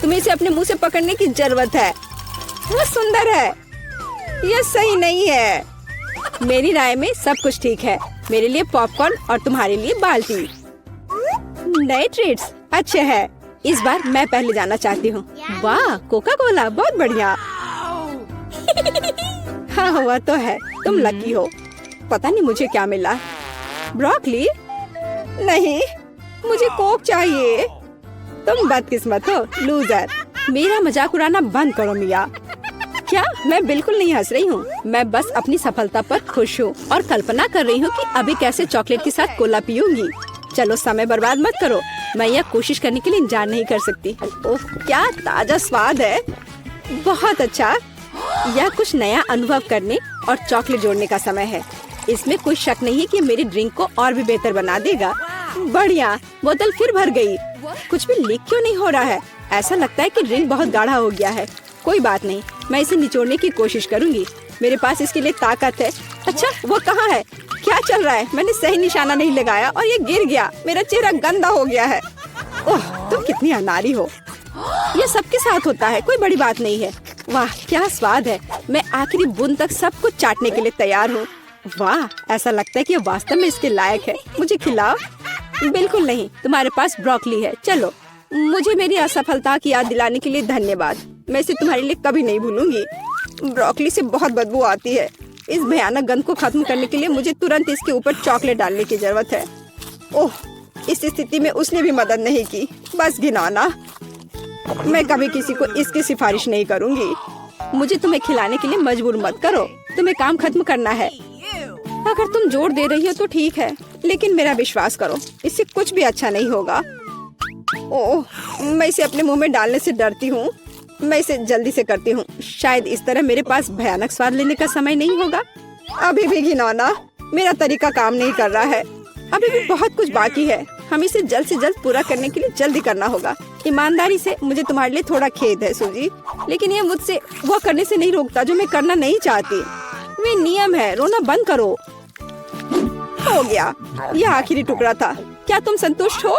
तुम्हें इसे अपने मुंह से पकड़ने की जरूरत है। वो सुंदर है। यह सही नहीं है। मेरी राय में सब कुछ ठीक है। मेरे लिए पॉपकॉर्न और तुम्हारे लिए बाल्टी। नए ट्रीट्स अच्छे हैं। इस बार मैं पहले जाना चाहती हूँ। वाह, कोका कोला, बहुत बढ़िया। हाँ हुआ तो है। तुम लकी हो। पता नहीं मुझे क्या मिला। ब्रोकली? नहीं, मुझे कोक चाहिए। तुम बदकिस्मत हो, लूजर। मेरा मजाक उड़ाना बंद करो मिया। क्या? मैं बिल्कुल नहीं हंस रही हूँ। मैं बस अपनी सफलता पर खुश हूँ और कल्पना कर रही हूँ कि अभी कैसे चॉकलेट के साथ कोला पीऊंगी। चलो समय बर्बाद मत करो। मैं यह कोशिश करने के लिए इंतजार नहीं कर सकती। ओह क्या ताजा स्वाद है। बहुत अच्छा। यह कुछ नया अनुभव करने और चॉकलेट जोड़ने का समय है। इसमें कोई शक नहीं है कि मेरी ड्रिंक को और भी बेहतर बना देगा। बढ़िया। बोतल फिर भर गई। कुछ भी लीक क्यों नहीं हो रहा है? ऐसा लगता है कि ड्रिंक बहुत गाढ़ा हो गया है। कोई बात नहीं, मैं इसे निचोड़ने की कोशिश करूंगी। मेरे पास इसके लिए ताकत है। अच्छा, वो कहाँ है? क्या चल रहा है? मैंने सही निशाना नहीं लगाया और ये गिर गया। मेरा चेहरा गंदा हो गया है। ओह, तुम कितनी अनाड़ी हो। ये सबके साथ होता है, कोई बड़ी बात नहीं है। वाह क्या स्वाद है। मैं आखिरी बूंद तक सब कुछ चाटने के लिए तैयार हूँ। वाह, ऐसा लगता है कि ये वास्तव में इसके लायक है। मुझे खिलाओ। बिल्कुल नहीं, तुम्हारे पास ब्रोकली है। चलो। मुझे मेरी असफलता की याद दिलाने के लिए धन्यवाद। मैं इसे तुम्हारे लिए कभी नहीं भूलूंगी। ब्रोकली से बहुत बदबू आती है। इस भयानक गंध को खत्म करने के लिए मुझे तुरंत इसके ऊपर चॉकलेट डालने की जरूरत है। ओह, इस स्थिति में उसने भी मदद नहीं की। बस घिनौना। मैं कभी किसी को इसकी सिफारिश नहीं करूंगी। मुझे तुम्हें खिलाने के लिए मजबूर मत करो। तुम्हें काम खत्म करना है। अगर तुम जोर दे रही हो तो ठीक है, लेकिन मेरा विश्वास करो, इससे कुछ भी अच्छा नहीं होगा। ओह, मैं इसे अपने मुंह में डालने से डरती हूँ। मैं इसे जल्दी से करती हूँ। शायद इस तरह मेरे पास भयानक स्वाद लेने का समय नहीं होगा। अभी भी घिनौना। मेरा तरीका काम नहीं कर रहा है। अभी भी बहुत कुछ बाकी है। हम इसे जल्द से जल्द पूरा करने के लिए जल्दी करना होगा। ईमानदारी से मुझे तुम्हारे लिए थोड़ा खेद है सूजी, लेकिन ये मुझसे वो करने से नहीं रोकता जो मैं करना नहीं चाहती। वे नियम है, रोना बंद करो। हो गया, यह आखिरी टुकड़ा था। क्या तुम संतुष्ट हो?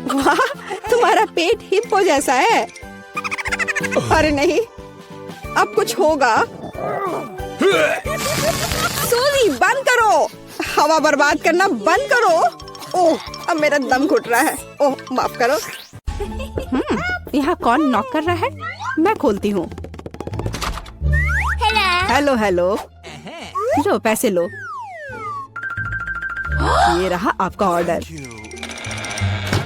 वाह, तुम्हारा पेट हिप्पो जैसा है। अरे नहीं, अब कुछ होगा। सूजी बंद करो, हवा बर्बाद करना बंद करो। ओह, अब मेरा दम घुट रहा है। ओह, माफ करो। यहाँ कौन नॉक कर रहा है? मैं खोलती हूँ। हेलो हेलो, लो पैसे लो। ये रहा आपका ऑर्डर।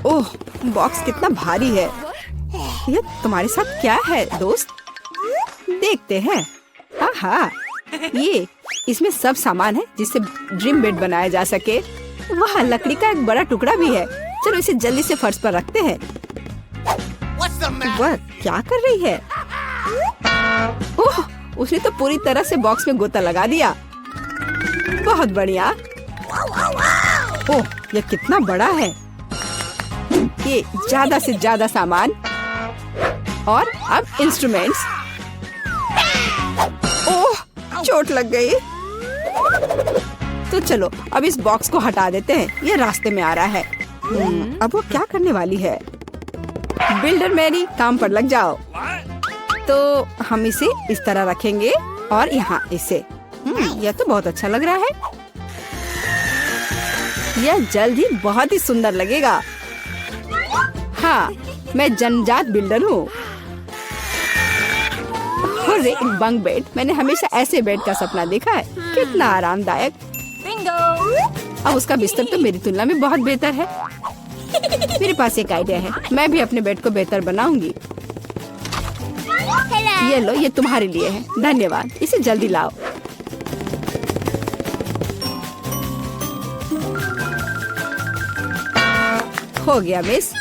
ओह, बॉक्स कितना भारी है। ये तुम्हारे साथ क्या है दोस्त? देखते हैं। हाँ, ये इसमें सब सामान है जिससे ड्रीम बेड बनाया जा सके। वहाँ लकड़ी का एक बड़ा टुकड़ा भी है। चलो इसे जल्दी से फर्श पर रखते हैं। वह क्या कर रही है? ओह, उसने तो पूरी तरह से बॉक्स में गोता लगा दिया। बहुत बढ़िया। ओह, यह कितना बड़ा है। ये ज्यादा से ज्यादा सामान और अब इंस्ट्रूमेंट्स। ओह, चोट लग गई। तो चलो अब इस बॉक्स को हटा देते हैं, ये रास्ते में आ रहा है। अब वो क्या करने वाली है? बिल्डर मैरी, काम पर लग जाओ। तो हम इसे इस तरह रखेंगे और यहाँ इसे। यह तो बहुत अच्छा लग रहा है। यह जल्द ही बहुत ही सुंदर लगेगा। हाँ, मैं जन्मजात बिल्डर हूँ। अरे, एक बंक बेड, मैंने हमेशा ऐसे बेड का सपना देखा है। कितना आरामदायक। अब उसका बिस्तर तो मेरी तुलना में बहुत बेहतर है। मेरे पास एक आइडिया है, मैं भी अपने बेड को बेहतर बनाऊंगी। ये लो, ये तुम्हारे लिए है। धन्यवाद, इसे जल्दी लाओ। हो गया मिस।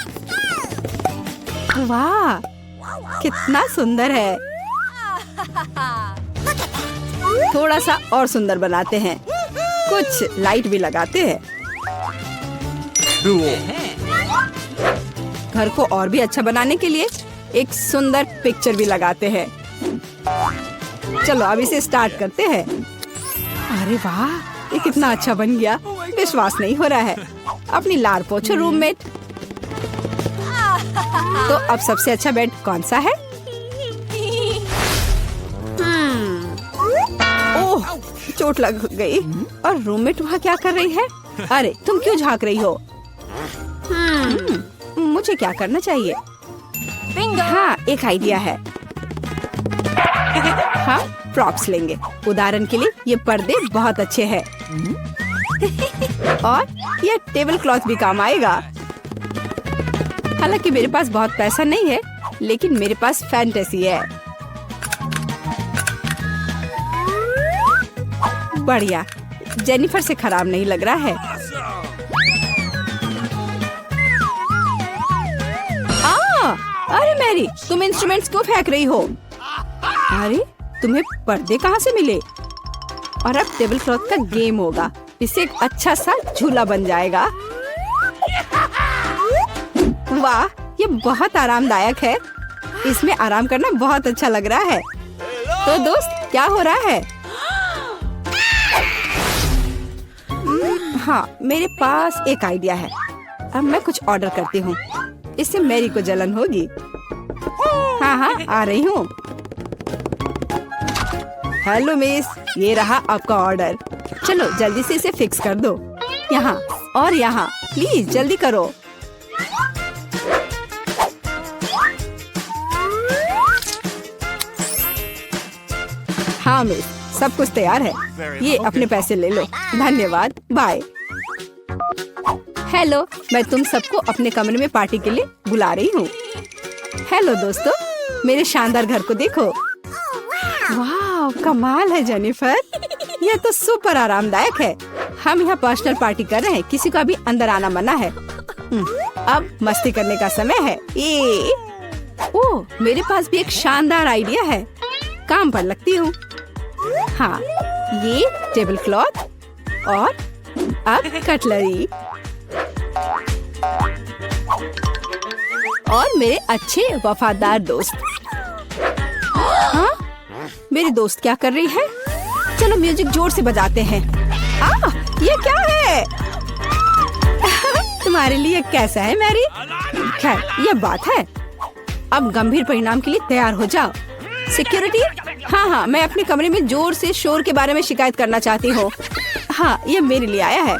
वाह, कितना सुंदर है। थोड़ा सा और सुंदर बनाते हैं, कुछ लाइट भी लगाते हैं। घर को और भी अच्छा बनाने के लिए एक सुंदर पिक्चर भी लगाते हैं। चलो अब इसे स्टार्ट करते हैं। अरे वाह, ये कितना अच्छा बन गया। विश्वास नहीं हो रहा है। अपनी लार पोछो रूममेट। तो अब सबसे अच्छा बेड कौन सा है? ओह, चोट लग गई। और रूममेट वहाँ क्या कर रही है? अरे, तुम क्यों झांक रही हो? मुझे क्या करना चाहिए? हाँ, एक आइडिया है। हाँ, प्रॉप्स लेंगे। उदाहरण के लिए ये पर्दे बहुत अच्छे हैं। और ये टेबल क्लॉथ भी काम आएगा। हालांकि मेरे पास बहुत पैसा नहीं है, लेकिन मेरे पास फैंटेसी है। बढ़िया, जेनिफर से खराब नहीं लग रहा है। अरे मैरी, तुम इंस्ट्रूमेंट्स क्यों फेंक रही हो? अरे, तुम्हें पर्दे कहाँ से मिले? और अब टेबल क्लॉथ का गेम होगा। इससे एक अच्छा सा झूला बन जाएगा। वाह, ये बहुत आरामदायक है। इसमें आराम करना बहुत अच्छा लग रहा है। तो दोस्त, क्या हो रहा है? हाँ, मेरे पास एक आइडिया है। अब मैं कुछ ऑर्डर करती हूँ, इससे मैरी को जलन होगी। हाँ, आ रही हूँ। हेलो मिस, ये रहा आपका ऑर्डर। चलो जल्दी से इसे फिक्स कर दो। यहाँ और यहाँ, प्लीज जल्दी करो। हाँ मिस, सब कुछ तैयार है। ये अपने पैसे ले लो। धन्यवाद, बाय। हेलो, मैं तुम सबको अपने कमरे में पार्टी के लिए बुला रही हूँ। हेलो दोस्तों, मेरे शानदार घर को देखो। वाह, कमाल है जेनिफर। यह तो सुपर आरामदायक है। हम यहाँ पर्सनल पार्टी कर रहे हैं, किसी का भी अंदर आना मना है। अब मस्ती करने का समय है। ओह, मेरे पास भी एक शानदार आइडिया है। काम पर लगती हूँ। हाँ, ये टेबल क्लॉथ और अब कटलरी और मेरे अच्छे वफादार दोस्त। हाँ, मेरी दोस्त क्या कर रही है? चलो म्यूजिक जोर से बजाते हैं। ये क्या है? तुम्हारे लिए कैसा है मैरी? खैर, ये बात है। अब गंभीर परिणाम के लिए तैयार हो जाओ। सिक्योरिटी, हाँ, मैं अपने कमरे में जोर से शोर के बारे में शिकायत करना चाहती हूँ। हाँ, ये मेरे लिए आया है।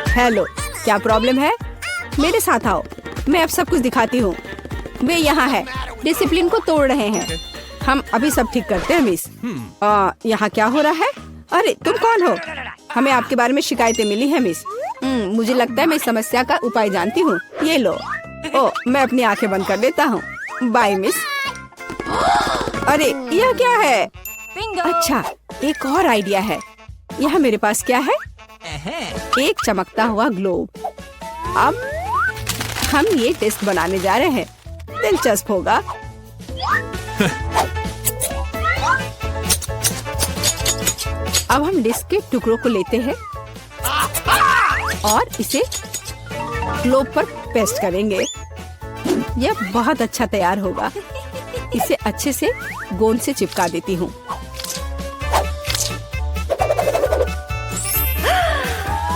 हेलो, क्या प्रॉब्लम है? मेरे साथ आओ, मैं अब सब कुछ दिखाती हूँ। वे यहाँ है, डिसिप्लिन को तोड़ रहे हैं। हम अभी सब ठीक करते हैं मिस। यहाँ क्या हो रहा है? अरे तुम कौन हो? हमें आपके बारे में शिकायतें मिली है मिस। मुझे लगता है मैं इस समस्या का उपाय जानती हूँ। ये लो। मैं अपनी आंखें बंद कर लेता हूँ। Bye miss. अरे यह क्या है? अच्छा, एक और आइडिया है। यहाँ मेरे पास क्या है? एक चमकता हुआ ग्लोब। अब हम ये टेस्ट बनाने जा रहे हैं। दिलचस्प होगा। अब हम डिस्क के टुकड़ों को लेते हैं और इसे ग्लोब पर पेस्ट करेंगे। यह बहुत अच्छा तैयार होगा। इसे अच्छे से गोंद से चिपका देती हूँ।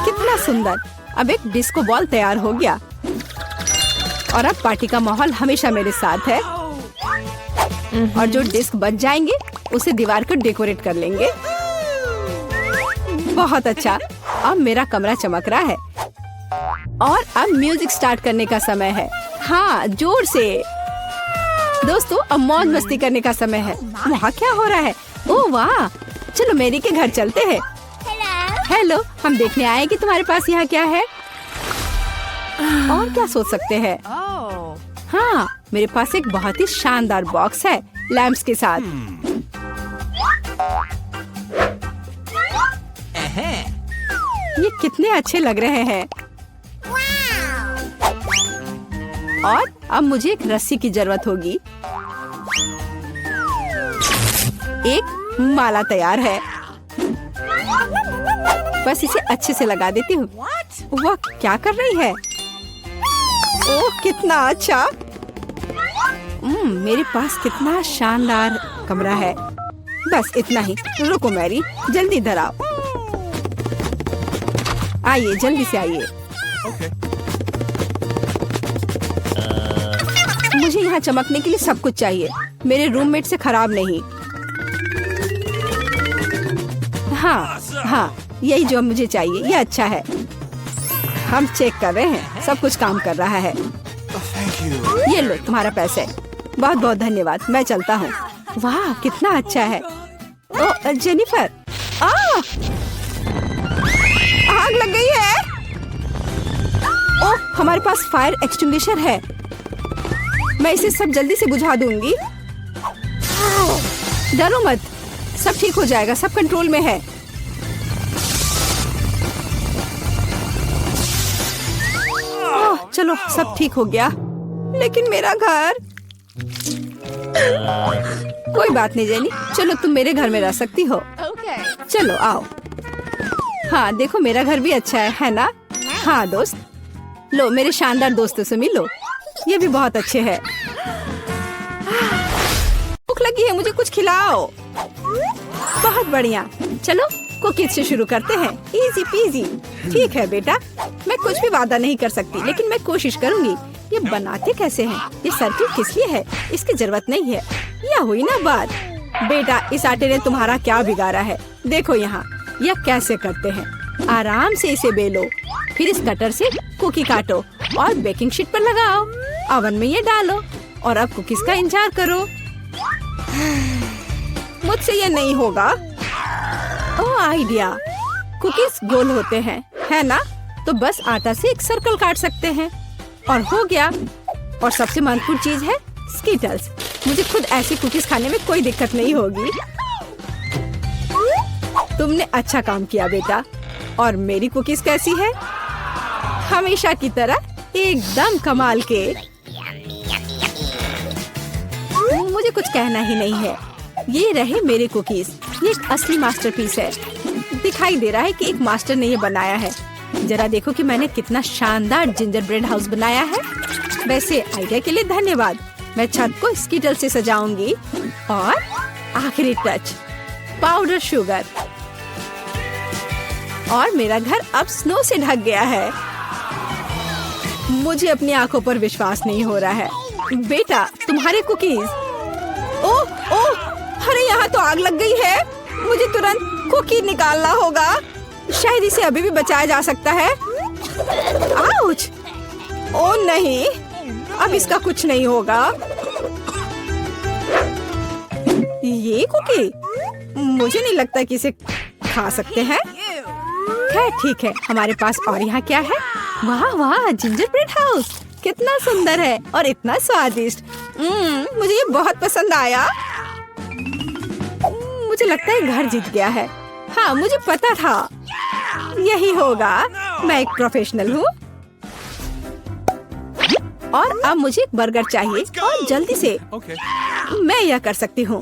कितना सुंदर। अब एक डिस्को बॉल तैयार हो गया और अब पार्टी का माहौल हमेशा मेरे साथ है। और जो डिस्क बच जाएंगे उसे दीवार को डेकोरेट कर लेंगे। बहुत अच्छा। अब मेरा कमरा चमक रहा है और अब म्यूजिक स्टार्ट करने का समय है। हाँ, जोर से। दोस्तों, अब मौज मस्ती करने का समय है। वहाँ क्या हो रहा है? ओह वाह, चलो मेरी के घर चलते हैं। हेलो, हम देखने आए कि तुम्हारे पास यहाँ क्या है। और क्या सोच सकते हैं? हाँ, मेरे पास एक बहुत ही शानदार बॉक्स है लैंप्स के साथ। ये कितने अच्छे लग रहे हैं। और अब मुझे एक रस्सी की जरूरत होगी। एक माला तैयार है। बस इसे अच्छे से लगा देती हूँ। वह क्या कर रही है? ओह, कितना अच्छा। मेरे पास कितना शानदार कमरा है। बस इतना ही। रुको मैरी, जल्दी इधर आओ। आइए, जल्दी से आइए। मुझे यहाँ चमकने के लिए सब कुछ चाहिए। मेरे रूममेट से खराब नहीं। हाँ, यही जो मुझे चाहिए। ये अच्छा है। हम चेक कर रहे हैं, सब कुछ काम कर रहा है। ये लो तुम्हारा पैसे। बहुत बहुत धन्यवाद। मैं चलता हूँ। वाह, कितना अच्छा है। ओह जेनिफर, आग लग गई है। ओह, हमारे पास फायर एक्सटिंग्विशर है। मैं इसे सब जल्दी से बुझा दूंगी। डरो मत, सब ठीक हो जाएगा। सब कंट्रोल में है। ओह, चलो सब ठीक हो गया। लेकिन मेरा घर। कोई बात नहीं जेनी, चलो तुम मेरे घर में रह सकती हो। चलो आओ। हाँ, देखो मेरा घर भी अच्छा है ना? हाँ दोस्त, लो मेरे शानदार दोस्तों से मिलो। ये भी बहुत अच्छे हैं। भूख लगी है, मुझे कुछ खिलाओ। बहुत बढ़िया। चलो कुकीज से शुरू करते हैं। Easy PG. ठीक है बेटा, मैं कुछ भी वादा नहीं कर सकती, लेकिन मैं कोशिश करूंगी। ये बनाते कैसे हैं? ये सर्किल किस लिए है? इसकी जरूरत नहीं है। यह हुई ना बात। बेटा, इस आटे ने तुम्हारा क्या बिगाड़ा है? देखो यहाँ, यह कैसे करते हैं। आराम से इसे बेलो, फिर इस कटर से कुकी काटो और बेकिंग शीट पर लगाओ। ओवन में ये डालो और अब कुकीज का इंतजार करो। मुझसे ये नहीं होगा। ओह आइडिया, कुकीज गोल होते हैं, है ना? तो बस आटा से एक सर्कल काट सकते हैं और हो गया। और सबसे महत्वपूर्ण चीज है स्कीटल्स। मुझे खुद ऐसी कुकीज खाने में कोई दिक्कत नहीं होगी। तुमने अच्छा काम किया बेटा। और मेरी कुकीज कैसी है? हमेशा की तरह एकदम कमाल के। मुझे कुछ कहना ही नहीं है। ये रहे मेरे कुकीज। ये एक असली मास्टरपीस है। दिखाई दे रहा है कि एक मास्टर ने ये बनाया है। जरा देखो कि मैंने कितना शानदार जिंजर ब्रेड हाउस बनाया है। वैसे आइडिया के लिए धन्यवाद। मैं छत को स्कीटल से सजाऊंगी और आखिरी टच पाउडर शुगर। और मेरा घर अब स्नो से ढक गया है। मुझे अपनी आंखों पर विश्वास नहीं हो रहा है। बेटा, तुम्हारे कुकीज। ओह ओह, अरे यहाँ तो आग लग गई है। मुझे तुरंत कुकी निकालना होगा। शायद इसे अभी भी बचाया जा सकता है। आउच! ओह नहीं, अब इसका कुछ नहीं होगा। ये कुकी मुझे नहीं लगता कि इसे खा सकते हैं। खैर ठीक है, हमारे पास और यहाँ क्या है? वाह वाह, जिंजर ब्रेड हाउस कितना सुंदर है और इतना स्वादिष्ट। मुझे ये बहुत पसंद आया। मुझे लगता है घर जीत गया है। हाँ, मुझे पता था यही होगा। मैं एक प्रोफेशनल हूँ। और अब मुझे एक बर्गर चाहिए और जल्दी से। Okay. मैं यह कर सकती हूँ,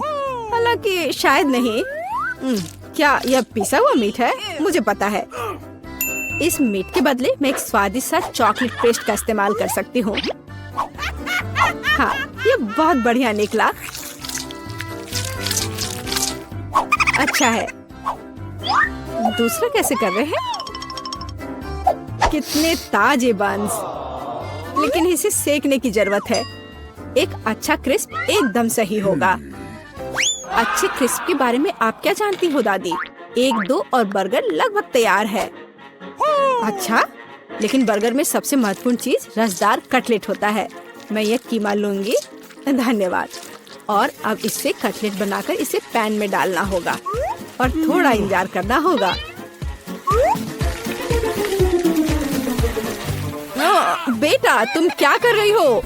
हालांकि शायद नहीं। क्या यह पिसा हुआ मीट है? मुझे पता है। इस मीट के बदले मैं एक स्वादिष्ट सा चॉकलेट पेस्ट का इस्तेमाल कर सकती हूँ। हाँ, ये बहुत बढ़िया निकला। अच्छा है। दूसरा कैसे कर रहे हैं? कितने ताजे बंस, लेकिन इसे सेकने की जरूरत है। एक अच्छा क्रिस्प एकदम सही होगा। अच्छे क्रिस्प के बारे में आप क्या जानती हो दादी? 1-2 और बर्गर लगभग तैयार है। अच्छा, लेकिन बर्गर में सबसे महत्वपूर्ण चीज रसदार कटलेट होता है। मैं ये कीमा लूंगी। धन्यवाद। और अब इससे कटलेट बनाकर इसे पैन में डालना होगा और थोड़ा इंतजार करना होगा। बेटा, तुम क्या कर रही हो?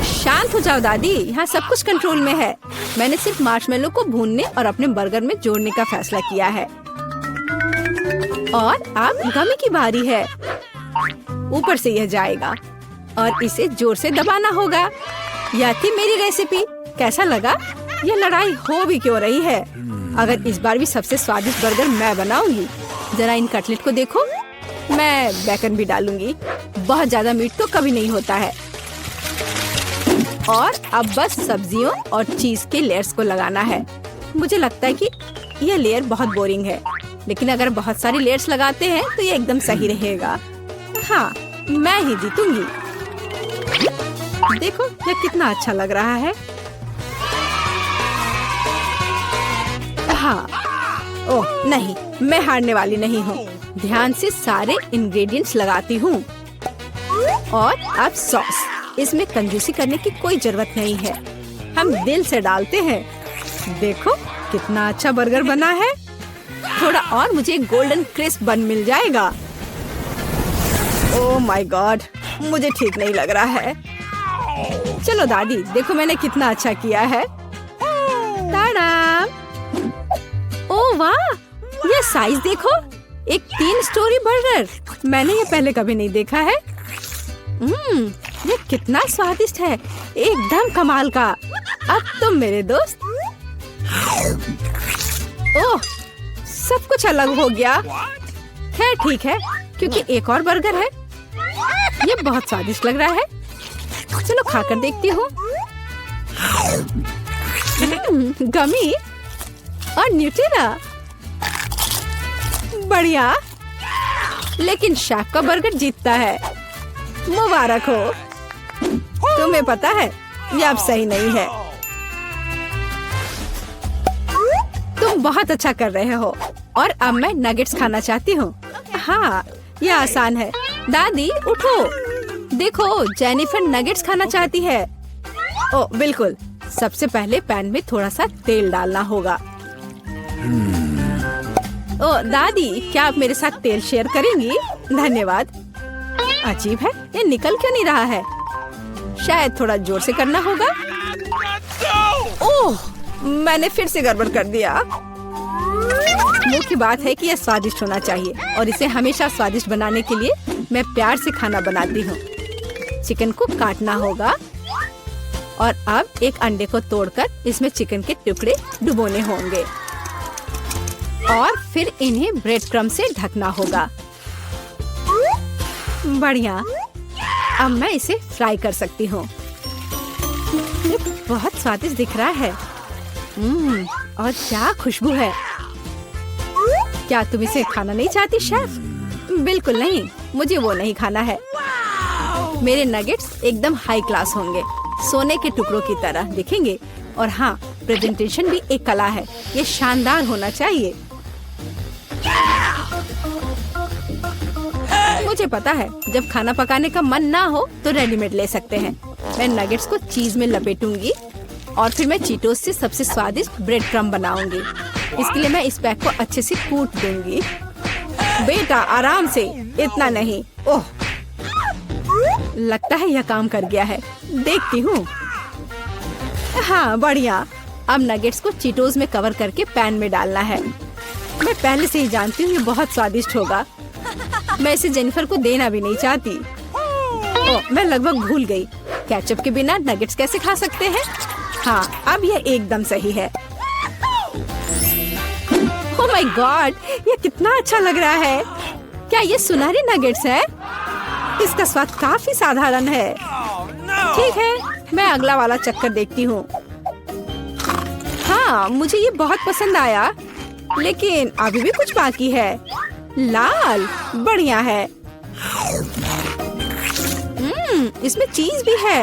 शांत हो जाओ दादी, यहाँ सब कुछ कंट्रोल में है। मैंने सिर्फ मार्शमेलो को भूनने और अपने बर्गर में जोड़ने का फैसला किया है। और अब गमी की बारी है। ऊपर से यह जाएगा और इसे जोर से दबाना होगा। यह थी मेरी रेसिपी। कैसा लगा? यह लड़ाई हो भी क्यों रही है? अगर इस बार भी सबसे स्वादिष्ट बर्गर मैं बनाऊंगी। जरा इन कटलेट को देखो। मैं बेकन भी डालूंगी। बहुत ज्यादा मीट तो कभी नहीं होता है। और अब बस सब्जियों और चीज के लेयर्स को लगाना है। मुझे लगता है कि यह लेयर बहुत बोरिंग है, लेकिन अगर बहुत सारी लेयर्स लगाते हैं तो ये एकदम सही रहेगा। हाँ, मैं ही जीतूंगी। देखो यह कितना अच्छा लग रहा है। हाँ, ओह नहीं, मैं हारने वाली नहीं हूँ। ध्यान से सारे इंग्रेडिएंट्स लगाती हूँ। और अब सॉस। इसमें कंजूसी करने की कोई जरूरत नहीं है। हम दिल से डालते हैं। देखो कितना अच्छा बर्गर बना है। थोड़ा और मुझे गोल्डन क्रिस्प बन मिल जाएगा। ओह माय गॉड, मुझे ठीक नहीं लग रहा है। चलो दादी, देखो मैंने कितना अच्छा किया है। ताड़ा! ओह वाह, ये साइज देखो। एक 3 स्टोरी बर्गर। मैंने ये पहले कभी नहीं देखा है। ये कितना स्वादिष्ट है, एकदम कमाल का। अब तुम मेरे दोस्त। ओह, सब कुछ अलग हो गया। खैर ठीक है, क्योंकि एक और बर्गर है। ये बहुत स्वादिष्ट लग रहा है। चलो खाकर देखती हूँ। गमी और न्यूटेला, बढ़िया। लेकिन शेफ का बर्गर जीतता है। मुबारक हो। तुम्हें पता है ये अब सही नहीं है। तुम बहुत अच्छा कर रहे हो। और अब मैं नगेट्स खाना चाहती हूँ। हाँ, यह आसान है। दादी उठो, देखो जेनिफर नगेट्स खाना चाहती है। ओ बिल्कुल। सबसे पहले पैन में थोड़ा सा तेल डालना होगा। ओ दादी, क्या आप मेरे साथ तेल शेयर करेंगी? धन्यवाद। अजीब है, ये निकल क्यों नहीं रहा है? शायद थोड़ा जोर से करना होगा। ओह, मैंने फिर से गड़बड़ कर दिया। मुख्य बात है कि यह स्वादिष्ट होना चाहिए और इसे हमेशा स्वादिष्ट बनाने के लिए मैं प्यार से खाना बनाती हूँ। चिकन को काटना होगा और अब एक अंडे को तोड़कर इसमें चिकन के टुकड़े डुबोने होंगे और फिर इन्हें ब्रेड क्रम्ब से ढकना होगा। बढ़िया। अब मैं इसे फ्राई कर सकती हूँ। ये बहुत स्वादिष्ट दिख रहा है। और क्या खुशबू है। क्या तुम इसे खाना नहीं चाहती शेफ? बिल्कुल नहीं, मुझे वो नहीं खाना है। मेरे नगेट्स एकदम हाई क्लास होंगे, सोने के टुकड़ों की तरह दिखेंगे। और हाँ, प्रेजेंटेशन भी एक कला है, ये शानदार होना चाहिए। मुझे पता है, जब खाना पकाने का मन ना हो तो रेडीमेड ले सकते हैं। मैं नगेट्स को चीज में लपेटूंगी और फिर मैं चीटोस से सबसे स्वादिष्ट ब्रेड क्रम्ब बनाऊंगी। इसके लिए मैं इस पैक को अच्छे से कूट दूंगी। बेटा आराम से, इतना नहीं। ओह, लगता है यह काम कर गया है। देखती हूँ। हाँ बढ़िया। अब नगेट्स को चीटोस में कवर करके पैन में डालना है। मैं पहले से ही जानती हूँ ये बहुत स्वादिष्ट होगा। मैं इसे जेनिफर को देना भी नहीं चाहती। ओह, मैं लगभग भूल गई, केचप के बिना नगेट्स कैसे खा सकते हैं। हाँ, अब यह एकदम सही है। ओह माय गॉड, ये कितना अच्छा लग रहा है। क्या ये सुनहरे नगेट्स है? इसका स्वाद काफी साधारण है। ठीक है, मैं अगला वाला चक्कर देखती हूँ। हाँ, मुझे ये बहुत पसंद आया, लेकिन अभी भी कुछ बाकी है। लाल, बढ़िया है। इसमें चीज भी है।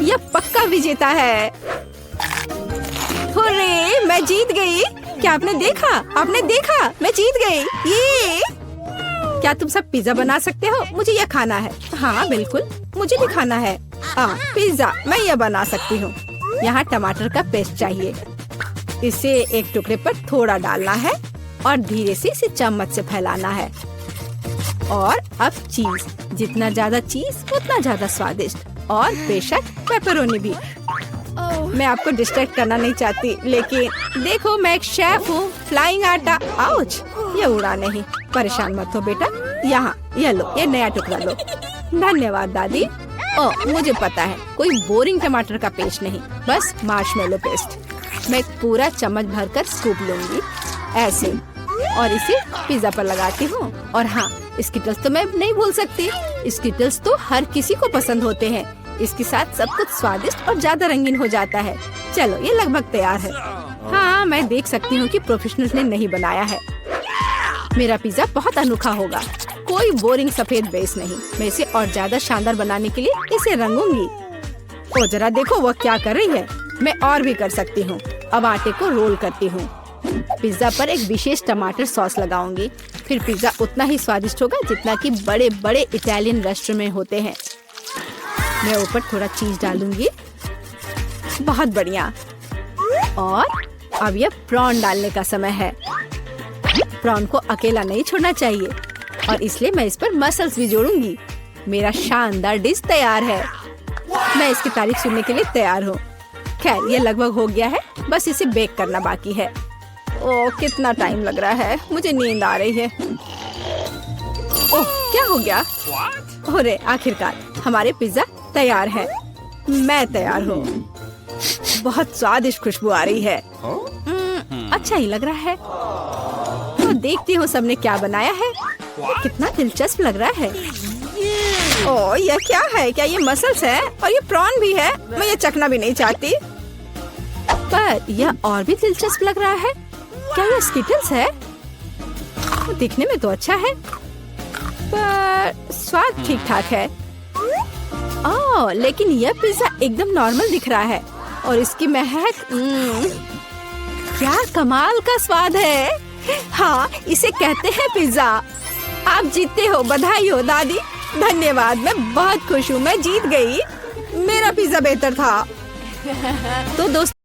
यह पक्का विजेता है। हुर्रे, मैं जीत गई। क्या आपने देखा? आपने देखा? मैं जीत गई। ये क्या तुम सब पिज्जा बना सकते हो? मुझे यह खाना है। हाँ बिल्कुल, मुझे भी खाना है। पिज्जा मैं यह बना सकती हूँ। यहाँ टमाटर का पेस्ट चाहिए। इसे एक टुकड़े पर थोड़ा डालना है और धीरे से इसे चम्मच से फैलाना है। और अब चीज, जितना ज्यादा चीज उतना ज्यादा स्वादिष्ट। और बेशक पेपरोनी भी। मैं आपको डिस्ट्रैक्ट करना नहीं चाहती, लेकिन देखो मैं एक शेफ हूँ। फ्लाइंग आटा, आउच, ये उड़ा नहीं। परेशान मत हो बेटा। यहाँ ये लो, ये नया टुकड़ा लो। धन्यवाद दादी। ओह, मुझे पता है, कोई बोरिंग टमाटर का पेस्ट नहीं, बस मार्शमेलो पेस्ट। मैं एक पूरा चम्मच भरकर स्कूप लूंगी ऐसे, और इसे पिज्जा पर लगाती हूँ। और हाँ, स्किटल्स तो मैं नहीं भूल सकती। स्किटल्स तो हर किसी को पसंद होते हैं। इसके साथ सब कुछ स्वादिष्ट और ज्यादा रंगीन हो जाता है। चलो, ये लगभग तैयार है। हाँ, मैं देख सकती हूँ कि प्रोफेशनल्स ने नहीं बनाया है। मेरा पिज्जा बहुत अनोखा होगा, कोई बोरिंग सफेद बेस नहीं। मैं इसे और ज्यादा शानदार बनाने के लिए इसे रंगूंगी। ओ जरा देखो वो क्या कर रही है। मैं और भी कर सकती हूँ। अब आटे को रोल करती हूँ। पिज्जा पर एक विशेष टमाटर सॉस लगाऊंगी। फिर पिज्जा उतना ही स्वादिष्ट होगा जितना कि बड़े बड़े इटालियन रेस्टोरेंट में होते हैं। मैं ऊपर थोड़ा चीज डालूंगी। बहुत बढ़िया। और अब यह प्रॉन डालने का समय है। प्रॉन को अकेला नहीं छोड़ना चाहिए, और इसलिए मैं इस पर मसल्स भी जोड़ूंगी। मेरा शानदार डिश तैयार है। मैं इसकी तारीफ सुनने के लिए तैयार हूँ। खैर, ये लगभग हो गया है, बस इसे बेक करना बाकी है। ओह, कितना टाइम लग रहा है, मुझे नींद आ रही है। ओह, क्या हो गया? अरे आखिरकार हमारे पिज्जा तैयार है। मैं तैयार हूँ। बहुत स्वादिष्ट खुशबू आ रही है। अच्छा ही लग रहा है। तो देखती हूँ सबने क्या बनाया है। कितना दिलचस्प लग रहा है। ओह, यह क्या है? क्या ये मसल्स है? और ये प्रॉन भी है? मैं ये चखना भी नहीं चाहती। पर यह और भी दिलचस्प लग रहा है। क्या ये स्किटल्स है? दिखने में तो अच्छा है, पर स्वाद ठीक ठाक है। ओह, लेकिन यह पिज्जा एकदम नॉर्मल दिख रहा है। और इसकी महक, क्या कमाल का स्वाद है। हाँ, इसे कहते हैं पिज्जा। आप जीतते हो, बधाई हो दादी। धन्यवाद, मैं बहुत खुश हूँ। मैं जीत गई। मेरा पिज्जा बेहतर था। तो दोस्तों,